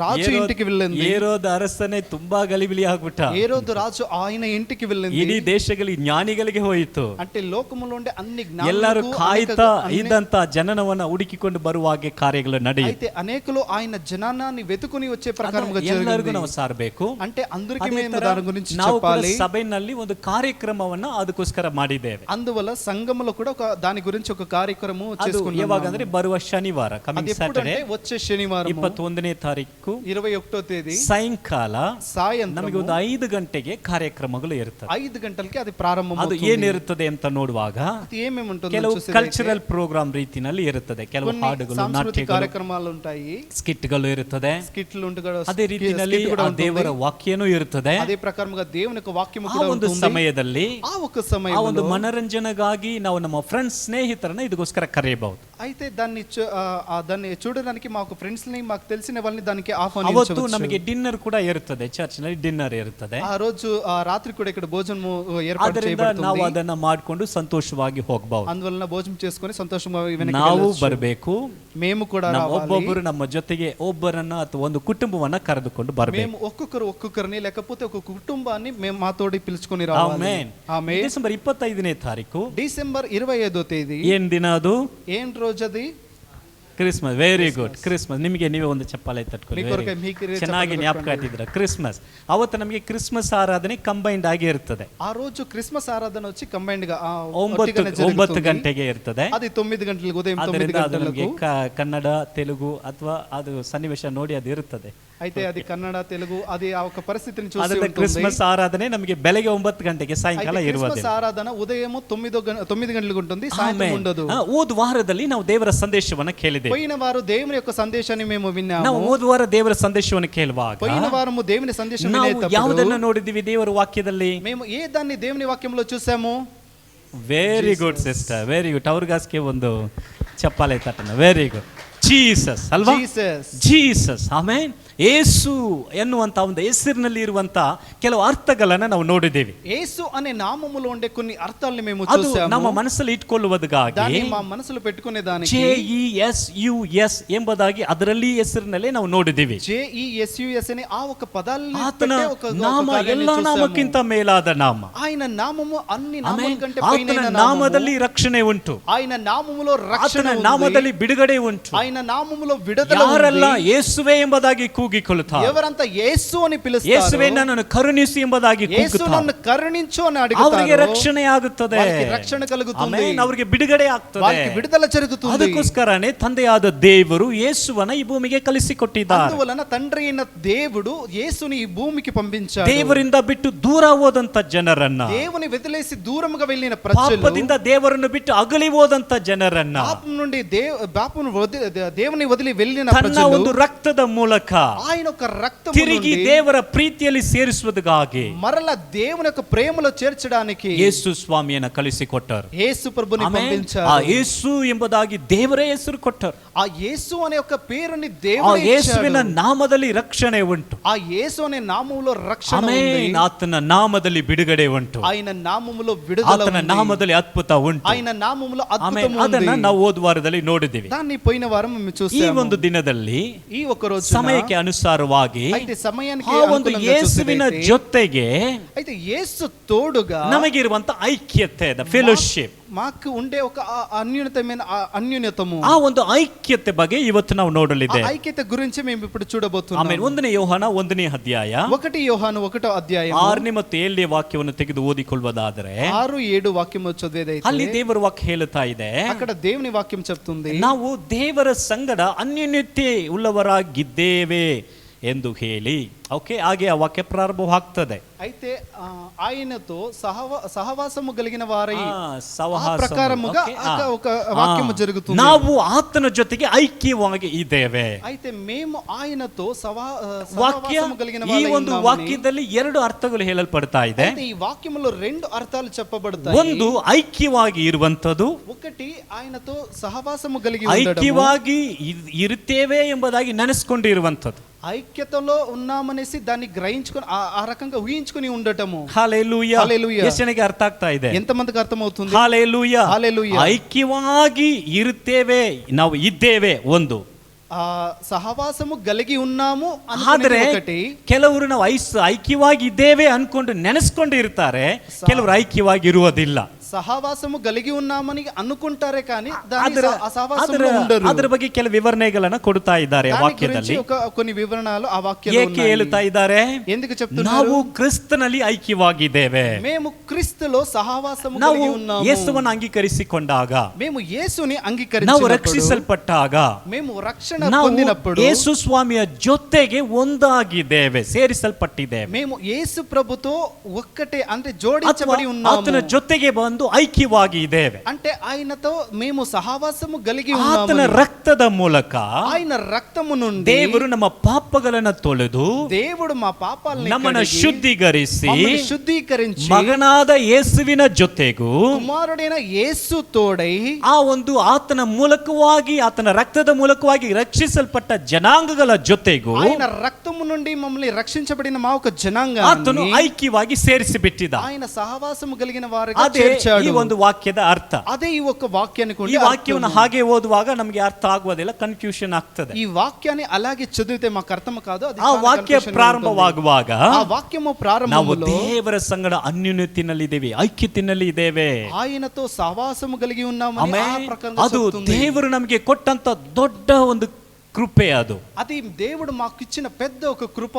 రాజు ఇంటికి వెళ్ళింది. ಹೇರೋದ ಅರಸನೇ ತುಂಬಾ ಗಲಿಬಿಲಿ ಆಗ್ಬಿಟ್ಟ. ಹೇರೋದು ರಾಜು ఆయన ఇంటికి వెళ్ళింది. ಇಡೀ ದೇಶಗಳಿಗೆ ಜ್ಞಾನಿಗಳಿಗೆ ಹೋಯಿತು. అంటే లోకములో ఉండే అన్ని జ్ఞానులకు ಎಲ್ಲರೂ ಕಾಯ್ತಾ ಇದ್ದಂತ ಜನನವನ್ನ ಹುಡುಕಿಕೊಂಡು ಬರುವಾಗೆ ಕಾರ್ಯಗಳು ನಡೆಯುತ್ತೆ. అయితే అనేకులు ఆయన జనాన్ని వెతుకుని వచ్చే ప్రకారంగా ಎಲ್ಲರಿಗೂ ನಾವು ಸಾರಬೇಕು. అంటే అందరికీ మేము దాని గురించి ನಾವು చెప్పాలి. ಸಭೆಯಲ್ಲಿ ಒಂದು ಕಾರ್ಯಕ್ರಮವನ್ನ ಅದಕ್ಕೋಸ್ಕರ ಮಾಡಿದ್ದೇವೆ. అందువల్ల సంఘములో కూడా ఒక దాని గురించి ఒక కార్యక్రమం చేసుకున్నాము. ಯಾವಾಗಂದ್ರೆ ಬರುವ ಶನಿವಾರ, ಕಮಿಂಗ್ ಸ್ಯಾಟರ್ಡೆ, వచ్చే శనివారం 21ನೇ ತಾರೀಕು 21వ తేదీ ಸಾಯಂಕಾಲ సాయంత్రం ನಮಗೆ ಒಂದು 5 ಗಂಟೆಗೆ ಕಾರ್ಯಕ್ರಮಗಳು ಇರುತ್ತದೆ. 5 ಗಂಟలకి అది ಪ್ರಾರಂಭ. ಅದು ಏನಿರುತ್ತದೆ ಅಂತ ನೋಡುವಾಗ ఏమేమి ఉంటుంది? ಕೆಲವು ಕಲ್ಚರಲ್ ಪ್ರೋಗ್ರಾಮ್ ರೀತಿಯಲ್ಲಿ ಇರುತ್ತದೆ, ಕೆಲವು ಹಾಡುಗಳು, ಸಾಂಸ್ಕೃತಿಕ ಕಾರ್ಯಕ್ರಮಾలు ఉంటాయి, ಸ್ಕಿಟ್ಗಳು ಇರುತ್ತದೆ, ಸ್ಕಿಟ್లు ఉంటాయి, ಅದೇ ರೀತಿಯಲ್ಲಿ ದೇವರ ವಾಕ್ಯನೂ ಇರುತ್ತದೆ. ಅದೇ ಪ್ರಕಾರముగా దేవుని యొక్క వాక్యము ಆ ಕೂಡ ಒಂದು ఉంటుంది. ಸಮಯದಲ್ಲಿ ಆ ఒక ಆ ಒಂದು ಮನರಂಜನೆಗಾಗಿ ನಾವು ನಮ್ಮ ಫ್ರೆಂಡ್ಸ್ ಸ್ನೇಹಿತರನ್ನ ಇದಕ್ಕೋಸ್ಕರ ಕರೆಯಬಹುದು. అయితే దాన్ని చూడడానికి మాకు ఫ్రెండ్స్ ని, మాకు తెలిసిన వాళ్ళని దానికి ಅವತ್ತು ఆహ్వానించవచ్చు. ನಮಗೆ ಡಿನ್ನರ್ ಕೂಡ ಇರುತ್ತದೆ, ಚರ್ಚ್ ನಲ್ಲಿ ಡಿನ್ನರ್ ಇರುತ್ತದೆ. ఆ రోజు రాత్రి కూడా ఇక్కడ భోజనం ఏర్పాటు ಆದ್ದರಿಂದ చేయబడుతుంది. ನಾವು ಅದನ್ನ ಮಾಡಿಕೊಂಡು ಸಂತೋಷವಾಗಿ ಹೋಗಬಹುದು. అందువలన భోజనం చేసుకొని సంతోషంగా ನಾವು ಬರಬೇಕು. మేము కూడా రావాలి. ಒಬ್ಬೊಬ್ಬರು ನಮ್ಮ ಜೊತೆಗೆ ಒಬ್ಬರನ್ನ ಅಥವಾ ಒಂದು ಕುಟುಂಬವನ್ನ ಕರೆದುಕೊಂಡು ಬರಬೇಕು. మేము ఒక్కొక్కరిని లేకపోతే ఒక కుటుంబాన్ని మేము మాతోటి పిలుచుకొని రావాలి. ಆಮೆನ್. ఆమేన్. ಡಿಸೆಂಬರ್ 25ನೇ ತಾರೀಕು డిసెంబర్ 25వ తేదీ ಏನ್ ದಿನ ಅದು? ఏం రోజది? ಕ್ರಿಸ್ಮಸ್. Very good. ಕ್ರಿಸ್ಮಸ್. ನಿಮಗೆ ನೀವೇ ಒಂದು ಚಪ್ಪಾಳೆ ತಟ್ಕೊಳ್ಳಿ. మీకు ಚೆನ್ನಾಗಿ ಜ್ಞಾಪಕ ಇಟ್ಟಿದ್ದೀರಾ. ಕ್ರಿಸ್ಮಸ್ ಅವತ್ತು ನಮಗೆ ಕ್ರಿಸ್ಮಸ್ ಆರಾಧನೆ ಕಂಬೈನ್ಡ್ ಆಗಿ ಇರ್ತದೆ. ఆ రోజు క్రిస్మస్ ఆరాధన వచ్చి కంబైన్డ్ గా 9 ಗಂಟೆಗೆ ಇರ್ತದೆ. అది 9 గంటలకు, ఉదయం 9 ಗಂಟೆಗೆ. గంటలకు ಕನ್ನಡ, ತೆಲುಗು ಅಥವಾ ಅದು ಸನ್ನಿವೇಶ ನೋಡಿ ಅದು ಇರುತ್ತದೆ. అయితే అది కన్నడ, తెలుగు, అది ఆ ఒక పరిస్థితిని చూసి ಅದರಿಂದ ఉంటుంది. ಕ್ರಿಸ್ಮಸ್ ಆರಾಧನೆ ನಮಗೆ ಬೆಳಗ್ಗೆ 9 ಗಂಟೆಗೆ, ಸಾಯಂಕಾಲ ಇರುವುದಿಲ್ಲ. క్రిస్మస్ ఆరాధన ఉదయం 9 గంటలకు ఉంటుంది, సాయంత్రం ఉండదు. ಹೋದ ವಾರದಲ್ಲಿ ನಾವು ದೇವರ ಸಂದೇಶವನ್ನು ಕೇಳಿದ್ದೇವೆ. పోయిన వారు దేవుని యొక్క సందేశాన్ని మేము విన్నాము. ನಾವು ಹೋದ ವಾರ ದೇವರ ಸಂದೇಶವನ್ನು ಕೇಳುವಾಗ పోయిన వారము దేవుని సందేశం ನಾವು వినేటప్పుడు ಯಾವುದನ್ನು ನೋಡಿದ್ದೀವಿ ದೇವರ ವಾಕ್ಯದಲ್ಲಿ? మేము ఏ దాన్ని దేవుని వాక్యంలో చూసాము? Very good sister, very good. ಅವ್ರಿಗಾಸ್ಗೆ ಒಂದು ಚಪ್ಪಾಳೆ ತಟ್ಟಣ. Very good. ಜೀಸಸ್ ಅಲ್ವಾ? జీసస్. ಜೀಸಸ್. ಆಮೆನ್. ಏಸು ಎನ್ನುವಂತ ಒಂದು ಹೆಸರಿನಲ್ಲಿ ಇರುವಂತ ಕೆಲವು ಅರ್ಥಗಳನ್ನ ನಾವು ನೋಡಿದ್ದೇವೆ. యేసు అనే నామములో ఉండే కొన్ని అర్థాలను మేము ಅದು చూసాము. ನಮ್ಮ ಮನಸ್ಸಲ್ಲಿ ಇಟ್ಕೊಳ್ಳುವುದಕ್ಕಾಗಿ దాన్ని మా మనసులో పెట్టుకునే దానికి JESUS ಎಂಬುದಾಗಿ ಅದರಲ್ಲಿ ಹೆಸರಿನಲ್ಲೇ ನಾವು ನೋಡಿದ್ದೀವಿ. JESUS అనే ఆ ఒక పదాలను ಆತನ పెట్టే ఒక ನಾಮ ಎಲ್ಲ ನಾಮಕ್ಕಿಂತ ಮೇಲಾದ ನಾಮ. ఆయన నామము అన్ని నామముల కంటే ಆತನ పైన ನಾಮದಲ್ಲಿ ರಕ್ಷಣೆ ಉಂಟು. ఆయన నామములో రక్షణ ಆತನ ఉంది. ನಾಮದಲ್ಲಿ ಬಿಡುಗಡೆ ಉಂಟು. ఆయన నామములో విడుదల ಯಾರೆಲ್ಲ ఉంది. ಯೇಸುವೆ ಎಂಬುದಾಗಿ ಕೂಗಿಕೊಳ್ಳುತ್ತಾರೆ, ఎవరంతా యేసు అని పిలుస్తారో, ಯೇಸುವೆ ನನ್ನನ್ನು ಕರುಣಿಸಿ ಎಂಬುದಾಗಿ యేసు ಕೂಗುತ್ತಾರೆ, నన్ను కరుణించు అని ಅವರಿಗೆ అడుగుతారో ರಕ್ಷಣೆ ಆಗುತ್ತದೆ. వారికి రక్షణ కలుగుతుంది. ಆಮೆನ್. ಅವರಿಗೆ ಬಿಡುಗಡೆ ಆಗ್ತದೆ. వారికి విడుదల జరుగుతుంది. ಅದಕ್ಕೋಸ್ಕರನೇ ತಂದೆಯಾದ ದೇವರು ಯೇಸುವನ್ನ ಈ ಭೂಮಿಗೆ ಕಳಿಸಿಕೊಟ್ಟಿದ್ದಾರೆ. అందువలన తండ్రి అయిన దేవుడు యేసుని ఈ భూమికి పంపించాడు. ದೇವರಿಂದ ಬಿಟ್ಟು ದೂರ ಹೋದಂತ ಜನರನ್ನ, దేవుని వదిలేసి దూరముగా వెళ్ళిన ప్రజలు, ಪಾಪದಿಂದ ದೇವರನ್ನು ಬಿಟ್ಟು ಅಗಲಿ ಹೋದಂತ ಜನರನ್ನ పాపం నుండి దేవుని వదిలి వెళ్ళిన ತನ್ನ ప్రజలు ಒಂದು ರಕ್ತದ ಮೂಲಕ ఆయన ఒక రక్తము ತಿರುಗಿ నుండి ದೇವರ ಪ್ರೀತಿಯಲ್ಲಿ ಸೇರಿಸುವುದಕ್ಕಾಗಿ మరల దేవుని యొక్క ప్రేమలో చేర్చడానికి ಯೇಸು ಸ್ವಾಮಿಯನ್ನ ಕಳಿಸಿಕೊಟ್ಟರು. యేసు ప్రభుని ಆಮೆನ್. ಆ పంపించారు. ಯೇಸು ಎಂಬುದಾಗಿ ದೇವರೇ ಹೆಸರು ಕೊಟ್ಟರು. ఆ యేసు అనే ఒక పేరుని ಆ దేవుడు ಯೇಸುವಿನ ఇచ్చాడు. ನಾಮದಲ್ಲಿ ರಕ್ಷಣೆ ಉಂಟು. ఆ యేసు అనే నామములో రక్షణ ఉంది. ಆಮೆನ್. ಆತನ ನಾಮದಲ್ಲಿ ಬಿಡುಗಡೆ ಉಂಟು. ఆయన నామములో విడుదల ಆತನ ఉంది. ನಾಮದಲ್ಲಿ ಅದ್ಭುತ ಉಂಟು. ఆయన నామములో ಆಮೆನ್. అద్భుతం ಅದನ್ನ ఉంది. ನಾವು ಹೋದ ವಾರದಲ್ಲಿ ನೋಡಿದ್ದೀವಿ. దాన్ని పోయిన వారం మేము ಈ చూసాము. ಒಂದು ದಿನದಲ್ಲಿ ఈ ఒక రోజు ಸಮಯಕ್ಕೆ ಅನುಸಾರವಾಗಿ అయితే ಸಮయానికి ಆ ಒಂದು ಅನುಕೂలంగా ಯೇಸುವಿನ చూసేదైతే, ಜೊತೆಗೆ అయితే యేసు తోడుగా ನಮಗಿರುವಂತ ಐಕ್ಯತೆ, ಫೆಲೋಶಿಪ್, మాకు ఉండే ఒక అన్యూన్యతమైన అన్యూన్యతము, ಆ ಒಂದು ಐಕ್ಯತೆ ಬಗ್ಗೆ ಇವತ್ತು ನಾವು ఆ ನೋಡಲಿದ್ದೇವೆ. ఐక్యత గురించి మేము ఇప్పుడు చూడబోతున్నాము. ಆಮೇಲೆ 1ನೇ ಯೋಹಾನ 1ನೇ ಅಧ್ಯಾಯ 1 యోహాను 1వ అధ్యాయం 6ನೇ ಮತ್ತು 7ನೇ ವಾಕ್ಯವನ್ನು ತೆಗೆದು ಓದಿಕೊಳ್ಳುವುದಾದರೆ 6-7 ವಾಕ್ಯము చదివేదైతే ಅಲ್ಲಿ ದೇವರ ವಾಕ್ಯ ಹೇಳ್ತಾ ಇದೆ, అక్కడ దేవుని వాక్యం చెప్తుంది, ನಾವು ದೇವರ ಸಂಗಡ ಅನ್ಯೋನ್ಯತೆ ಉಳ್ಳವರಾಗಿದ್ದೇವೆ ಎಂದು ಹೇಳಿ. ಓಕೆ, ಹಾಗೆ ಆ ವಾಕ್ಯ ಪ್ರಾರಂಭವಾಗ್ತದೆ. అయితే ఆయనతో సహవాసము కలిగిన వారై ಸಹವಾಸ ప్రకారముగా ఒక వాక్యము జరుగుతుంది. ನಾವು ಆತನ ಜೊತೆಗೆ ಐಕ್ಯವಾಗಿ ಇದ್ದೇವೆ. అయితే మేము ఆయనతో ವಾಕ್ಯ సహవాసము కలిగిన ಈ వారై ಒಂದು ఉన్నామని. ವಾಕ್ಯದಲ್ಲಿ 2 ಅರ್ಥಗಳು ಹೇಳಲ್ಪಡ್ತಾ ಇದೆ. అయితే ఈ వాక్యములో 2 అర్థాలు చెప్పబడతాయి. ಒಂದು ಐಕ್ಯವಾಗಿ ಇರುವಂತದ್ದು, ఒకటి ఆయనతో సహవాసము కలిగి ఉండడము, ಐಕ್ಯವಾಗಿ ಇರುತ್ತೇವೆ ಎಂಬುದಾಗಿ ನೆನೆಸ್ಕೊಂಡಿರುವಂತದ್ದು. ఐక్యతలో ఉన్నామనేసి దాన్ని గ్రహించుకొని ఆ రకంగా ఊహించుకొని ఉండటము. ಹಾಲೆಲೂಯಾ. ಹಾಲೆಲೂಯಾ. ಎಷ್ಟು ಜನಕ್ಕೆ ಅರ್ಥ ಆಗ್ತಾ ಇದೆ? ఎంతమందికి అర్థమవుతుంది? ಹಾಲೆಲೂಯಾ. ಹಾಲೆಲೂಯಾ. ಐಕ್ಯವಾಗಿ ಇರುತ್ತೇವೆ, ನಾವು ಇದ್ದೇವೆ ಒಂದು. ఆ సహవాసము కలిగి ఉన్నాము ಆದ್ರೆ అనుకునేది ఒకటి. ಕೆಲವರು ನಾವು ಐಕ್ಯವಾಗಿ ಇದ್ದೇವೆ ಅನ್ಕೊಂಡು ನೆನೆಸ್ಕೊಂಡು ಇರ್ತಾರೆ, ಕೆಲವರು ಐಕ್ಯವಾಗಿ ಇರುವುದಿಲ್ಲ. సహవాసము కలిగి ఉన్నామని అనుకుంటారే కానీ ಅದರ ಬಗ್ಗೆ ಕೆಲವು ವಿವರಣೆಗಳನ್ನ ಕೊಡ್ತಾ ಇದ್ದಾರೆ ವಾಕ್ಯದಲ್ಲಿ. కొన్ని వివరణలు ఆ వాక్యంలో ಏಕೆ ಹೇಳ್ತಾ ಇದ್ದಾರೆ? ఎందుకు చెప్తున్నారు? ನಾವು ಕ್ರಿಸ್ತನಲ್ಲಿ ಐಕ್ಯವಾಗಿದ್ದೇವೆ. మేము క్రీస్తులో సహవాసము ನಾವು కలిగి ఉన్నాము. ಯೇಸುವನ್ನು ಅಂಗೀಕರಿಸಿಕೊಂಡಾಗ, మేము యేసుని ನಾವು అంగీకరించినప్పుడు, ರಕ್ಷಿಸಲ್ಪಟ್ಟಾಗ, మేము రక్షణ ನಾವು పొందినప్పుడు, ಯೇಸು ಸ್ವಾಮಿಯ ಜೊತೆಗೆ ಒಂದಾಗಿದ್ದೇವೆ, ಸೇರಿಸಲ್ಪಟ್ಟಿದ್ದೇವೆ. మేము యేసు ప్రభుతో ఒక్కటే అంటే జోడించబడి ఉన్నాము. ಆತನ ಜೊತೆಗೆ ಬಂದು ಐಕ್ಯವಾಗಿ ಇದ್ದೇವೆ. అంటే ఆయనతో మేము సహవాసము కలిగి ಆತನ ఉన్నాము. ರಕ್ತದ ಮೂಲಕ ఆయన రక్తము నుండి ದೇವರು ನಮ್ಮ ಪಾಪಗಳನ್ನು ತೊಳೆದು దేవుడు మా పాపాలను ನಮ್ಮನ್ನು కడిగి, ಶುದ್ಧೀಕರಿಸಿ మమ్మల్ని శుద్ధీకరించి ಮಗನಾದ ಯೇಸುವಿನ ಜೊತೆಗೂ కుమారుడైన యేసు తోడై ಆ ಒಂದು ಆತನ ಮೂಲಕವಾಗಿ, ಆತನ ರಕ್ತದ ಮೂಲಕವಾಗಿ ರಕ್ಷಿಸಲ್ಪಟ್ಟ ಜನಾಂಗಗಳ ಜೊತೆಗೂ ఆయన రక్తము నుండి మమ్మల్ని రక్షించబడిన మా ఒక ಆತನು జనాంగాన్ని ಐಕ್ಯವಾಗಿ ಸೇರಿಸಿ ಬಿಟ್ಟಿದ್ದ. ఆయన సహవాసము కలిగిన వారిగా ಅದೇ చేర్చాడు. ಈ ಒಂದು ವಾಕ್ಯದ ಅರ್ಥ. అదే ఈ ఒక్క వాక్యానికి ಈ ఉండే ವಾಕ್ಯವನ್ನು అర్థము. ಹಾಗೆ ಓದುವಾಗ ನಮಗೆ ಅರ್ಥ ಆಗುವುದಿಲ್ಲ, ಕನ್ಫ್ಯೂಷನ್ ಆಗ್ತದೆ. ఈ వాక్యాన్ని అలాగే చదివితే మాకు అర్థం కాదు. అది ಆ చాలా ವಾಕ್ಯ confusion గా ఉంటుంది. ಪ್ರಾರಂಭವಾಗುವಾಗ ఆ వాక్యము ನಾವು ప్రారంభములో ದೇವರ ಸಂಗಡ ಅನ್ಯೋನ್ಯತೆಯಲ್ಲಿ ಇದ್ದೇವೆ, ಐಕ್ಯತೆಯಲ್ಲಿ ಇದ್ದೇವೆ. ఆయనతో సహవాసము కలిగి ఉన్నామని ఆ ಆಮೇಲೆ ప్రకారంగా ಅದು చెప్తుంది. ದೇವರು ನಮಗೆ ಕೊಟ್ಟಂತ ದೊಡ್ಡ ಒಂದು ಕೃಪೆ. ಅದು అది దేవుడు మాకు ఇచ్చిన పెద్ద ఒక కృప.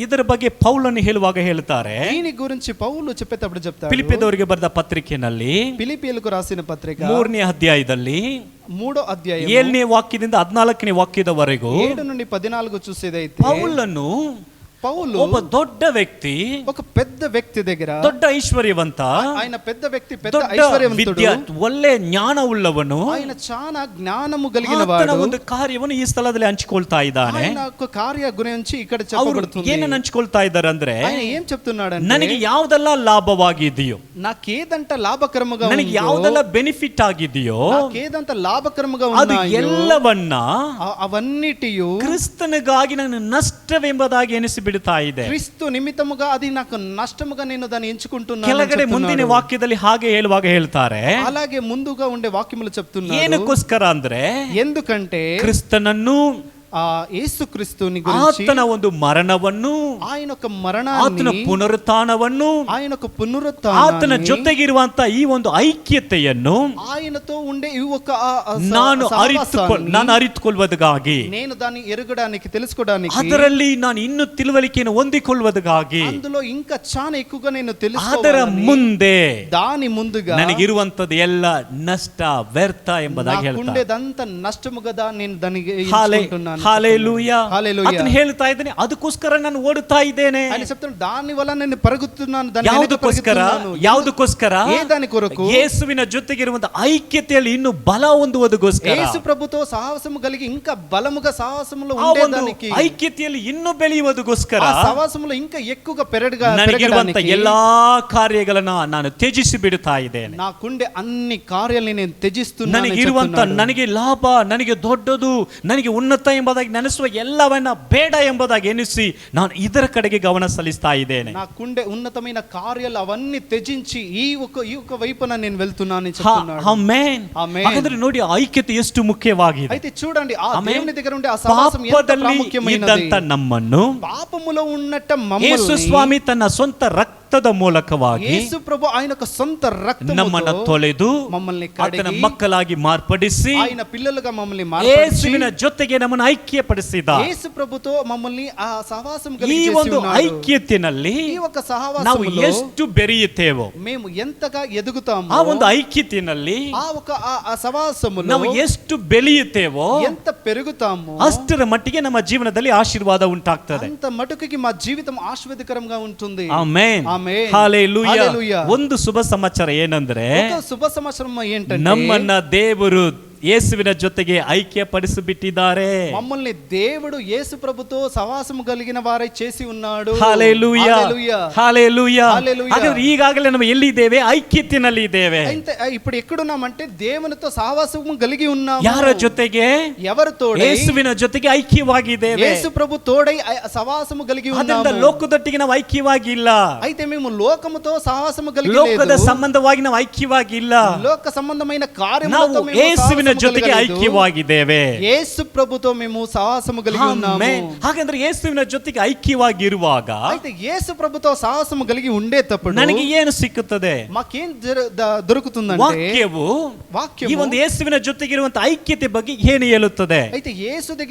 ಇದರ ಬಗ್ಗೆ ಪೌಲನು ಹೇಳುವಾಗ ಹೇಳ್ತಾರೆ, దీని గురించి పౌలు చెప్పేటప్పుడు చెప్తాడు. ಫಿಲಿಪ್ಪಿಯದವರಿಗೆ ಬರೆದ ಪತ್ರಿಕೆಯಲ್ಲಿ ఫిలిప్పీయులకు రాసిన పత్రిక 3ನೇ ಅಧ್ಯಾಯದಲ್ಲಿ 3వ అధ్యాయం 7ನೇ ವಾಕ್ಯದಿಂದ 14ನೇ ವಾಕ್ಯದವರೆಗೂ 7 నుండి 14 చూసేదైతే ಪೌಲನು పౌలు ಒಬ್ಬ ದೊಡ್ಡ ವ್ಯಕ್ತಿ, ఒక పెద్ద వ్యక్తి దగ్గర, ದೊಡ್ಡ ಐಶ್ವರ್ಯವಂತ, ఆయన పెద్ద వ్యక్తి, పెద్ద ದೊಡ್ಡ ಐಶ್వర్ಯವಂతుడు, ವಿದ್ಯಾ, ಒಳ್ಳೆ ಜ್ಞಾನ ಉಳ್ಳವನು, ఆయన చాలా జ్ఞానము కలిగిన ಆತನ వాడు. ಒಂದು ಕಾರ್ಯವನ್ನು ಈ ಸ್ಥಳದಲ್ಲಿ ಹಂಚಿಕೊಳ್ತಾ ಇದ್ದಾನೆ. ఆయన ఒక ಕಾರ್ಯ గురించి ఇక్కడ ಅವರು చెప్పబడుతుంది. ಏನನ್ನ ಹಂಚಿಕೊಳ್ತಾ ಇದ್ದಾರೆ ಅಂದ್ರೆ, ఆయన ఏం చెప్తున్నాడంటే, ನನಗೆ ಯಾವ್ದೆಲ್ಲ ಲಾಭವಾಗಿದೆಯೋ, నాకేదంట లాభకరముగా ನನಗೆ ఉందో, ಯಾವ್ದೆಲ್ಲ ಬೆನಿಫಿಟ್ ಆಗಿದೆಯೋ, నాకేదంత లాభకరముగా ಅದು ఉన్నాయో, ಎಲ್ಲವನ್ನ అవన్నిటియు ಕ್ರಿಸ್ತನಿಗಾಗಿ ನಾನು ನಷ್ಟವೆಂಬುದಾಗಿ ಎನಿಸಿಬಿಡ್ತಾ ಇದೆ. క్రీస్తు నిమిత్తముగా అది నాకు నష్టముగా నేను దాన్ని ఎంచుకుంటున్నాను. ಕೆಳಗಡೆ ಮುಂದಿನ ವಾಕ್ಯದಲ್ಲಿ ಹಾಗೆ ಹೇಳುವಾಗ ಹೇಳ್ತಾರೆ, అలాగే ముందుగా ఉండే వాక్యములు చెప్తున్నారు. ಏನಕ್ಕೋಸ್ಕರ ಅಂದ್ರೆ, ఎందుకంటే ಕ್ರಿಸ್ತನನ್ನು, ఆ యేసుక్రీస్తుని గురించి, ಆತನ ಒಂದು ಮರಣವನ್ನು, ఆయన ఒక ಆತನ మరణాన్ని, ಪುನರುತ್ಥಾನವನ್ನು, ఆయన ఒక ಆತನ పునరుత్థానాన్ని, ಜೊತೆಗಿರುವಂತ ಈ ಒಂದು ಐಕ್ಯತೆಯನ್ನು ఆయనతో ఉండే ఈ ఒక ನಾನು సహవాసాన్ని ಅರಿತುಕೊಳ್ಳುವುದಕ್ಕಾಗಿ, నేను దాన్ని ఎరగడానికి, తెలుసుకోవడానికి, ಅದರಲ್ಲಿ ನಾನು ಇನ್ನೂ ತಿಳುವಳಿಕೆಯನ್ನು ಹೊಂದಿಕೊಳ್ಳುವುದಕ್ಕಾಗಿ, అందులో ఇంకా చాలా ఎక్కువగా నేను ಅದರ తెలుసుకోవాలని, ಮುಂದೆ దాని ముందుగా ನನಗಿರುವಂತದ್ದು ಎಲ್ಲ ನಷ್ಟ, ವ್ಯರ್ಥ ಎಂಬುದಾಗಿ ಹೇಳ್ತಾರೆ. నాకుండేదంతా నష్టము కదా, నేను దాన్ని ಹಾಲೆ ఎంచుకుంటున్నాను. ಹಾಲೆಲೂಯಾ. హల్లెలూయా. ಅದನ್ನ ಹೇಳ್ತಾ ಇದ್ದೇನೆ, ಅದಕ್ಕೋಸ್ಕರ ನಾನು ಓಡುತ್ತಾ ಇದ್ದೇನೆ. ఆయన చెప్తున్నాడు, దాని వల్ల నేను పరుగుతున్నాను, దాని వెనక ಯಾವುದಕ್ಕೋಸ್ಕರ? పరుగుతున్నాను. ಯಾವುದಕ್ಕೋಸ್ಕರ? ఏ దాని కొరకు? ಯೇಸುವಿನ ಜೊತೆಗಿರುವಂತಹ ಐಕ್ಯತೆಯಲ್ಲಿ ಇನ್ನು ಬಲ ಹೊಂದುವುದಕ್ಕೋಸ್ಕರ, యేసు ప్రభుతో సహవాసము కలిగి ఇంకా బలముగా సహవాసములో ಆ ಒಂದು ఉండేదానికి, ಐಕ್ಯತೆಯಲ್ಲಿ ಇನ್ನೂ ಬೆಳೆಯುವುದಕ್ಕೋಸ್ಕರ ఆ సహవాసములో ఇంకా ఎక్కువగా ನನಗಿರುವಂತ పెరగడానికి, ಎಲ್ಲಾ ಕಾರ್ಯಗಳನ್ನ ನಾನು ತ್ಯಜಿಸಿ ಬಿಡುತ್ತಾ ಇದ್ದೇನೆ. నాకుండే అన్ని కార్యాలని నేను త్యజిస్తున్నాను. ನನಗಿರುವಂತ, ನನಗೆ ಲಾಭ, ನನಗೆ ದೊಡ್ಡದು, ನನಗೆ ಉನ್ನತ ಎಂಬುದಾಗಿ ನೆನೆಸುವ ಎಲ್ಲವನ್ನ ಬೇಡ ಎಂಬುದಾಗಿ ಎನಿಸಿ ನಾನು ಇದರ ಕಡೆಗೆ ಗಮನ ಸಲ್ಲಿಸ್ತಾ ಇದ್ದೇನೆ. నాకుండే ఉన్నతమైన కార్యాలు అవన్నీ త్యజించి ఈ ఒక వైపున నేను వెళ్తున్నానని చెప్తున్నాడు. ಆಮೆನ್. ఆమేన్. ಹಾಗಾದ್ರೆ ನೋಡಿ, ಆ ಐಕ್ಯತೆ ಎಷ್ಟು ಮುಖ್ಯವಾಗಿದೆ. అయితే చూడండి, ఆ ఆమేన్. దేవుని దగ్గర ఉండే ఆ సహవాసం ఎంత ಪಾಪದಲ್ಲಿ ప్రాముఖ్యమైనది. ಇದ್ದಂತ ನಮ್ಮನ್ನು పాపములో ఉన్నట్ట ಯೇಸು మమ్మల్ని ಸ್ವಾಮಿ ತನ್ನ ಸ್ವಂತ ರಕ್ತದ ಮೂಲಕವಾಗಿ యేసు ప్రభు ఆయన యొక్క సొంత ನಮ್ಮನ್ನ రక్తముతో ತೊಳೆದು మమ్మల్ని ಆತನ కడిగి, ಮಕ್ಕಳಾಗಿ ಮಾರ್ಪಡಿಸಿ ఆయన పిల్లలుగా మమ్మల్ని మార్పరిచి, ಯೇಸುವಿನ ಜೊತೆಗೆ ನಮ್ಮನ್ನು ಐಕ್ಯಪಡಿಸಿದ. యేసు ప్రభుతో మమ్మల్ని ఆ సహవాసం ಈ కలిగి చేసి ಒಂದು ఉన్నాడు. ಐಕ್ಯತೆಯಲ್ಲಿ ఈ ఒక ನಾವು సహవాసములో ಎಷ್ಟು ಬೆರೆಯುತ್ತೇವೋ, మేము ఎంతగా ఎదుగుతామో, ಆ ಒಂದು ಐಕ್ಯತೆಯಲ್ಲಿ ఆ ఒక ఆ సహవాసములో ನಾವು ಎಷ್ಟು ಬೆಳೆಯುತ್ತೇವೋ ఎంత పెరుగుతామో, ಅಷ್ಟರ ಮಟ್ಟಿಗೆ ನಮ್ಮ ಜೀವನದಲ್ಲಿ ಆಶೀರ್ವಾದ ಉಂಟಾಗ್ತದೆ. అంత మటుకుకి మా జీవితం ఆశీర్వాదకరంగా ఉంటుంది. ಆಮೆನ್. ఆమేన్. ಹಲ್ಲೆಲೂಯಾ. హల్లెలూయా. ಒಂದು ಶುಭ ಸಮಾಚಾರ ಏನಂದ್ರೆ, ఒక శుభ సమాచారం ఏంటంటే, ನಮ್ಮನ್ನ ದೇವರು ಯೇಸುವಿನ ಜೊತೆಗೆ ಐಕ್ಯಪಡಿಸಿಬಿಟ್ಟಿದ್ದಾರೆ. మమ్మల్ని దేవుడు యేసు ప్రభుతో సహవాసము కలిగిన వారై చేసి ఉన్నాడు. ಹಲ್ಲೆಲೂಯಾ. హల్లెలూయా. ಹಲ್ಲೆಲೂಯಾ. హల్లెలూయా. ಹಾಗಾದ್ರೆ ಈಗಾಗಲೇ ನಾವು ಎಲ್ಲಿದ್ದೇವೆ? ಐಕ್ಯತೆಯಲ್ಲಿ ಇದ್ದೇವೆ. అయితే ఇప్పుడు ఎక్కడున్నామంటే దేవునితో సహవాసము కలిగి ఉన్నాము. ಯಾರ ಜೊತೆಗೆ? ఎవరు తోడై? ಯೇಸುವಿನ ಜೊತೆಗೆ ಐಕ್ಯವಾಗಿದ್ದೇವೆ. యేసు ప్రభు తోడై సహవాసము కలిగి ಅದರಿಂದ ఉన్నాము. ಲೋಕದೊಟ್ಟಿಗೆ ನಾವು ಐಕ್ಯವಾಗಿಲ್ಲ. అయితే మేము లోకముతో సహవాసము కలిగి ಲೋಕದ లేదు. ಸಂಬಂಧವಾಗಿ ನಾವು ಐಕ್ಯವಾಗಿಲ್ಲ. లోక సంబంధమైన కార్యములతో ನಾವು మేము ಯೇಸುವಿನ సహవాసము ಜೊತೆಗೆ కలిగి లేదు. ಐಕ್ಯವಾಗಿದ್ದೇವೆ. యేసు ప్రభుతో మేము సహవాసము కలిగి ఉన్నాము. ಆಮೆನ್. ಹಾಗಂದ್ರೆ ಯೇಸುವಿನ ಜೊತೆಗೆ ಐಕ್ಯವಾಗಿರುವಾಗ అయితే యేసు ప్రభుతో సహవాసము కలిగి ఉండేటప్పుడు ನನಗೆ ಏನು ಸಿಕ್ಕುತ್ತದೆ? మాకేం దొరుకుతుందంటే, ವಾಕ್ಯವು ಈ ಒಂದು ಯೇಸುವಿನ ಜೊತೆಗಿರುವಂತ ಐಕ್ಯತೆ ಬಗ್ಗೆ ಏನು ಹೇಳುತ್ತದೆ? అయితే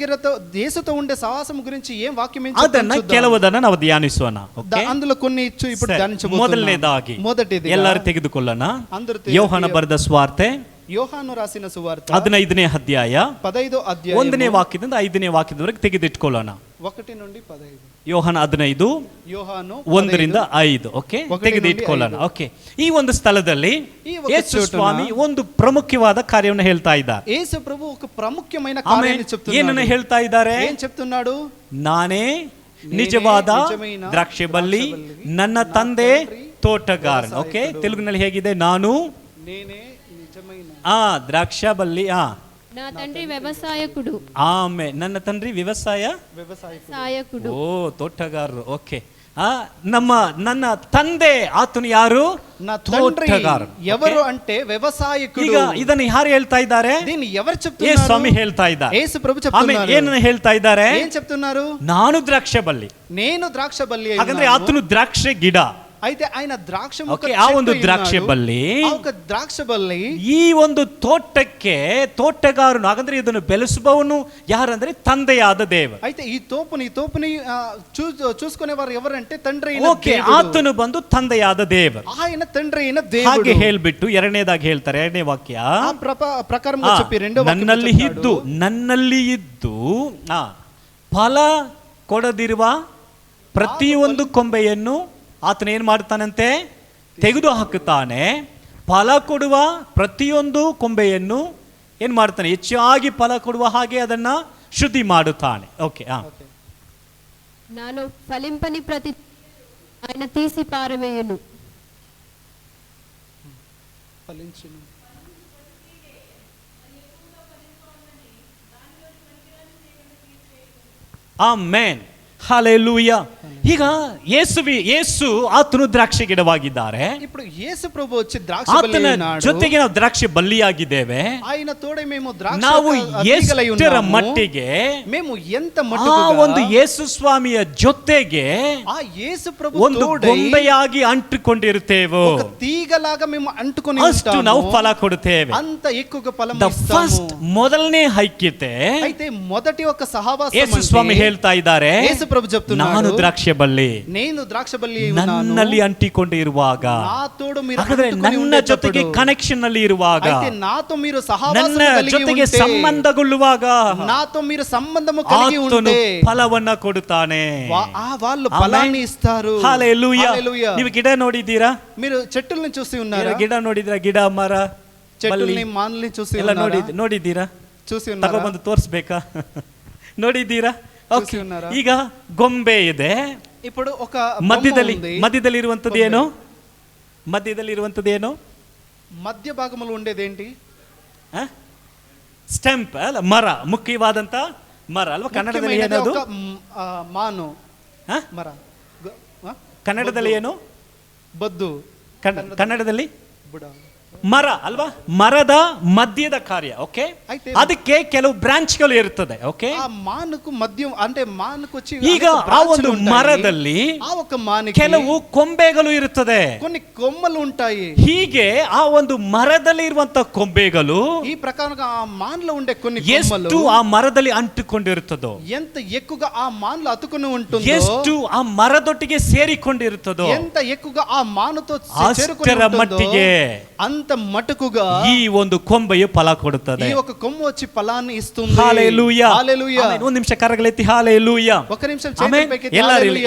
యేసుతో ఉండే సహవాసం గురించి ఏం వాక్యం ఏం ಅದನ್ನ చెప్తుందో చూద్దాం. ಕೆಲವುದನ್ನ ನಾವು ಧ್ಯಾನಿಸೋಣ. ಓಕೆ? అందులో కొన్ని ఇప్పుడు ಸರಿ. ధ్యానించబోతున్నాం. ಮೊದಲನೇದಾಗಿ మొదటిది ಎಲ್ಲರೂ ತೆಗೆದುಕೊಳ್ಳೋಣ. అందరూ ಯೋಹಾನ ಬರೆದ ಸ್ವಾರ್ತೆ యోహాను రాసిన సువార్త 15ನೇ ಅಧ್ಯಾಯ 15వ ಅಧ್ಯಾಯ 1ನೇ ವಾಕ್ಯದಿಂದ 5ನೇ ವಾಕ್ಯದವರೆಗೆ ತೆಗೆದಿಟ್ಕೊಳ್ಳೋಣ. 1 నుండి 15. ಯೋಹಾನ 15 యోహాను 1ರಿಂದ 5. ಓಕೆ, ತೆಗೆದಿಟ್ಕೊಳ್ಳೋಣ. ಓಕೆ, ಈ ಒಂದು ಸ್ಥಳದಲ್ಲಿ ಈ ಒಂದು ಯೇಸು ಚೋಟನ ಸ್ವಾಮಿ ಒಂದು ಪ್ರಮುಖವಾದ ಕಾರ್ಯವನ್ನು ಹೇಳ್ತಾ ಇದ್ದಾರೆ. యేసు ప్రభు ఒక ప్రాముఖ్యమైన ಆಮೇಲೆ కార్యాన్ని చెప్తున్నాడు. ಏನನ್ನ ಹೇಳ್ತಾ ಇದ್ದಾರೆ? ఏం చెప్తున్నాడు? ನಾನೇ ನಿಜವಾದ ನಿಜమైన ದ್ರಾಕ್ಷೆ ಬಳ್ಳಿ, ನನ್ನ ತಂದೆ ತೋಟಗಾರನು. ಓಕೆ, ತೆಲುಗಿನಲ್ಲಿ ಹೇಗಿದೆ? ನಾನು నేనే నిజమైన ದ್ರಾಕ್ಷ ಬಳ್ಳಿ. నా తండ్రి వ్యవసాయకుడు. ನನ್ನ ತಂಡ್ರಿ వ్యవసాయకుడు. ಓ, ತೋಟಗಾರರು. ಓಕೆ, ನನ್ನ ತಂದೆ ಆತನು ಯಾರು? నా తండ్రి ತೋಟಗಾರನು. ఎవరు అంటే వ్యవసాయకుడు. ಈಗ ಇದನ್ನು ಯಾರು ಹೇಳ್ತಾ ಇದ್ದಾರೆ? దీన్ని ఎవరు ಯೇಸು చెప్తున్నారు? ಸ್ವಾಮಿ ಹೇಳ್ತಾ ಇದ್ದಾರೆ. యేసు ప్రభు ಆಮೇಲೆ చెప్తున్నారు. ಏನನ್ನ ಹೇಳ್ತಾ ಇದ್ದಾರೆ? ఏం చెప్తున్నారు? ನಾನು ದ್ರಾಕ್ಷ ಬಳ್ಳಿ. నేను ద్రాక్ష బల్లి ಹಾಗಂದ್ರೆ అయ్యున్నాను. ಆತನು ದ್ರಾಕ್ಷೆ ಗಿಡ. అయితే ఆయన ద్రాక్ష ಓಕೆ, ಆ ಒಂದು ದ್ರಾಕ್ಷೆ ಬಳ್ಳಿ, ఆ ఒక ద్రాక్ష బల్లి ಈ ಒಂದು ತೋಟಕ್ಕೆ ತೋಟಗಾರನು. ಹಾಗಂದ್ರೆ ಇದನ್ನು ಬೆಳೆಸುವವನು ಯಾರಂದ್ರೆ ತಂದೆಯಾದ ದೇವ. అయితే ఈ తోపుని చూసుకునేవారు ఎవరంటే తండ్రి అయిన ಓಕೆ, దేవుడు. ಆತನು ಬಂದು ತಂದೆಯಾದ ದೇವ. ఆయన తండ్రి అయిన ಹಾಗೆ దేవుడు. ಹೇಳ್ಬಿಟ್ಟು ಎರಡನೇದಾಗಿ ಹೇಳ್ತಾರೆ, 2ನೇ ವಾಕ್ಯ, ఆ ప్రకారంగా చెప్పి రెండో వాక్యం ನನ್ನಲ್ಲಿ ಇದ್ದು ಫಲ ಕೊಡದಿರುವ ಪ್ರತಿಯೊಂದು ಕೊಂಬೆಯನ್ನು ಆತನ ಏನು ಮಾಡ್ತಾನಂತೆ, ತೆಗೆದು ಹಾಕುತ್ತಾನೆ. ಫಲ ಕೊಡುವ ಪ್ರತಿಯೊಂದು ಕೊಂಬೆಯನ್ನು ಏನು ಮಾಡ್ತಾನೆ, ಹೆಚ್ಚಾಗಿ ಫಲ ಕೊಡುವ ಹಾಗೆ ಅದನ್ನು ಶುದ್ಧಿ ಮಾಡುತ್ತಾನೆ. ಓಕೆ, ನಾನು ఫలింపని ప్రతి ఆయన తీసి పారవేయును. ఫలించును. Amen, hallelujah. ಈಗ ಯೇಸು ಆತನು ದ್ರಾಕ್ಷಿ ಗಿಡವಾಗಿದ್ದಾರೆ. ఇప్పుడు యేసు ప్రభు వచ్చి ద్రాక్ష బల్లి ಆತನ ఉన్నాడు. ಜೊತೆಗೆ ನಾವು ದ್ರಾಕ್ಷಿ ಬಳ್ಳಿಯಾಗಿದ್ದೇವೆ. ఆయన తోడే మేము ద్రాక్ష ನಾವು తీగలై ಎಷ್ಟರ ఉన్నాము. ಮಟ್ಟಿಗೆ మేము ఎంత ಆ మట్టుగా ಒಂದು ಯೇಸು ಸ್ವಾಮಿಯ ಜೊತೆಗೆ ఆ యేసు ప్రభు ಒಂದು తోడై ಗೊಂಬೆಯಾಗಿ ಅಂಟಿಕೊಂಡಿರುತ್ತೇವೋ ఒక తీగలాగా మేము అంటుకొని ಅಷ್ಟು ఉంటాము. ನಾವು ಫಲ ಕೊಡುತ್ತೇವೆ. అంత ఎక్కువగా ఫలం ದ ఇస్తాము. ಫಸ್ಟ್ ಮೊದಲನೇ ಐಕ್ಯತೆ అయితే మొదటి ఒక సహవాసం ಯೇಸು ಸ್ವಾಮಿ ಹೇಳ್ತಾ ಇದ್ದಾರೆ, యేసు ప్రభు చెప్తున్నాడు, ನಾನು ದ್ರಾಕ್ಷಿ ಬಳ್ಳಿ, నేను ద్రాక్ష బల్లి ఉన్నాను. ನನ್ನಲ್ಲಿ ಅಂಟಿಕೊಂಡು ಇರುವಾಗ, నాతో మీరు ಹಾಗಾದ್ರೆ అంటుకొని ನನ್ನ ఉండేటప్పుడు, ಜೊತೆಗೆ ಕನೆಕ್ಷನ್ ಅಲ್ಲಿ ಇರುವಾಗ, అయితే నాతో మీరు సహవాసం ನನ್ನ కలిగి ಜೊತೆಗೆ ఉంటే, ಸಂಬಂಧಗೊಳ್ಳುವಾಗ నాతో మీరు సంబంధము కలిగి ಆತನು ఉంటే ಫಲವನ್ನ ಕೊಡುತ್ತಾನೆ. వాళ్ళు ಆಮೆನ್. ఫలాన్ని ఇస్తారు. ಹಲ್ಲೆಲೂಯಾ. హల్లెలూయా. ನೀವು ಗಿಡ ನೋಡಿದ್ದೀರಾ? మీరు చెట్టుల్ని చూసి ఉన్నారా? ಗಿಡ ನೋಡಿದ್ದೀರಾ? ಗಿಡ, ಮರ, చెట్టుల్ని మానుల్ని చూసి ಎಲ್ಲ ఉన్నారా? ನೋಡಿದ್ದೀರಾ? చూసి ఉన్నారా? ತಗೊಬಂದು ತೋರಿಸ್ಬೇಕಾ? ನೋಡಿದ್ದೀರಾ? చూసి ఉన్నారా? ಈಗ ಗೊಂಬೆ ಇದೆ, ఇప్పుడు ఒక ಮಧ್ಯದಲ್ಲಿ ಇರುವಂತದ್ದು ಏನು? ಮಧ್ಯದಲ್ಲಿ ಇರುವಂತದ್ದು ಏನು? మధ్య భాగంలో ఉండేది ఏంటి? ಸ್ಟೆಂಪ್ ಅಲ್ಲ, ಮರ, ಮುಖ್ಯವಾದಂತ ಮರ ಅಲ್ವಾ? ಕನ್ನಡದಲ್ಲಿ ಏನದು? ಮಾನು ಮರ. ಕನ್ನಡದಲ್ಲಿ ಏನು? ಬದ್ದು. ಕನ್ನಡದಲ್ಲಿ ಬುಡ. ಮರ ಅಲ್ವಾ? ಮರದ ಮಧ್ಯದ ಕಾರ್ಯ. ಓಕೆ, ಅದಕ್ಕೆ ಕೆಲವು ಬ್ರಾಂಚ್ಗಳು ಇರುತ್ತದೆ. ಓಕೆ, ಆ ಮಾನಕು ಮಧ್ಯ ಅಂದ್ರೆ ಮಾನಕು వచ్చి ಈಗ ಆ ಒಂದು ಮರದಲ್ಲಿ ಆ ఒక ಮಾನಿಗೆ ಕೆಲವು ಕೊಂಬೆಗಳು ಇರುತ್ತದೆ, కొన్ని కొమ్మలు ఉంటాయి. ಹೀಗೆ ಆ ಒಂದು ಮರದಲ್ಲಿ ಇರುವಂತ ಕೊಂಬೆಗಳು ಈ ಪ್ರಕಾರగా ಆ ಮಾನ್లో ఉండే కొన్ని కొమ్మలు ಎಷ್ಟು ಆ ಮರದಲ್ಲಿ ಅಂಟಿಕೊಂಡಿರುತ್ತದೋ, ఎంత ఎక్కువగా ಆ ಮಾನ್లో ಅತುకొని ఉంటుందో, ಎಷ್ಟು ಆ ಮರದೊಟ್ಟಿಗೆ ಸೇರಿಕೊಂಡಿರುತ್ತದೋ, ఎంత ఎక్కువగా ಆ ಮಾನುతో ಅಷ್ಟರ ಮಟ್ಟಿಗೆ అంత మటుకుగా ಈ ಒಂದು ಕೊಂಬೆಯು ಫಲ ಕೊಡುತ್ತದೆ. ಈ ఒక కొమ్మ వచ్చి ఫలాన్ని ఇస్తుంది. హల్లెలూయా. హల్లెలూయా. ಒಂದು ನಿಮಿಷ ಕರಗಳೆತ್ತಿ ಹಲ್ಲೆಲೂಯಾ. ఒక నిమిషం చేతులు పైకెత్తి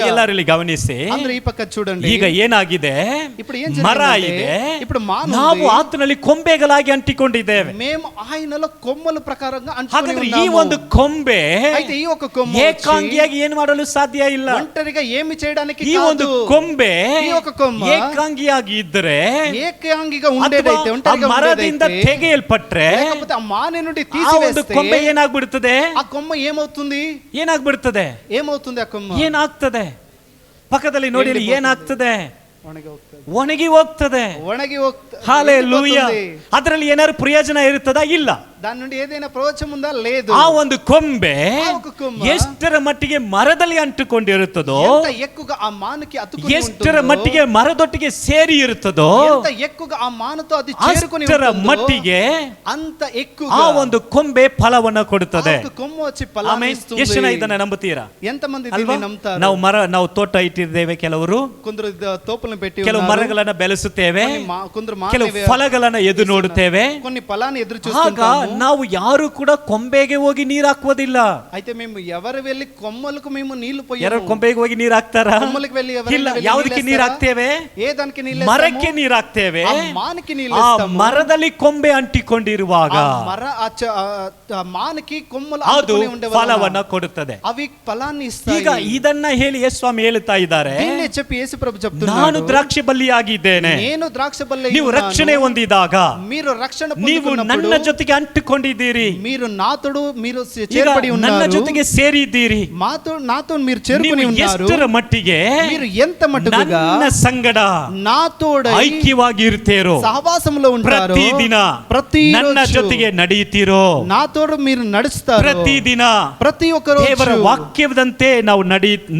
ಎಲ್ಲರಲ್ಲಿ ಗಮನಿಸಿ. ಅಂದ್ರೆ ಈ ಪಕ್ಕ చూడండి. ಈಗ ಏನಾಗಿದೆ? ఇప్పుడు ఏం ಮರ జరిగిందంటే, ಇದೆ, ఇప్పుడు ಮಾನು ನಾವು ಆತನಲ್ಲಿ ಕೊಂಬೆಗಳಾಗಿ ಅಂಟಿಕೊಂಡಿದ್ದೇವೆ. మేము ఆయనలో కొమ్మల ప్రకారంగా అంటుకొని ಹಾಗಾದ್ರೆ ಈ ఉన్నాము. ಒಂದು ಕೊಂಬೆ అయితే ఈ ఒక కొమ్మ ಏಕಾಂಗಿಯಾಗಿ ಏನು ಮಾಡಲು ಸಾಧ್ಯ ಇಲ್ಲ. ఒంటరిగా ఏమి చేయడానికి ಈ ಒಂದು కాదు. ಕೊಂಬೆ ఈ ఒక కొమ్మ ಏಕಾಂಗಿಯಾಗಿ ಇದ್ದರೆ, ఏకాంగిగా ఉండేదైతే, ఒంటరిగా ಮರದಿಂದ ఉండేదైతే, ತೆಗೆಯಲ್ಪಟ್ರೆ లేకపోతే ఆ మానే నుండి ಆ ಒಂದು తీసివేస్తే ಕೊಂಬೆ ಏನಾಗ್ಬಿಡ್ತದೆ? ఆ కొమ్మ ఏమవుతుంది? ಏನಾಗ್ಬಿಡ್ತದೆ? ఏమవుతుంది ఆ కొమ్మ? ಏನಾಗ್ತದೆ? ಪಕ್ಕದಲ್ಲಿ ನೋಡಿ, ಏನಾಗ್ತದೆ? ಒಣಗಿ ಹೋಗ್ತದೆ. హల్లెలూయా. ಅದರಲ್ಲಿ ಏನಾದ್ರು ಪ್ರಯೋಜನ ಇರುತ್ತದಾ? ಇಲ್ಲ. దాని నుండి ఏదైనా ప్రయోజనం ఉందా? లేదు. ಆ ಒಂದು ಕೊಂಬೆ ఆ ఒక కొమ్మ ಎಷ್ಟರ ಮಟ್ಟಿಗೆ ಮರದಲ್ಲಿ ಅಂಟಿಕೊಂಡಿರುತ್ತದೋ, ఎంత ఎక్కువగా ఆ మానుకి అతుకుని ಎಷ್ಟರ ఉంటుందో, ಮಟ್ಟಿಗೆ ಮರದೊಟ್ಟಿಗೆ ಸೇರಿ ಇರುತ್ತದೋ, ఎంత ఎక్కువగా ఆ మానుతో అది చేరుకొని ಅಷ್ಟರ ఉంటుందో, ಮಟ್ಟಿಗೆ అంత ಆ ఎక్కువగా ಒಂದು ಕೊಂಬೆ ಫಲವನ್ನ ಕೊಡುತ್ತದೆ. ఆ ఒక కొమ్మ వచ్చి ఫలాన్ని ಆಮೇಲೆ ఇస్తుంది. ಎಷ್ಟು ಜನ ಇದನ್ನ ನಂಬುತ್ತೀರಾ? ఎంతమంది ಅಲ್ವಾ? దీన్ని నమ్ముతారు? ನಾವು ತೋಟ ಇಟ್ಟಿದ್ದೇವೆ, ಕೆಲವರು కొందరు తోపులను పెట్టి ಕೆಲವು ఉన్నారు. ಮರಗಳನ್ನ ಬೆಳೆಸುತ್ತೇವೆ, కొందరు ಕೆಲವು ಫಲಗಳನ್ನ ಎದು ನೋಡುತ್ತೇವೆ. కొన్ని ఫలాన్ని ఎదురు ಆಗ చూస్తుంటాము. ನಾವು ಯಾರು ಕೂಡ ಕೊಂಬೆಗೆ ಹೋಗಿ ನೀರು ಹಾಕುವುದಿಲ್ಲ. అయితే మేము ఎవరు వెళ్ళి కొమ్మలకు మేము నీళ్లు ಯಾರು పోయాము? ಕೊಂಬೆಗೆ ಹೋಗಿ ನೀರು ಹಾಕ್ತಾರ? కొమ్మలకు వెళ్ళి ఎవరైనా ಇಲ್ಲ. వెళ్ళి ಯಾವುದಕ್ಕೆ నీళ్ళు ನೀರು వేస్తారా? ಹಾಕ್ತೇವೆ? ఏ దానికి నీళ్ళు ಮರಕ್ಕೆ వేస్తాము? ನೀರು ಹಾಕ್ತೇವೆ. ఆ మానికి నీళ్ళు ಆ వేస్తాము. ಮರದಲ್ಲಿ ಕೊಂಬೆ ಅಂಟಿಕೊಂಡಿರುವಾಗ ఆ మర ఆ మానికి కొమ్మలు ಅದು అంటుకొని ఉండే వలన ಫಲವನ್ನ ಕೊಡುತ್ತದೆ. అవి ఫలాన్ని ఇస్తాయి. ಈಗ ಇದನ್ನ ಹೇಳಿ ಯೇಸು ಸ್ವಾಮಿ ಹೇಳುತ್ತಾ ಇದ್ದಾರೆ, దీన్నే చెప్పి యేసు ప్రభు ನಾನು చెప్తున్నాడు, ದ್ರಾಕ್ಷಿ ಬಳ್ಳಿಯಾಗಿದ್ದೇನೆ. నేను ద్రాక్ష బల్లె ನೀವು ఉన్నాను. ರಕ್ಷಣೆ ಹೊಂದಿದಾಗ మీరు రక్షణ ನೀವು పొందుకున్నప్పుడు ನನ್ನ ಜೊತೆಗೆ ಅಂಟಿಕೊಂಡಿದ್ದೀರಿ. మీరు నాతోడు మీరు ಈಗ చేర్పడి ನನ್ನ ఉన్నారు. ಜೊತೆಗೆ ಸೇರಿದ್ದೀರಿ. నాతో మీరు చేరుకొని ನೀವು ఉన్నారు. ಎಷ್ಟರ ಮಟ್ಟಿಗೆ మీరు ఎంత మట్టుగా ನನ್ನ ಸಂಗಡ నాతోడై ಐಕ್ಯವಾಗಿ ಇರ್ತೀರೋ, సహవాసంలో ఉంటారో, ಪ್ರತಿದಿನ ప్రతి ನನ್ನ ಜೊತೆಗೆ ನಡೆಯುತ್ತೀರೋ, నాతోడు మీరు నడుస్తారు. ಪ್ರತಿದಿನ ప్రతి ఒక్క ದೇವರ రోజు ವಾಕ್ಯದಂತೆ ನಾವು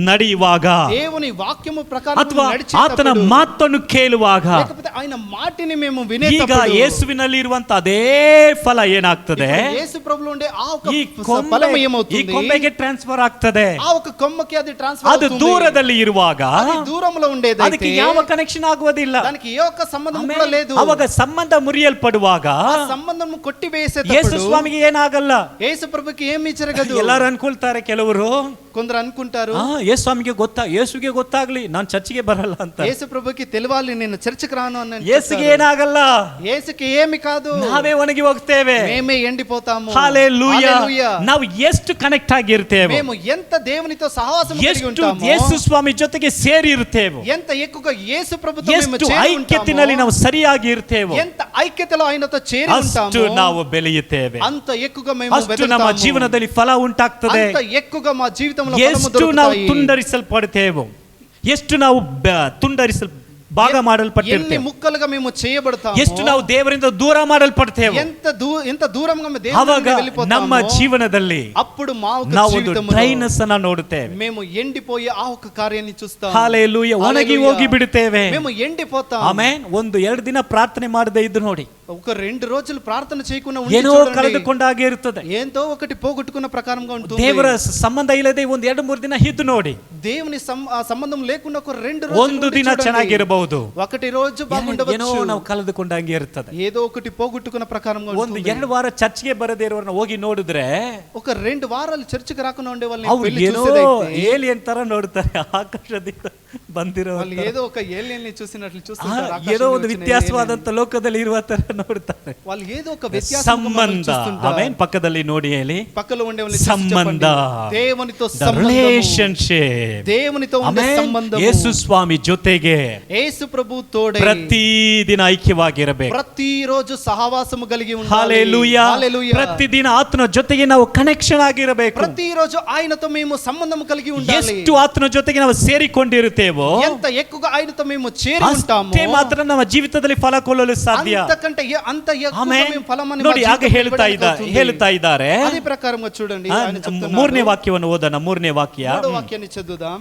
ನಡೆಯುವಾಗ, దేవుని వాక్యము ప్రకారం ಅಥವಾ ಆತನ నడిచేటప్పుడు, ಮಾತನ್ನು ಕೇಳುವಾಗ, లేకపోతే ఆయన మాటిని మేము ಈಗ వినేటప్పుడు ಯೇಸುವಿನಲ್ಲಿ ಇರುವಂತ ಅದೇ ಫಲ ಏನಾಗುತ್ತೆ? ಏನಾಗ್ತದೆ, ఇప్పుడు యేసు ప్రభులో ఉండే ఆ ఒక ಈ ఫలం ಈ ఏమవుతుంది, ಕೊಂಬೆಗೆ ಟ್ರಾನ್ಸ್ಫರ್ ಆಗ್ತದೆ. ఆ ఒక కొమ్మకి అది ట్రాన్స్ఫర్ ಅದು అవుతుంది. ದೂರದಲ್ಲಿ ಇರುವಾಗ అది దూరంలో ఉండేదైతే ಅದಕ್ಕೆ ಯಾವ ಕನೆಕ್ಷನ್ ಆಗುವುದಿಲ್ಲ. దానికి ఏ ఒక్క సంబంధం కూడా లేదు. ಅವಾಗ ಸಂಬಂಧ ಮುರಿಯಲ್ಪಡುವಾಗ ఆ సంబంధం ಯೇಸು కొట్టివేసేటప్పుడు ಸ್ವಾಮಿಗೆ ಏನಾಗಲ್ಲ. యేసు ప్రభుకి ఏమీ జరగదు. ಎಲ್ಲರೂ ಅನ್ಕೊಳ್ತಾರೆ, ಕೆಲವರು కొందరు అనుకుంటారు ಯೇಸು ಸ್ವಾಮಿಗೆ ಯೇಸುಗೆ ಗೊತ್ತಾಗ್ಲಿ ನಾನು ಚರ್ಚಿಗೆ ಬರಲ್ಲ ಅಂತ. యేసు ప్రభుకి తెలియాలి నేను చర్చికి రాను అని ಯೇಸುಗೆ ಏನಾಗಲ್ಲ, యేసుకి ఏమి కాదు, ನಾವೇ ಒಣಗಿ ಹೋಗ್ತೇವೆ. మేమే ఎండిపోతాము. ಹಲ್ಲೆಲೂಯಾ. హల్లెలూయా. ನಾವು ಎಷ್ಟು ಕನೆಕ್ಟ್ ಆಗಿರ್ತೇವೆ, మేము ఎంత దేవునితో సహవాసం కలిగి ಎಷ್ಟು ఉంటామో, ಯೇಸು ಸ್ವಾಮಿ ಜೊತೆಗೆ ಸೇರಿ ಇರ್ತೇವೆ, ఎంత ఎక్కువగా యేసు ప్రభుతో మేము ಎಷ್ಟು చేరి ಐಕ್ಯತೆಯಲ್ಲಿ ఉంటామో, ನಾವು ಸರಿಯಾಗಿ ಇರ್ತೇವೆ, ఎంత ఐక్యతలో ఆయనతో చేరి ಅಷ್ಟು ఉంటామో ನಾವು ಬೆಳೆಯುತ್ತೇವೆ, అంత ఎక్కువగా మేము ಅಷ್ಟು ನಮ್ಮ వెతుకుతాము. ಜೀವನದಲ್ಲಿ ಫಲ ಉಂಟಾಗ್ತದೆ. అంత ఎక్కువగా మా జీవితంలో ఫలము ಎಷ್ಟು ನಾವು దొరుకుతాయి. ತುಂಡರಿಸಲ್ಪಡ್ತೇವೆ, ಎಷ್ಟು ನಾವು ಭಾಗ ఎన్ని ಮಾಡಲ್ಪಟ್ಟಿರ್ತೇವೆ, ముక్కలుగా మేము చేయబడతాము, ಎಷ್ಟು ನಾವು ದೇವರಿಂದ ದೂರ ಮಾಡಲ್ಪಡ್ತೇವೆ. ఎంత దూరంగా మేము దేవుని ಅವಾಗ నుండి వెళ్ళిపోతామో, ನಮ್ಮ ಜೀವನದಲ್ಲಿ అప్పుడు మా ఒక ನಾವು ಒಂದು జీవితంలో ಡ್ರೈನೆಸ್ ಅನ್ನ ನೋಡುತ್ತೇವೆ. మేము ఎండిపోయే ఆ ఒక కార్యాన్ని చూస్తాము. ಹಲ್ಲೆಲೂಯಾ. ಒಣಗಿ హల్లెలూయా. ಹೋಗಿ ಬಿಡುತ್ತೇವೆ. మేము ఎండిపోతాం. ಆಮೆನ್. 1-2 ದಿನ ಪ್ರಾರ್ಥನೆ ಮಾಡದೆ ಇದ್ದು ನೋಡಿ, ఒక 2 రోజులు ప్రార్థన చేయకుండా ಏನೋ చూడండి, ಕಳೆದುಕೊಂಡಾಗೆ ಇರ್ತದೆ. ఏందో ఒకటి పోగొట్టుకున్న ప్రకారంగా ఉంటుంది. ದೇವರ ಸಂಬಂಧ ಇಲ್ಲದೆ 1-2-3 ದಿನ ಇದ್ದು ನೋಡಿ, దేవుని సంబంధం లేకుండా ఒక 2 ಒಂದು రోజులు ದಿನ ಚೆನ್ನಾಗಿರಬಹುದು, ఒకటి రోజు ಏನೋ బాగుండవచ్చు, ನಾವು ಕಳೆದುಕೊಂಡಂಗೆ ಇರ್ತದೆ. ఏదో ఒకటి పోగొట్టుకున్న ప్రకారంగా ఉంటుంది. 1-2 ವಾರ ಚರ್ಚ್ಗೆ ಬರದೇ ಇರೋರನ್ನ ಹೋಗಿ ನೋಡಿದ್ರೆ ఒక 2 వారాలు చర్చికి రాకుండా ఉండే వాళ్ళని ಅವ್ರು పెళ్లి ಏನೋ చూసేదైతే ಏಲಿಯನ್ ತರ ನೋಡ್ತಾರೆ, ಆಕಾಶದಿಂದ ಬಂದಿರೋ వాళ్ళు ఏదో ఒక ఏలియన్ ని చూసినట్లు చూస్తుంటారు. ಏನೋ ఆకాశంలో ಒಂದು వచ్చిన ವ್ಯತ್ಯಾಸವಾದಂತ ಲೋಕದಲ್ಲಿ ಇರುವ ತರ ನೋಡ್ತಾರೆ. వాళ్ళు ఏదో ఒక వ్యత్యాసం ಸಂಬಂಧ. ಆಮೇನ್. ಪಕ್ಕದಲ್ಲಿ ನೋಡಿ ಹೇಳಿ, పక్కలో ఉండే వాళ్ళని ಸಂಬಂಧ, దేవునితో ದ ರಿಲೇಶನ್ಶಿಪ್. దేవునితో ఉండే సంబంధం. ಯೇಸು ಸ್ವಾಮಿ ಜೊತೆಗೆ యేసు ప్రభు తోడై ಪ್ರತಿದಿನ ಐಕ್ಯವಾಗಿರಬೇಕು. ప్రతిరోజు సహవాసము కలిగి ఉండాలి. ಹಲ್ಲೆಲೂಯಾ. హల్లెలూయా. ಪ್ರತಿದಿನ ಆತನ ಜೊತೆಗೆ ನಾವು ಕನೆಕ್ಷನ್ ಆಗಿರಬೇಕು. ప్రతిరోజు ఆయనతో మేము సంబంధం కలిగి ఉండాలి. ಎಷ್ಟು ಆತನ ಜೊತೆಗೆ ನಾವು ಸೇರಿಕೊಂಡಿರುತ್ತೇವೋ, ఎంత ఎక్కువగా ఆయనతో మేము చేరి ఉంటామో, ಅಷ್ಟೇ ಮಾತ್ರ ನಮ್ಮ ಜೀವಿತದಲ್ಲಿ ಫಲ ಕೊಲ್ಲಲು ಸಾಧ್ಯ. అంతకంటే అంత ఎక్కువగా ಆಮೆನ್. మేము ఫలమని ನೋಡಿ, ಹಾಗೆ ಹೇಳ್ತಾ ಇದ್ದಾರೆ. అదే ప్రకారంగా చూడండి ఆయన చెప్తున్నారు. 3ನೇ ವಾಕ್ಯವನ್ನು ಓದೋಣ. 3ನೇ ವಾಕ್ಯ, 3వ వాక్యాన్ని చదువుదాం.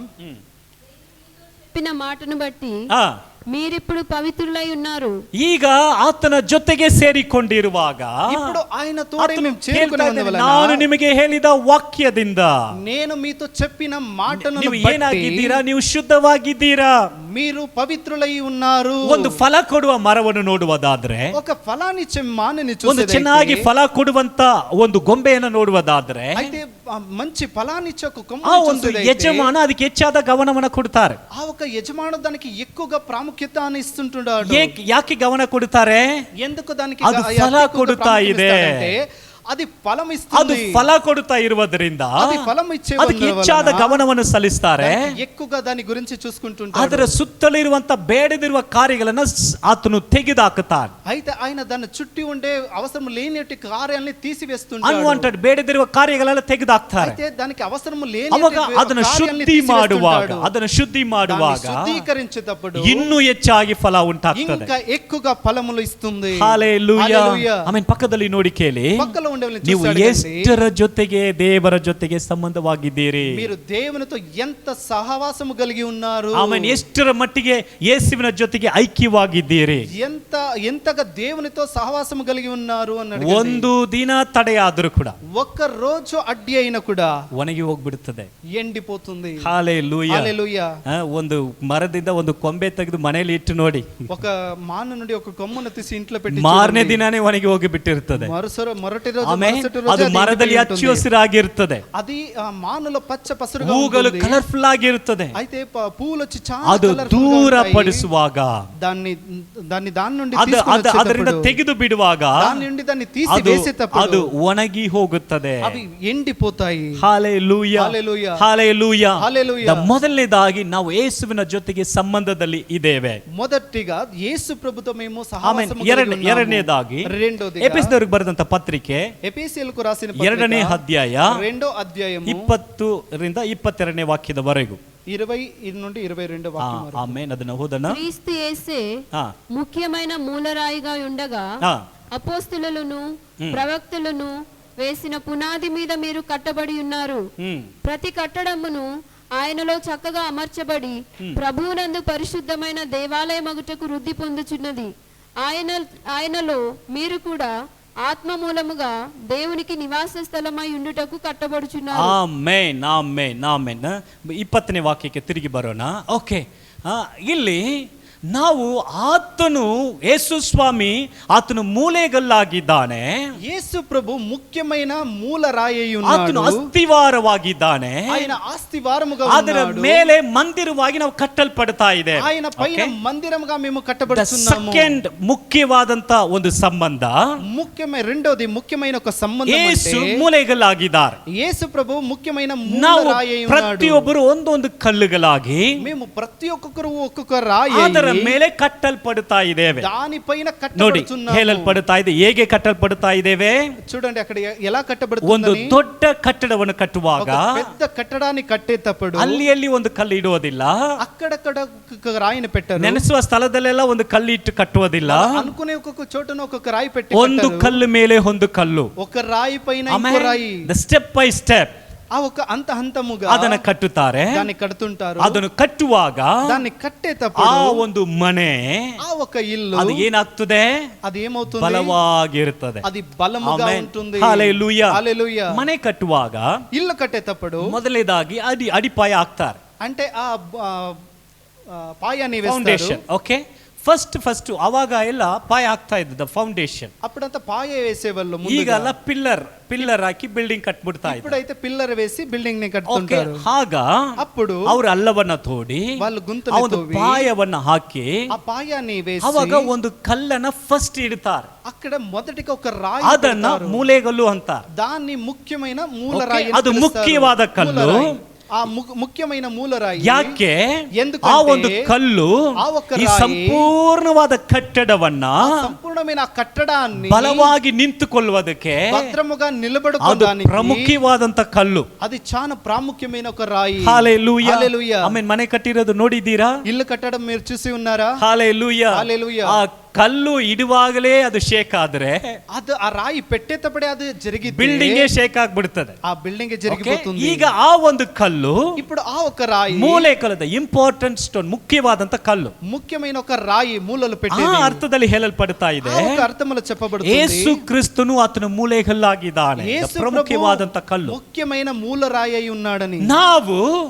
చెప్పిన మాటను బట్టి ಆ, మీరిప్పుడు పవిత్రులై ఉన్నారు. ಈಗ ಆತನ ಜೊತೆಗೆ ಸೇರಿಕೊಂಡಿರುವಾಗ ఇప్పుడు ఆయన ಆತನು తోడే మేము ಹೇಳ್ತಾ చేరుకునే ಇದ್ದಾನೆ, వలన ನಾನು ನಿಮಗೆ ಹೇಳಿದ ವಾಕ್ಯದಿಂದ నేను మీతో చెప్పిన మాటను ನೀವು బట్టి ಏನಾಗಿದ್ದೀರಾ, ನೀವು ಶುದ್ಧವಾಗಿದ್ದೀರಾ. మీరు పవిత్రులై ఉన్నారు. ಒಂದು ಫಲ ಕೊಡುವ ಮರವನ್ನು ನೋಡುವುದಾದ್ರೆ, ఒక ఫలాన్నిచ్చే మానని ಒಂದು ಚೆನ್ನಾಗಿ చూసేదైతే, ಫಲ ಕೊಡುವಂತ ಒಂದು ಗೊಂಬೆಯನ್ನು ನೋಡುವುದಾದ್ರೆ, అయితే ఆ మంచి ఫలాన్నిచ్చే ఒక ಆ కొమ్మను ಒಂದು చూసేదైతే, ಯಜಮಾನ ಅದಕ್ಕೆ ಹೆಚ್ಚಾದ ಗಮನವನ್ನು ಕೊಡ್ತಾರೆ. ఆ ఒక యజమానుడు దానికి ఎక్కువగా ప్రాముఖ్యతను ఇస్తుంటాడు. ಯಾಕೆ ಗಮನ ಕೊಡ್ತಾರೆ? ఎందుకు దానికి ಅದು ఎక్కువగా ಫಲ ಕೊಡುತ್ತಾ ప్రాముఖ్యత ಇದೆ. ఇస్తాడంటే, అది ఫలం ಅದು ఇస్తుంది. ಫಲ ಕೊಡುತ್ತಾ ಇರುವುದರಿಂದ అది ఫలం ఇచ్చే ಅದಕ್ಕೆ ಹೆಚ್ಚಾದ వలన ಗಮನವನ್ನು ಸಲ್ಲಿಸ್ತಾರೆ. దానికి ఎక్కువగా దాని గురించి చూసుకుంటుంటాడు. ಅದರ ಸುತ್ತಲಿರುವಂತ ಬೇಡದಿರುವ ಕಾರ್ಯಗಳನ್ನ ಆತನು ತೆಗೆದುಹಾಕುತ್ತಾನೆ. అయితే ఆయన దాన్ని చుట్టి ఉండే అవసరం లేనిటి కార్యాలని తీసివేస్తుంటాడు. ಅನ್ವಾಂಟೆಡ್ ಬೇಡದಿರುವ ಕಾರ್ಯಗಳೆಲ್ಲ ತೆಗೆದುಹಾಕ್ತಾರೆ. అయితే దానికి అవసరం ಅವಾಗ లేని ಅದನ್ನು కార్యాలని ಶುದ್ಧಿ ಮಾಡುವಾಗ, తీసివేస్తుంటాడు. ಅದನ್ನು ಶುದ್ಧಿ ಮಾಡುವಾಗ దాన్ని శుద్ధీకరించేటప్పుడు ಇನ್ನೂ ಹೆಚ್ಚಾಗಿ ಫಲ ಉಂಟಾಗ್ತದೆ. ఇంకా ఎక్కువగా ఫలములు ఇస్తుంది. ಹಲ್ಲೆಲೂಯಾ. హల్లెలూయా. ಆಮೇಲೆ ಪಕ್ಕದಲ್ಲಿ ನೋಡಿ ಕೇಳಿ, పక్కలో ఉండేవాళ్ళని ನೀವು చూసి అడగండి, ಎಷ್ಟರ ಜೊತೆಗೆ ದೇವರ ಜೊತೆಗೆ ಸಂಬಂಧವಾಗಿದ್ದೀರಿ. మీరు దేవునితో ఎంత సహవాసము కలిగి ఉన్నారు. ಆಮೇಲೆ ಎಷ್ಟರ ಮಟ್ಟಿಗೆ ಯೇಸುವಿನ ಜೊತೆಗೆ ಐಕ್ಯವಾಗಿದ್ದೀರಿ. ఎంతగా దేవునితో సహవాసము కలిగి ఉన్నారు అని అడగండి. ಒಂದು ದಿನ ತಡೆಯಾದರೂ ಕೂಡ ఒక్క రోజు అడ్డి అయినా కూడా ಒಣಗಿ ಹೋಗ್ಬಿಡುತ್ತದೆ. ఎండిపోతుంది. ಹಲ್ಲೆಲೂಯಾ. హల్లెలూయా. ಒಂದು ಮರದಿಂದ ಒಂದು ಕೊಂಬೆ ತೆಗೆದು ಮನೆಯಲ್ಲಿ ಇಟ್ಟು ನೋಡಿ, ఒక మాను నుండి ఒక కొమ్మను తీసి ఇంట్లో పెట్టి ಮಾರನೇ ದಿನಾನೇ ಒಣಗಿ ಹೋಗಿ ಬಿಟ್ಟಿರ್ತದೆ. మొరటి రోజు ಆಮೇಲೆ మరుసటి రోజు ಅದು అది ಮರದಲ್ಲಿ ఎండిపోయి ಹಚ್ಚಿ ఉంటుంది. ಹಸಿರಾಗಿರ್ತದೆ. అది ఆ మానులో పచ్చ పసురుగా ಹೂಗಳು ఉంటుంది. ಕಲರ್ಫುಲ್ ಆಗಿರುತ್ತದೆ. అయితే పూలు వచ్చి చాలా ಅದು colourful గా ದೂರ ఉంటాయి. ಪಡಿಸುವಾಗ, దాని నుండి ಅದರಿಂದ ತೆಗೆದು ಬಿಡುವಾಗ దాని నుండి దాన్ని తీసి ಅದು వేసేటప్పుడు ಒಣಗಿ ಹೋಗುತ್ತದೆ. అవి ఎండిపోతాయి. ಹಲ್ಲೆಲೂಯಾ. హల్లెలూయా. ಹಲ್ಲೆಲೂಯಾ. హల్లెలూయా. ಮೊದಲನೇದಾಗಿ ನಾವು ಯೇಸುವಿನ ಜೊತೆಗೆ ಸಂಬಂಧದಲ್ಲಿ ಇದ್ದೇವೆ. మొదటిగా యేసు ప్రభుతో మేము ಆಮೇಲೆ సహవాసము కలిగి ఉన్నాము. ಎರಡನೇದಾಗಿ రెండోదిగా ಎಫೆಸದವರಿಗೆ ಬರೆದಂತ ಪತ್ರಿಕೆ ఎఫెసీయులకు రాసిన 2ನೇ పత్రిక ಅಧ್ಯಾಯ 2వ అధ్యాయము 20ರಿಂದ 22ನೇ ವಾಕ್ಯದವರೆಗೂ. 20 నుండి 22 వాక్యం వరకు. ಆಮೇನ್. ಅದನ್ನ ಓದೋಣ. క్రీస్తు యేసే ఆ. ముఖ్యమైన మూలరాయిగా ఉండగా ఆ. అపోస్తులను ప్రవక్తలను వేసిన పునాది మీద మీరు కట్టబడి ఉన్నారు. ప్రతి కట్టడమును ఆయనలో చక్కగా అమర్చబడి ప్రభువునందు పరిశుద్ధమైన దేవాలయ మగుటకు వృద్ధి పొందుచున్నది. ఆయనలో మీరు కూడా ఆత్మ మూలముగా దేవునికి నివాస స్థలమై ఉండుటకు కట్టబడుచున్నారు. Amen amen amen. 20ನೇ ವಾಕ್ಯಕ್ಕೆ ತಿರುಗಿ ಬರೋಣ. ಓಕೆ, ಇಲ್ಲಿ ನಾವು ಆತನು ಯೇಸು ಸ್ವಾಮಿ ಆತನು ಮೂಲೆಗಲ್ಲಾಗಿದ್ದಾನೆ, ಯೇಸು ಪ್ರಭು ಮುಖ್ಯమైన ಮೂಲ ರಾಯಿ ಆತನು ಅಸ್ತಿವಾರವಾಗಿದ್ದಾನೆ, ఆయన ఆస్తివారముగా ಅದರ ఉన్నాడు, ಮೇಲೆ ಮಂದಿರವಾಗಿ ನಾವು ಕಟ್ಟಲ್ಪಡ್ತಾ ಇದೆ. ఆయన పైన మందిరముగా మేము కట్టబడుతున్నాము. ಸೆಕೆಂಡ್ ಮುಖ್ಯವಾದಂತ ಒಂದು ಸಂಬಂಧ, రెండోది ముఖ్యమైన ఒక సంబంధం ಯೇಸು అంటే ಮೂಲೆಗಲ್ಲಾಗಿದ್ದಾರೆ. యేసు ప్రభు ముఖ్యమైన మూల ನಾವು రాయి ఉన్నాడు. ಪ್ರತಿಯೊಬ್ಬರು ಒಂದೊಂದು ಕಲ್ಲುಗಳಾಗಿ మేము ప్రతి ఒక్కొక్కరు ఒక్కొక్క రాయి ಅದರ ಮೇಲೆ ಕಟ್ಟಲ್ಪಡ್ತಾ ಇದ್ದೇವೆ. దానిపైన ನೋಡಿ, కట్టబడుతున్నాము. ಹೇಳಲ್ಪಡ್ತಾ ಇದೆ. ಹೇಗೆ ಕಟ್ಟಲ್ಪಡ್ತಾ ಇದ್ದೇವೆ? చూడండి అక్కడ ఎలా ಒಂದು కట్టబడుతుందని. ದೊಡ್ಡ ಕಟ್ಟಡವನ್ನು ಕಟ್ಟುವಾಗ ఒక పెద్ద కట్టడాన్ని కట్టేటప్పుడు ಅಲ್ಲಿ ಒಂದು ಕಲ್ಲು ಇಡುವುದಿಲ್ಲ, అక్కడక్కడ ఒక రాయిని పెట్టారు. ನೆನೆಸುವ ಸ್ಥಳದಲ್ಲೆಲ್ಲ ಒಂದು ಕಲ್ಲು ಇಟ್ಟು ಕಟ್ಟುವುದಿಲ್ಲ. అనుకునే ఒక్కొక్క చోటన ఒక్కొక్క రాయి పెట్టి ಒಂದು ಕಲ್ಲು ಮೇಲೆ ಒಂದು ಕಲ್ಲು, ఒక రాయి పైన ఇంకో రాయి, ಸ್ಟೆಪ್ ಬೈ ಸ್ಟೆಪ್ ఆ ఒక హంతముగా ಅದನ್ನ ಕಟ್ಟುತ್ತಾರೆ. దాన్ని కడుతుంటారు. ಅದನ್ನು ಕಟ್ಟುವಾಗ దాన్ని కట్టేటప్పుడు ಆ ಒಂದು ಮನೆ, ఆ ఒక ఇల్లు ಅದು ಏನಾಗ್ತದೆ? అది ఏమవుతుంది? ಬಲವಾಗಿರುತ್ತದೆ. అది బలముగా ಆಮೆನ್. ఉంటుంది. ಹಲ್ಲೆಲೂಯಾ. హల్లెలూయా. ಮನೆ ಕಟ್ಟುವಾಗ ఇల్లు కట్టేటప్పుడు ಮೊದಲನೇದಾಗಿ ಅಡಿಪಾಯ ಹಾಕ್ತಾರೆ, అంటే ఆ పాయాన్ని వేస్తారు. ಫೌಂಡೇಶನ್. ಓಕೆ, ಫಸ್ಟ್ ಅವಾಗ ಎಲ್ಲ ಪಾಯ ಆಗ್ತಾ ಇದ್ದದ ಫೌಂಡೇಶನ್. అప్పుడంతా పాయ వేసేవాళ్ళు. ಈಗೆಲ್ಲ ಪಿಲ್ಲರ್ ಹಾಕಿ ಬಿಲ್ಡಿಂಗ್ ಕಟ್ಬಿಡ್ತಾ ಇದ್ದಾರೆ. ఇప్పుడైతే పిల్లర్ వేసి బిల్డింగ్ ని ಓಕೆ, కట్టుతుంటారు. ಆಗ అప్పుడు ಅವರು ಅಲ್ಲವನ್ನ ತೋಡಿ వాళ్ళు గుంతని ಒಂದು తవ్వి ಪಾಯವನ್ನ ಹಾಕಿ ఆ పాయాన్ని వేసి ಅವಾಗ ಒಂದು ಕಲ್ಲನ್ನ ಫಸ್ಟ್ ಇಡ್ತಾರೆ. అక్కడ మొదటిగా ఒక రాయి ಅದನ್ನ పెడతారు. ಮೂಲೆಗಲ್ಲು ಅಂತಾರೆ. దాన్ని ముఖ్యమైన మూల ఓకే, రాయి ಅದು ಮುಖ್ಯವಾದ ಕಲ್ಲು. ఆ ముఖ్యమైన మూల రాయి. ಯಾಕೆ? ఎందుకంటే ಆ ಒಂದು ಕಲ್ಲು ఆ ఒక్క ಈ రాయి ಸಂಪೂರ್ಣವಾದ ಕಟ್ಟಡವನ್ನ సంపూర్ణమైన ఆ కట్టడాన్ని ಬಲವಾಗಿ ನಿಂತುಕೊಳ್ಳುವುದಕ್ಕೆ భద్రముగా ಅದು నిలబడుకోవడానికి ಪ್ರಮುಖವಾದಂತ ಕಲ್ಲು. అది చాలా ప్రాముఖ్యమైన ఒక రాయి. హల్లెలూయా. హల్లెలూయా. ಆಮೆನ್. ಮನೆ ಕಟ್ಟಿರೋದು ನೋಡಿದ್ದೀರಾ? ఇల్లు కట్టడం మీరు చూసి ఉన్నారా? హల్లెలూయా. హల్లెలూయా. ಆ ಕಲ್ಲು ಇಡುವಾಗಲೇ ಅದು ಶೇಕ್ ಆದ್ರೆ ಅದು ಆ ರಾಯಿ పెట్టేటప్పుడే ಅದು జరిగితే ಬಿಲ್ಡಿಂಗ್ ಶೇಕ್ ಆಗ್ಬಿಡ್ತದೆ. ఆ బిల్డింగ్ జరిగిపోతుంది. ಈಗ ಆ ಒಂದು ಕಲ್ಲು, ఇప్పుడు ఆ ఒక రాయి ಮೂಲೆ ಕಲ್ಲದ ಇಂಪಾರ್ಟೆಂಟ್ ಸ್ಟೋನ್, ಮುಖ್ಯವಾದಂತ ಕಲ್ಲು, ముఖ్యమైన ఒక రాయి మూలలు ಆ పెట్టేది. ಅರ್ಥದಲ್ಲಿ ಹೇಳಲ್ಪಡ್ತಾ ಇದೆ. ఆ ఒక అర్థములో చెప్పబడుతుంది. ಯೇಸು ಕ್ರಿಸ್ತನು ಆತನ ಮೂಲೆಗಲ್ಲಾಗಿದ್ದಾನೆ, యేసు ಪ್ರಮುಖವಾದಂತ ಕಲ್ಲು. ముఖ్యమైన మూల రాయి అయి ఉన్నాడని ನಾವು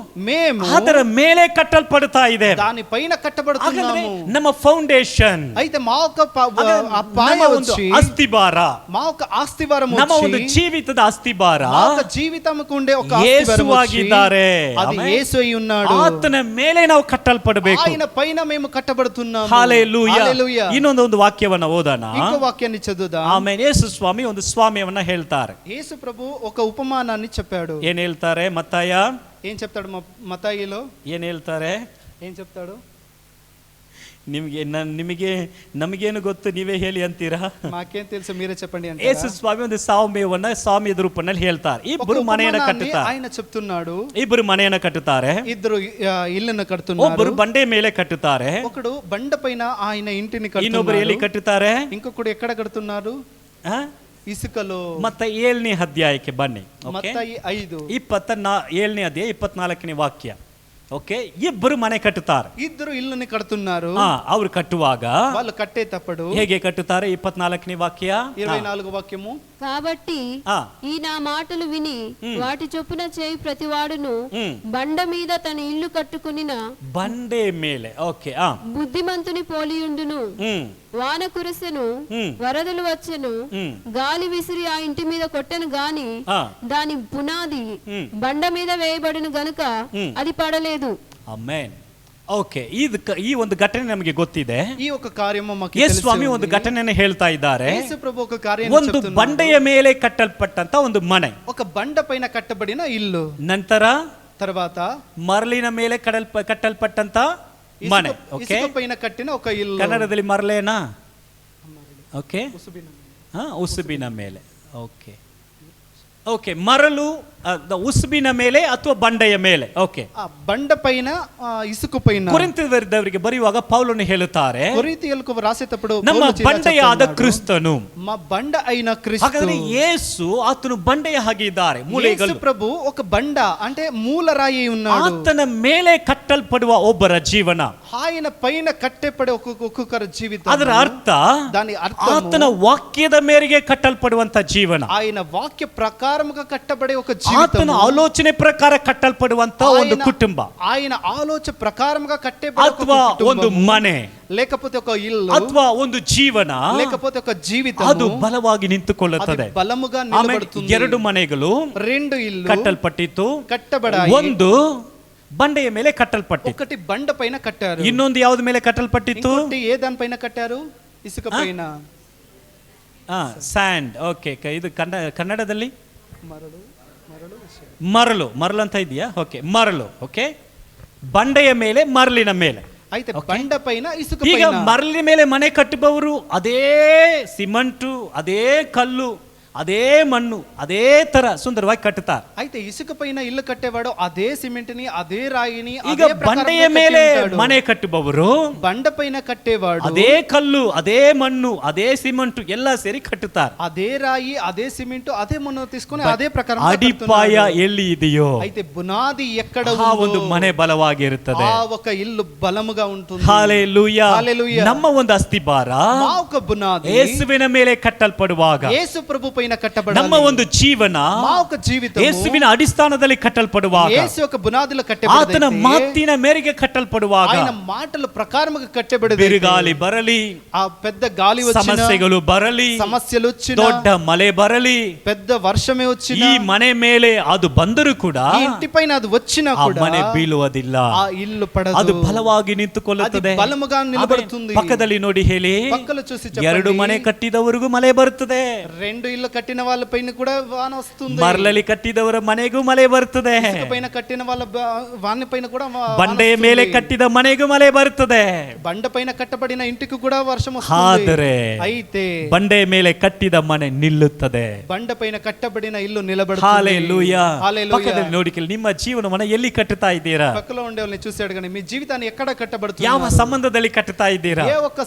మేము ಅದರ ಮೇಲೆ ಕಟ್ಟಲ್ಪಡ್ತಾ ಇದೆ. దాని పైన కట్టబడుతున్నాము. ನಮ್ಮ ಫೌಂಡೇಶನ್, అయితే మా ఒక ఆ పాయ వచ్చి ಅಸ್ತಿಭಾರ, మా ఒక ఆస్తివారం ನಮ್ಮ ಒಂದು వచ్చి ಜೀವಿತದ ಅಸ್ತಿಭಾರ మా ఒక జీవితముకు ఉండే ఒక ಯೇಸು ఆస్తివారం వచ్చి ಆಗಿದ್ದಾರೆ. అది యేసు అయి ఉన్నాడు. ಆತನ ಮೇಲೆ ನಾವು ಕಟ್ಟಲ್ಪಡಬೇಕು. ఆయన పైన మేము కట్టబడుతున్నాము. హల్లెలూయా. హల్లెలూయా. ಇನ್ನೊಂದು ವಾಕ್ಯವನ್ನ ಓದೋಣ. ఇంకో వాక్యాన్ని చదువుదాం. ಆಮೇಲೆ ಯೇಸು ಸ್ವಾಮಿ ಒಂದು ಸ್ವಾಮ್ಯವನ್ನ ಹೇಳ್ತಾರೆ. యేసు ప్రభు ఒక ఉపమానాన్ని చెప్పాడు. ಏನ್ ಹೇಳ್ತಾರೆ? ಮತ್ತಾಯ ఏం చెప్తాడు? మತ್ತಾయిలో ಏನ್ ಹೇಳ್ತಾರೆ? ఏం చెప్తాడు? ನಮಗೇನು ಗೊತ್ತು, ನೀವೇ ಹೇಳಿ ಅಂತೀರಾ? మాకేం తెలుసు, మీరే చెప్పండి అంటే ಯೇಸು ಸ್ವಾಮಿ ಒಂದು ಸಾಮ್ಯವನ್ನ ಸಾಮ್ಯದ ರೂಪದಲ್ಲಿ ಹೇಳ್ತಾರೆ. ಇಬ್ಬರು ಮನೆಯನ್ನ ಕಟ್ಟುತ್ತಾರೆ. ఆయన చెప్తున్నాడు. ಇಬ್ಬರು ಮನೆಯನ್ನ ಕಟ್ಟುತ್ತಾರೆ. ఇద్దరు ఇల్లును కడుతున్నారు. ಒಬ್ಬರು ಬಂಡೆ ಮೇಲೆ ಕಟ್ಟುತ್ತಾರೆ. ఒకడు బండ పైన ఆయన ఇంటిని ಇನ್ನೊಬ್ಬರು ಎಲ್ಲಿ కడుతున్నారు. ಕಟ್ಟುತ್ತಾರೆ? ఇంకొకడు ఎక్కడ కడుతున్నారు? ఇసుకలో. ಮತ್ತೆ 7ನೇ ಅಧ್ಯಾಯಕ್ಕೆ ಬನ್ನಿ. మತ್ತಾయి 5 7ನೇ ಅಧ್ಯಾಯ 24ನೇ ವಾಕ್ಯ. ಓಕೆ, ಇಬ್ಬರು ಮನೆ ಕಟ್ಟುತ್ತಾರೆ. ఇద్దరు ఇల్లుని కడుతున్నారు. ಅವರು ಕಟ್ಟುವಾಗ వాళ్ళు కట్టేటప్పుడు ಹೇಗೆ ಕಟ್ಟುತ್ತಾರೆ? 24ನೇ ವಾಕ್ಯ 24 వాక్యము. కాబట్టి ఈ నా మాటలు విని వాటి చొప్పున చేయి ప్రతివాడును బండ మీద తన ఇల్లు కట్టుకునిన ಬಂಡೆ ಮೇಲೆ. ಓಕೆ, బుద్ధిమంతుని పోలియుండును. వాన కురిసెను, వరదలు వచ్చెను, గాలి విసిరి ఆ ఇంటి మీద కొట్టెను గాని దాని పునాది బండ మీద వేయబడిన గనుక అది పడలేదు. ಆಮೆನ್. ಓಕೆ, ಈ ಒಂದು ಘಟನೆ ನಮಗೆ ಗೊತ್ತಿದೆ. ಈ ಒಂದು ಕಾರ್ಯವು ನಮಗೆ ಯೇಸು ಸ್ವಾಮಿ ಒಂದು ಘಟನೆಯನ್ನು ಹೇಳ್ತಾ ಇದ್ದಾರೆ. ಯೇಸು ಪ್ರಭು ಒಂದು ಕಾರ್ಯವನ್ನು ಒಂದು ಬಂಡೆಯ ಮೇಲೆ ಕಟ್ಟಲ್ಪಟ್ಟಂತ ಒಂದು ಮನೆ, ఒక బండ పైన కట్టబడిన ఇల్లు. ನಂತರ తర్వాత ಮರಳಿನ ಮೇಲೆ ಕಟ್ಟಲ್ಪಟ್ಟಂತ ಮನೆ. ಓಕೆ, ಇಸುಕ ಪೈನ ಕಟ್ಟಿನ ఒక ఇల్లు. ಕನ್ನಡದಲ್ಲಿ ಮರಳೇನಾ? ಓಕೆ, ಉಸುಬಿನ ಮೇಲೆ. ಓಕೆ, ಓಕೆ, ಮರಳು ಉಸುಬಿನ ಮೇಲೆ ಅಥವಾ ಬಂಡೆಯ ಮೇಲೆ. ಓಕೆ, ఆ బండ పైన ఇసుక పైన. ಕೊರಿಂಥದವರಿಗೆ ಬರೆಯುವಾಗ ಪೌಲನು ಹೇಳುತ್ತಾರೆ, కొరింథీయులకు రాసేటప్పుడు ನಮ್ಮ ಬಂಡೆಯಾದ ಕ್ರಿಸ್ತನು. మా బండ అయిన క్రీస్తు. ಹಾಗಾದ್ರೆ ಯೇಸು ಆತನು ಬಂಡೆಯ ಹಾಗೆ ಇದ್ದಾರೆ, ಮೂಲೆಗಳು. యేసు ప్రభు ఒక బండ అంటే మూలరాయి ఉన్నాడు. ಆತನ ಮೇಲೆ ಕಟ್ಟಲ್ಪಡುವ ಒಬ್ಬರ ಜೀವನ, ఆయన పైన కట్టెపడే ఒక్కొక్కరి జీవితం. ಅದರ ಅರ್ಥ దాని అర్థం ಆತನ ವಾಕ್ಯದ ಮೇರೆಗೆ ಕಟ್ಟಲ್ಪಡುವಂತ ಜೀವನ, ఆయన వాక్య ప్రకారముగా కట్టబడే ఒక జీవితం, ಆತನ ಆಲೋಚನೆ ಪ್ರಕಾರ ಕಟ್ಟಲ್ಪಡುವಂತ ಒಂದು ಕುಟುಂಬ, ఆయన ఆలోచన ప్రకారముగా కట్టబడే ಅಥವಾ ಒಂದು ಮನೆ, లేకపోతే ఒక ఇల్లు, ಅಥವಾ ಒಂದು ಜೀವನ, లేకపోతే ఒక జీవితం, ಅದು ಬಲವಾಗಿ ನಿಂತುಕೊಳ್ಳುತ್ತದೆ. బలముగా నిలబడుతుంది. ಎರಡು ಮನೆಗಳು, రెండు ఇల్లు ಕಟ್ಟಲ್ಪಟ್ಟಿತ್ತು, కట్టబడాయి. ಒಂದು ಬಂಡೆಯ ಮೇಲೆ ಕಟ್ಟಲ್ಪಟ್ಟಿತ್ತು, ఒకటి బండ పైన కట్టారు. ಇನ್ನೊಂದು ಯಾವ್ದ ಮೇಲೆ ಕಟ್ಟಲ್ಪಟ್ಟಿತ್ತು? ఇంకొకటి ఏ దాని పైన కట్టారు? ఇసుక పైన. ಸ್ಯಾಂಡ್. ಓಕೆ, ಇದು ಕನ್ನಡದಲ್ಲಿ ಮರಳು. ಮರಳು ಅಂತ ಇದೆಯಾ? ಓಕೆ, ಮರಳು. ಓಕೆ, ಬಂಡೆಯ ಮೇಲೆ, ಮರಳಿನ ಮೇಲೆ. అయితే బండ పైన ఇసుక ಈಗ పైన. ಮರಳಿನ ಮೇಲೆ ಮನೆ ಕಟ್ಟುವವರು ಅದೇ ಸಿಮೆಂಟು, ಅದೇ ಕಲ್ಲು, ಅದೇ ಮಣ್ಣು, ಅದೇ ತರ ಸುಂದರವಾಗಿ ಕಟ್ಟುತ್ತಾರೆ. అయితే ఇసుక పైన ఇల్లు కట్టేవాడు అదే సిమెంట్ ని, అదే రాయిని, ಈಗ ಬಂಡೆಯ ಮೇಲೆ ಮನೆ ಕಟ್ಟುವವರು బండ పైన కట్టేవాడు ಅದೇ ಕಲ್ಲು, ಅದೇ ಮಣ್ಣು, ಅದೇ ಸಿಮೆಂಟು ಎಲ್ಲ ಸೇರಿ ಕಟ್ಟುತ್ತಾರೆ. అదే రాయి, అదే సిమెంట్, అదే మన్ను తీసుకొని అదే ప్రకారం ಅಡಿಪಾಯ ಎಲ್ಲಿ ಇದೆಯೋ అయితే బునాది ఎక్కడ ಆ ಒಂದು ಮನೆ ಬಲವಾಗಿರುತ್ತದೆ. ఆ ఒక ఇల్లు బలముగా ఉంటుంది. ಹಲ್ಲೆಲೂಯಾ. హల్లెలూయా. ನಮ್ಮ ಒಂದು ಅಸ್ತಿಭಾರ మా ఒక బునాది ಯೇಸುವಿನ ಮೇಲೆ ಕಟ್ಟಲ್ಪಡುವಾಗ, యేసు ప్రభు పైన కట్టబడాలి. ನಮ್ಮ ಒಂದು ಜೀವನ మా ఒక జీవితం ಯೇಸುವಿನ ಅಡಿಸ್ಥಾನದಲ್ಲಿ ಕಟ್ಟಲ್ಪಡುವಾಗ, యేసు యొక్క బునాదిలో కట్టబడైతే, ಆತನ ಮಾತಿನ ಮೇರೆಗೆ ಕಟ್ಟಲ್ಪಡುವಾಗ, ఆయన మాటల ప్రకారముగా కట్టబడైతే, ಬಿರುಗಾಳಿ ಬರಲಿ, ఆ పెద్ద గాలి వచ్చినా, ಸಮಸ್ಯೆಗಳು ಬರಲಿ, సమస్యలు వచ్చినా, ದೊಡ್ಡ ಮಳೆ ಬರಲಿ, పెద్ద వర్షమే వచ్చినా, ಈ ಮನೆ ಮೇಲೆ ಅದು ಬಂದರೂ ಕೂಡ ఈ ఇంటి పైన అది వచ్చినా ಆ కూడా ಮನೆ ಬೀಳುವುದಿಲ್ಲ, ఆ ఇల్లు పడదు. ಅದು ಬಲವಾಗಿ ನಿಂತುಕೊಳ್ಳುತ್ತದೆ, అది బలముగా నిలబడుతుంది. ಪಕ್ಕದಲ್ಲಿ ನೋಡಿ ಹೇಳಿ, పక్కలో చూసి చెప్పండి, ಎರಡು ಮನೆ ಕಟ್ಟಿದವರಿಗೂ ಮಳೆ ಬರುತ್ತದೆ, రెండు ఇల్లు కట్టిన వాళ్ళ పైన కూడా వాన వస్తుంది. ಮರಳಲ್ಲಿ ಕಟ್ಟಿದವರ ಮನೆಗೂ ಮಳೆ ಬರುತ್ತದೆ, ఇసుక పైన కట్టిన వాళ్ళ వాని పైన కూడా వాన ಬಂಡೆಯ వస్తుంది. ಮೇಲೆ ಕಟ್ಟಿದ ಮನೆಗೂ ಮಳೆ ಬರುತ್ತದೆ. బండ పైన కట్టబడిన ఇంటికి కూడా వర్షం వస్తుంది. ಆದರೆ అయితే ಬಂಡೆಯ ಮೇಲೆ ಕಟ್ಟಿದ ಮನೆ ನಿಲ್ಲುತ್ತದೆ. బండ పైన కట్టబడిన ఇల్లు నిలబడుతుంది. ಹಲ್ಲೆಲೂಯಾ. హల్లెలూయా. ಪಕ್ಕದಲ್ಲಿ ನೋಡಿ ಕೇಳಿ, ನಿಮ್ಮ ಜೀವನವನ್ನು ಎಲ್ಲಿ ಕಟ್ಟುತ್ತಾ ಇದ್ದೀರಾ? పక్కలో ఉండే వాళ్ళని చూసి అడగండి, మీ జీవితాన్ని ఎక్కడ కట్టబడుతుంది? ಯಾವ ಸಂಬಂಧದಲ್ಲಿ ಕಟ್ಟುತ್ತಾ ಇದ್ದೀರಾ? ఏ ఒక్క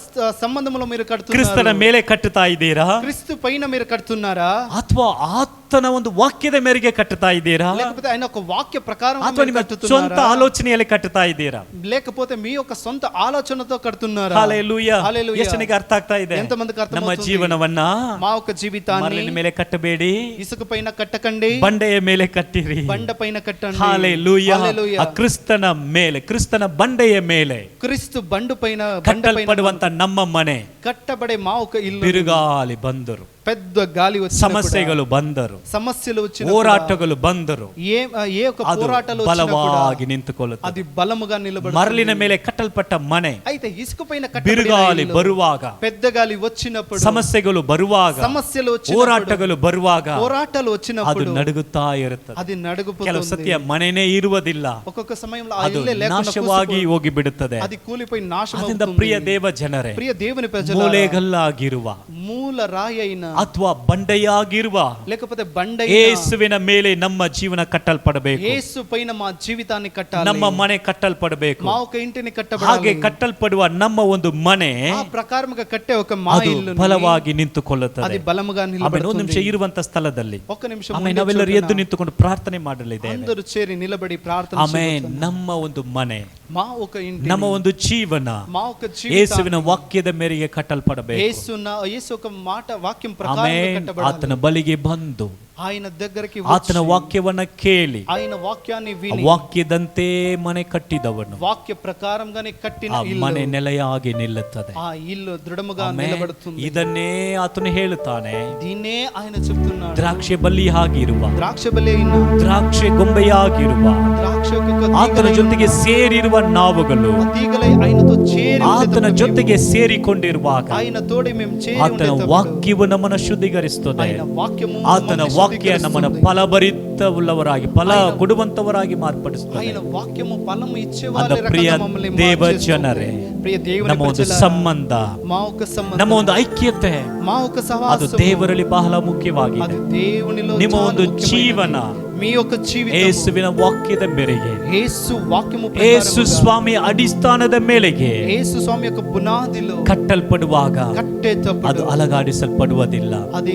సంబంధంలో మీరు కడుతున్నారు? ಕ್ರಿಸ್ತನ ಮೇಲೆ ಕಟ್ಟುತ್ತಾ ಇದ್ದೀರಾ? క్రీస్తు పైన మీరు కడుతున్నారా? ಅಥವಾ ಆತನ ಒಂದು ವಾಕ್ಯದ ಮೇರೆಗೆ ಕಟ್ಟುತ್ತಾ ಇದ್ದೀರಾ? లేకపోతే ఆయన ఒక వాక్య ప్రకారం ಅಥವಾ ನಿಮ್ಮ ಸ್ವಂತ ಆಲೋಚನೆಯಲ್ಲಿ ಕಟ್ಟುತ್ತಾ ಇದ್ದೀರಾ? లేకపోతే మీ యొక్క సొంత ఆలోచనతో కడుతున్నారా? ಹಲ್ಲೆಲೂಯಾ. హల్లెలూయా. ಎಷ್ಟು ಜನಕ್ಕೆ ಅರ್ಥ ಆಗ್ತಾ ಇದೆ? ఎంతమందికి ನಮ್ಮ అర్థమవుతుంది? ಜೀವನವನ್ನ మా యొక్క జీవితాన్ని ಮರಳಿನ ಮೇಲೆ ಕಟ್ಟಬೇಡಿ, ఇసుక పైన కట్టకండి, ಬಂಡೆಯ ಮೇಲೆ ಕಟ್ಟಿರಿ. బండ పైన కట్టండి. ಹಲ್ಲೆಲೂಯಾ. హల్లెలూయా. ಆ ಕ್ರಿಸ್ತನ ಮೇಲೆ, ಕ್ರಿಸ್ತನ ಬಂಡೆಯ ಮೇಲೆ క్రీస్తు బండ పైన ಕಟ್ಟಲ್ಪಡುವಂತ ನಮ್ಮ ಮನೆ, కట్టబడే మా ఒక ఇల్లు, ಬಿರುಗಾಳಿ ಬಂದರು, పెద్ద గాలి వచ్చినప్పుడు, ಸಮಸ್ಯೆಗಳು ಬಂದರು, సమస్యలు వచ్చిన ಹೋರಾಟಗಳು ಬಂದರು, ఏ ఒక ಅದು పోరాటాలు వచ్చినా కూడా ಬಲವಾಗಿ ನಿಂತುಕೊಳ್ಳುತ್ತದೆ. అది బలముగా నిలబడుతుంది. ಮರಳಿನ ಮೇಲೆ ಕಟ್ಟಲ್ಪಟ್ಟ ಮನೆ, అయితే ఇసుక పైన కట్టబడిన ಬಿರುಗಾಳಿ ఇల్లు, ಬರುವಾಗ, పెద్ద గాలి వచ్చినప్పుడు, ಸಮಸ್ಯೆಗಳು ಬರುವಾಗ, సమస్యలు వచ్చినప్పుడు, ಹೋರಾಟಗಳು ಬರುವಾಗ పోరాటాలు ಅದು వచ్చినప్పుడు ನಡುಗುತ್ತಾ ಇರುತ್ತದೆ. అది ಕೆಲವು నడుగుతుంది. ಸತ್ಯ ಮನೆನೇ ಇರುವುದಿಲ್ಲ, ఒక్కొక్క సమయంలో ఆ ಅದು ఇల్లే లేకుండా ನಾಶವಾಗಿ ಹೋಗಿ ಬಿಡುತ್ತದೆ. అది కూలిపోయి నాశనం ಅದರಿಂದ అవుతుంది. ಪ್ರಿಯ ದೇವ ಜನರೇ, ప్రియ దేవుని ప్రజలారా, ಮೂಲೆಗಲ್ಲಾಗಿರುವ మూల రాయి అయిన ಅಥವಾ ಬಂಡೆಯಾಗಿರುವ లేకపోతే బండ ಯೇಸುವಿನ ಮೇಲೆ ನಮ್ಮ ಜೀವನ ಕಟ್ಟಲ್ಪಡಬೇಕು, యేసు పైన మా జీవితాన్ని కట్టాలి, ನಮ್ಮ ಮನೆ ಕಟ್ಟಲ್ಪಡಬೇಕು. మా ఒక ఇంటిని ಹಾಗೆ కట్టబడాలి. ಕಟ್ಟಲ್ಪಡುವ ನಮ್ಮ ಒಂದು ಮನೆ ఆ ప్రకారముగా కట్టే ఒక మా ಅದು ఇల్లు ಬಲವಾಗಿ ನಿಂತುಕೊಳ್ಳುತ್ತದೆ. అది బలముగా ಆಮೇಲೆ ಒಂದು ನಿಮಿಷ నిలబడుతుంది. ಇರುವಂತ ಸ್ಥಳದಲ್ಲಿ ఒక్క నిమిషం ಆಮೇಲೆ ఉండే ನಾವೆಲ್ಲರೂ చోటున ಎದ್ದು ನಿಂತುಕೊಂಡು ಪ್ರಾರ್ಥನೆ ಮಾಡಲಿದ್ದೇವೆ. అందరూ చేరి నిలబడి ప్రార్థన ಆಮೇನ್. చేస్తున్నాం. ನಮ್ಮ ಒಂದು ಮನೆ, మా ఒక ఇంటి, ನಮ್ಮ ಒಂದು ಜೀವನ మా ఒక ಯೇಸುವಿನ జీవితం ವಾಕ್ಯದ ಮೇರೆಗೆ ಕಟ್ಟಲ್ಪಡಬೇಕು. యేసు ఒక మాట వాక్యం ప్రకారం ಆಮೇನ್. కట్టబడాలి. ಆತನ ಬಳಿಗೆ ಬಂದು ఆయన దగ్గరికి ಆತನ ವಾಕ್ಯವನ್ನ ಕೇಳಿ ఆయన వాక్యాన్ని ಆ విని ವಾಕ್ಯದಂತೆ ಮನೆ ಕಟ್ಟಿದವನು వాక్య ప్రకారంగానే కట్టిన ಆ ఇల్లు, ಮನೆ ನೆಲೆಯಾಗಿ ನಿಲ್ಲುತ್ತದೆ. ఆ ఇల్లు దృఢముగా ಆಮೇನ್. నిలబడుతుంది. ಇದನ್ನೇ ಆತನು ಹೇಳುತ್ತಾನೆ, దీన్నే ఆయన చెప్తున్నాడు. ದ್ರಾಕ್ಷೆ ಬಳ್ಳಿಯಾಗಿರುವ, ద్రాక్ష బలి అయిన, ದ್ರಾಕ್ಷೆ ಗೊಂಬೆಯಾಗಿರುವ, ద్రాక్ష యొక్క ಆತನ తీగలై, ಜೊತೆಗೆ ಸೇರಿರುವ ನಾವುಗಳು ఆ తీగలై ఆయనతో చేరి ಆತನ ఉండేటప్పుడు, ಜೊತೆಗೆ ಸೇರಿಕೊಂಡಿರುವಾಗ ఆయన తోడి మేము చేరి ಆತನ ఉండేటప్పుడు, ವಾಕ್ಯವು ನಮ್ಮನ್ನು ಶುದ್ಧೀಕರಿಸುತ್ತದೆ. ఆయన వాక్యము ಆತನ మమ్మల్ని ವಾಕ್ಯ ನಮ್ಮನ್ನು శుద్ధీకరిస్తుంది. ಫಲಭರಿತವುಳ್ಳವರಾಗಿ ಫಲ ಕೊಡುವಂತವರಾಗಿ ಮಾರ್ಪಡಿಸುತ್ತದೆ. ఆయన వాక్యము ఫలము ఇచ్చే ಅಂದ వాళ్ళ ಪ್ರಿಯ రకంగా మమ్మల్ని ದೇವ మార్చేస్తుంది. ಜನರೇ, ప్రియ దేవుని ನಮ್ಮ ಒಂದು ప్రజలారా, ಸಂಬಂಧ, మా ఒక సంబంధం, ನಮ್ಮ ಒಂದು ಐಕ್ಯತೆ, మా ఒక ಅದು సహవాసము, ದೇವರಲ್ಲಿ ಬಹಳ ಮುಖ್ಯವಾಗಿದೆ. అది దేవునిలో ನಿಮ್ಮ చాలా ಒಂದು ముఖ్యమైనది. ಜೀವನ మీ యొక్క జీవితం ಯೇಸುವಿನ ವಾಕ್ಯದ ಮೇರೆಗೆ, యేసు వాక్యము ಯೇಸು ప్రకారముగా ಸ್ವಾಮಿಯ ಅಡಿಸ್ಥಾನದ ಮೇಲೆಗೆ యేసు స్వామి యొక్క పునాదిలో ಕಟ್ಟಲ್ಪಡುವಾಗ ಅದು కట్టేటప్పుడు ಅಲಗಾಡಿಸಲ್ಪಡುವುದಿಲ್ಲ. అది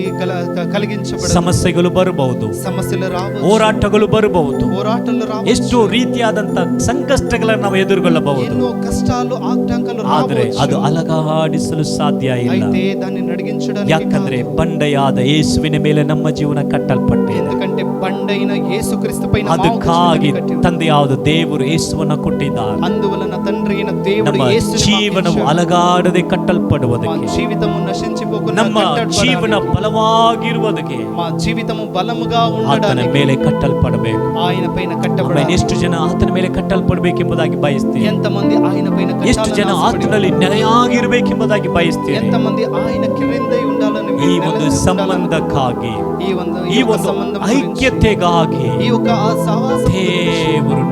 కలిగించబడదు. ಸಮಸ್ಯೆಗಳು ಬರಬಹುದು, సమస్యలు రావచ్చు, ಹೋರಾಟಗಳು ಬರಬಹುದು, పోరాటాలు రావచ్చు, ಎಷ್ಟೋ ರೀತಿಯಾದಂತ ಸಂಕಷ್ಟಗಳನ್ನು ನಾವು ಎದುರುಗೊಳ್ಳಬಹುದು. ఎన్నో కష్టాలు ఆటంకాలు ಆದ್ರೆ ಅದು రావచ్చు, ಅಲಗಾಡಿಸಲು ಸಾಧ್ಯ ಇಲ್ಲ. అయితే దాన్ని నడిగించడానికి ಯಾಕಂದ್ರೆ కాదు. ಬಂಡೆಯಾದ ಯೇಸುವಿನ ಮೇಲೆ ನಮ್ಮ ಜೀವನ ಕಟ್ಟಲ್ಪಟ್ಟಿದೆ. ఎందుకంటే బండైన యేసుక్రీస్తు పైన ಅದಕ್ಕಾಗಿ ತಂದೆಯಾದ ದೇವರು ಯೇಸುವನ್ನ ಕೊಟ್ಟಿದ್ದಾರೆ. అందువలన తండ్రి అయిన దేవుడు ನಮ್ಮ యేసుని ಜೀವನವು పంపించాడు. ಅಲಗಾಡದೆ మా ಕಟ್ಟಲ್ಪಡುವುದಕ್ಕೆ, జీవితము నశించిపోకుండా ನಮ್ಮ ಜೀವನ కట్టబడాలి. ಬಲವಾಗಿರುವುದಕ್ಕೆ మా జీవితము బలముగా ಆತನ ఉండడానికి ಮೇಲೆ ಕಟ್ಟಲ್ಪಡಬೇಕು. ఆయన పైన ಆಮೇಲೆ కట్టబడాలి. ಎಷ್ಟು ಜನ ಆತನ ಮೇಲೆ ಕಟ್ಟಲ್ಪಡಬೇಕೆಂಬುದಾಗಿ ಬಯಸ್ತೀರಿ? ఎంతమంది ఆయన పైన ಎಷ್ಟು ಜನ కట్టాలని ಆತನಲ್ಲಿ ఆశపడి, ನೆಲೆಯಾಗಿರ್ಬೇಕೆಂಬುದಾಗಿ ಬಯಸ್ತೀರಿ? ఎంతమంది ఆయన క్రిందై ఉండాలని ಈ మీరు ಒಂದು నెలకొండాలని, ಸಂಬಂಧಕ್ಕಾಗಿ, ఈ ಒಂದು ಈ ಒಂದು సంబంధం గురించి, ಐಕ್ಯತೆಗಾಗಿ ఈ యొక్క ఆ సహవాసం ದೇವರು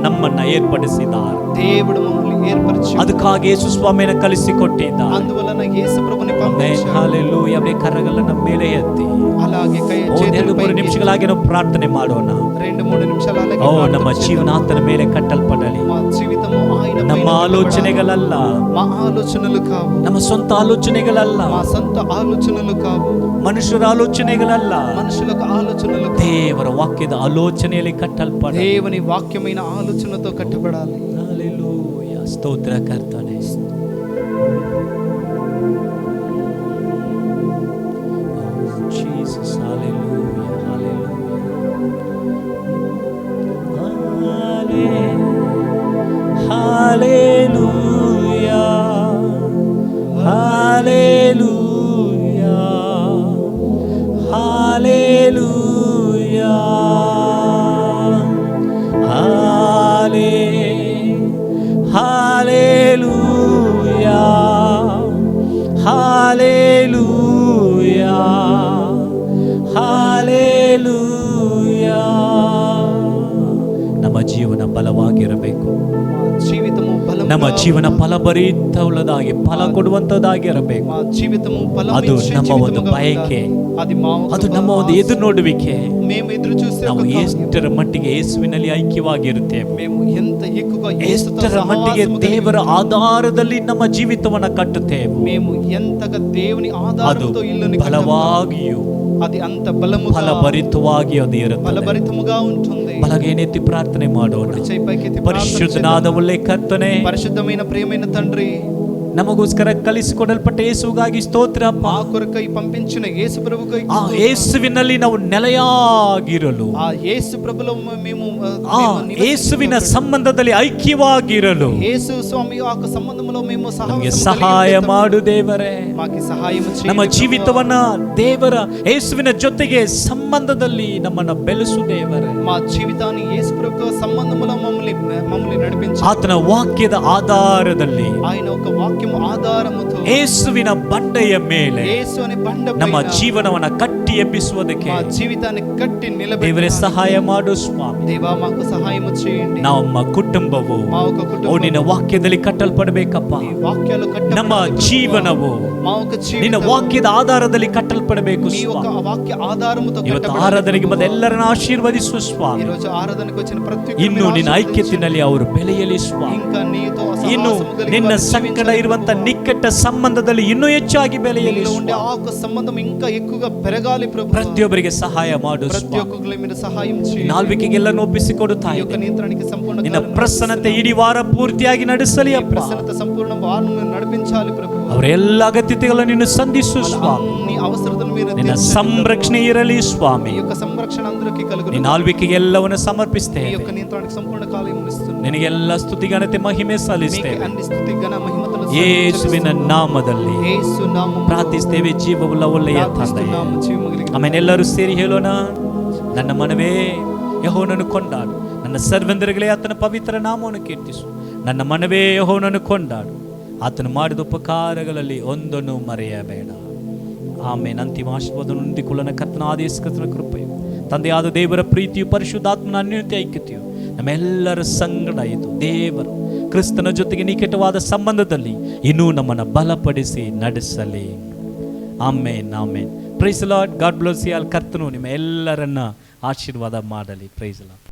ನಮ್ಮನ್ನ ಏರ್ಪಡಿಸಿದ್ದಾರೆ. దేవుడు మమ్మల్ని ఏర్పరిచి ಅದಕ್ಕಾಗಿ ಯೇಸು ಸ್ವಾಮಿಯನ್ನು ಕಲಿಸಿಕೊಟ್ಟಿದ್ದಾರೆ. అందువలన యేసు ప్రభుని ಆಮೆನ್, పంపించాడు. ಹಲ್ಲೆಲೂಯಾ. ಅವರೇ ಕರಗಳನ್ನು ಮೇಲೆ ಎತ್ತಿ అలాగే ಒಂದೆರಡು ಮೂರು చేతులపైకి ನಿಮಿಷಗಳಾಗಿ ನಾವು ಪ್ರಾರ್ಥನೆ ಮಾಡೋಣ. 2-3 నిమిషాలు అలాగే ಓ ప్రార్థన ನಮ್ಮ చేద్దాం. ಜೀವನ ಆತನ ಮೇಲೆ ಕಟ್ಟಲ್ಪಡಲಿ. మా జీవితము ఆయన పైన ನಮ್ಮ కట్టబడాలి. ಆಲೋಚನೆಗಳಲ್ಲ, మా ఆలోచనలు కావు, ನಮ್ಮ ಸ್ವಂತ ಆಲೋಚನೆಗಳಲ್ಲ, మా సొంత ఆలోచనలు కావు, ಮನುಷ್ಯರ ಆಲೋಚನೆಗಳಲ್ಲ, మనుషులకు ఆలోచనలు కావు. ದೇವರ ವಾಕ್ಯದ ಆಲೋಚನೆಯಲ್ಲಿ ಕಟ್ಟಲ್ಪಡಲಿ. దేవుని వాక్యమైన ఆలోచనతో కట్టబడాలి. ಹಲ್ಲೆಲೂಯಾ. ಸ್ತೋತ್ರ ಕರ್ತನೆ. Jesus, hallelujah, hallelujah. Hallelujah, hallelujah, hallelujah, hallelujah, hallelujah, hallelujah. ನಮ್ಮ ಜೀವನ ಬಲವಾಗಿರಬೇಕು. మా జీవితము బలముగా, ನಮ್ಮ ಜೀವನ ಫಲಭರಿತವುಳ್ಳದಾಗಿ, ಫಲ ಕೊಡುವಂತದ್ದಾಗಿರಬೇಕು. మా జీవితము ಅದು బలమిచ్చే ನಮ್ಮ ಒಂದು జీవితముగా ಬಯಕೆ, ఉండాలి. అది మా ఒక ಅದು ನಮ್ಮ ಒಂದು ఆశ. ಎದುರು ನೋಡುವಿಕೆ. మేము ఎదురు చూసే ನಾವು ఒక కార్యం. ಎಷ್ಟರ ಮಟ್ಟಿಗೆ ಯೇಸುವಿನಲ್ಲಿ ಐಕ್ಯವಾಗಿರುತ್ತೇವೆ, మేము ఎంత ఎక్కువగా యేసుతో ಎಷ್ಟರ ಮಟ್ಟಿಗೆ సహవాసము కలిగి ದೇವರ ఉంటామో, ಆಧಾರದಲ್ಲಿ ನಮ್ಮ ಜೀವಿತವನ್ನ ಕಟ್ಟುತ್ತೇವೆ, మేము ఎంతగా దేవుని ಅದು ఆధారంతో ఇల్లుని కట్టుతామో, ಬಲವಾಗಿಯೂ అది అంత బలముగా ಫಲಭರಿತವಾಗಿ ಅದು ಇರುತ್ತದೆ. బలభరితముగా ఉంటుంది. ಬಲಗೈನೆತ್ತಿ ಪ್ರಾರ್ಥನೆ ಮಾಡೋಣ. కుడి చేయి పైకెత్తి ప్రార్థన ಪರಿಶುದ್ಧನಾದ చేద్దాం. ಒಳ್ಳೆ ಕರ್ತನೆ, పరిశుద్ధమైన ప్రియమైన తండ్రి, ನಮಗೋಸ್ಕರ ಕಲಿಸಿಕೊಡಲ್ಪಟ್ಟ ಯೇಸುಗಾಗಿ ಸ್ತೋತ್ರ ಅಪ್ಪ. మా కొరకై పంపించిన యేసు ప్రభుకై ಆ ಯೇಸುವಿನಲ್ಲಿ ನಾವು ನೆಲೆಯಾಗಿರಲು, ఆ యేసు ప్రభులో మేము ಆ ಯೇಸುವಿನ ಸಂಬಂಧದಲ್ಲಿ ಐಕ್ಯವಾಗಿರಲು యేసు స్వామి యొక్క సంబంధంలో మేము ನಮಗೆ సహవాసం ಸಹಾಯ కలిగి ಮಾಡು ದೇವರೇ. మాకి సహాయం చేయండి. ನಮ್ಮ ಜೀವಿತವನ್ನ ದೇವರ ಯೇಸುವಿನ ಜೊತೆಗೆ ಸಂಬಂಧದಲ್ಲಿ ನಮ್ಮನ್ನ ಬೆಳೆಸು ದೇವರೇ. మా జీవితాన్ని యేసు ప్రభుతో సంబంధంలో మమ్మల్ని నడిపించు. ಆತನ ವಾಕ್ಯದ ಆಧಾರದಲ್ಲಿ, ఆయన ఒక వాక్యం ఆధారముతో, ಯೇಸುವಿನ ಬಂಡೆಯ ಮೇಲೆ యేసు అనే బండ ನಮ್ಮ పైన ಜೀವನವನ್ನ ಕಟ್ಟಿ ಎಬ್ಬಿಸುವುದಕ್ಕೆ మా జీవితాన్ని కట్టి ದೇವರೇ నిలబెట్టాలి. ಸಹಾಯ ಮಾಡು ಸ್ವಾಮಿ. దేవా మాకు సహాయం చేయండి. ನಮ್ಮ ಕುಟುಂಬವು మా ఒక ಓ కుటుంబం ನಿನ್ನ ವಾಕ್ಯದಲ್ಲಿ ಕಟ್ಟಲ್ಪಡಬೇಕಪ್ಪ. నీ వాక్యాలు కట్టబడాలి. ನಮ್ಮ ಜೀವನವು మా ఒక ನಿನ್ನ జీవితం ವಾಕ್ಯದ ಆಧಾರದಲ್ಲಿ ಕಟ್ಟಲ್ಪಡಬೇಕು నీ ఒక ಸ್ವಾಮಿ. వాక్య ఆధారముతో ಇವತ್ತು కట్టబడాలి. ಆರಾಧನೆಗೆ ಬಂದ ಎಲ್ಲರನ್ನ ಆಶೀರ್ವದಿಸು ఈ ಸ್ವಾಮಿ. రోజు ఆరాధనకు వచ్చిన ప్రతి ಇನ್ನು ఒక్కరిని ನಿನ್ನ ఆశీర్వదించు. ಐಕ್ಯತೆಯಲ್ಲಿ ಅವರು ಬೆಳೆಯಲಿ ಸ್ವಾಮಿ. ఇంకా నీతో ಇನ್ನು సహవాసము కలిగి ನಿನ್ನ వారు ಸಂಕಟ జీవించాలి ಇರುವಂತ ప్రభువా. ನಿಕ್ಕಟ್ಟ ಸಂಬಂಧದಲ್ಲಿ ಇನ್ನೂ ಹೆಚ್ಚಾಗಿ ಬೆಳೆಯಲಿ నీలో ఉండే ಸ್ವಾಮಿ. ఆ ఒక్క సంబంధం ఇంకా ఎక్కువగా పెరగాలి ప్రభు. ಪ್ರತಿಯೊಬ್ಬರಿಗೆ ಸಹಾಯ ಮಾಡು ప్రతి ಸ್ವಾಮಿ. ఒక్కరికి మీరు సహాయం చేయండి. ನಾಲ್ವಿಕೆಗೆಲ್ಲನೂ ಒಪ್ಪಿಸಿಕೊಡುತ್ತಾ ఈ యొక్క ಇದ್ದೇನೆ. నియంత్రణకి సంపూర్ణ ನಿನ್ನ కాలం ಪ್ರಸನ್ನತೆ నడిపిస్తున్నాం. ಇಡೀ ವಾರ ಪೂರ್ತಿಯಾಗಿ ನಡೆಸಲಿ ఈ ಅಪ್ಪ. ప్రసన్నత సంపూర్ణ వారిని నడిపించాలి ప్రభు. ಅವರ ಎಲ್ಲ ಅಗತ್ಯತೆಗಳನ್ನು ನಿನ್ನ ಸಂಧಿಸು ಸ್ವಾಮಿ. అన్ని అవసరతలు మీరు ನಿನ್ನ తీర్చండి ಸಂರಕ್ಷಣೆ ಇರಲಿ ప్రభు. ಸ್ವಾಮಿ. ఈ యొక్క సంరక్షణ అందరికీ కలుగును. ನಿನ್ನ ಆಳ್ವಿಕೆಗೆ ಎಲ್ಲವನ್ನು ఈ ಸಮರ್ಪಿಸ್ತೇವೆ. యొక్క నియంత్రణకి సంపూర్ణ కాలం ఇస్తున్నాం. ನಿನಗೆಲ್ಲ ಸ್ತುತಿ ಘನತೆ ಮಹಿಮೆ మీకు ಸಲ್ಲಿಸ್ತೇವೆ. అన్ని స్తుతి ఘన మహిమతలు ಯೇಸುವಿನ ನಾಮದಲ್ಲಿ యేసు నామములో ಪ್ರಾರ್ಥಿಸ್ತೇವೆ ಜೀವವುಳ್ಳ ಒಳ್ಳೆಯ ತಂದೆ. ప్రార్థిస్తున్నాము. జీవముగలిగిన ಆಮೇಲೆ ಎಲ್ಲರೂ ಸೇರಿ ಹೇಳೋಣ. ನನ್ನ ಮನವೇ ಯೆಹೋವನನ್ನು ಕೊಂಡಾಡು, ನನ್ನ ಸರ್ವೆಂದರುಗಳೇ ಆತನ ಪವಿತ್ರ ನಾಮವನ್ನು ಕೀರ್ತಿಸು. ನನ್ನ ಮನವೇ ಯೆಹೋವನನ್ನು ಕೊಂಡಾಡು, ಆತನು ಮಾಡಿದ ಉಪಕಾರಗಳಲ್ಲಿ ಒಂದನ್ನು ಮರೆಯಬೇಡ. ಆಮೇಲೆ ಅಂತಿಮ ಆಶೀರ್ವಾದವನ್ನು ಹೊಂದಿಕೊಳ್ಳನ ಕರ್ತನ ಆದೇಶಕರ್ತನ ಕೃಪೆಯು, ತಂದೆಯಾದ ದೇವರ ಪ್ರೀತಿಯು, ಪರಿಶುದ್ಧಾತ್ಮನ ಅನ್ಯೋನ್ಯತೆ ಐಕ್ಯತೆಯು ನಮ್ಮೆಲ್ಲರ ಸಂಗಡ ಇದ್ದು ದೇವರು ಕ್ರಿಸ್ತನ ಜೊತೆಗೆ ನಿಕಟವಾದ ಸಂಬಂಧದಲ್ಲಿ ಇನ್ನೂ ನಮ್ಮನ್ನು ಬಲಪಡಿಸಿ ನಡೆಸಲಿ. Amen amen. Praise Lord. God bless you all. ಕರ್ತನು ನಿಮ್ಮ ಎಲ್ಲರನ್ನ ಆಶೀರ್ವಾದ ಮಾಡಲಿ. Praise lord.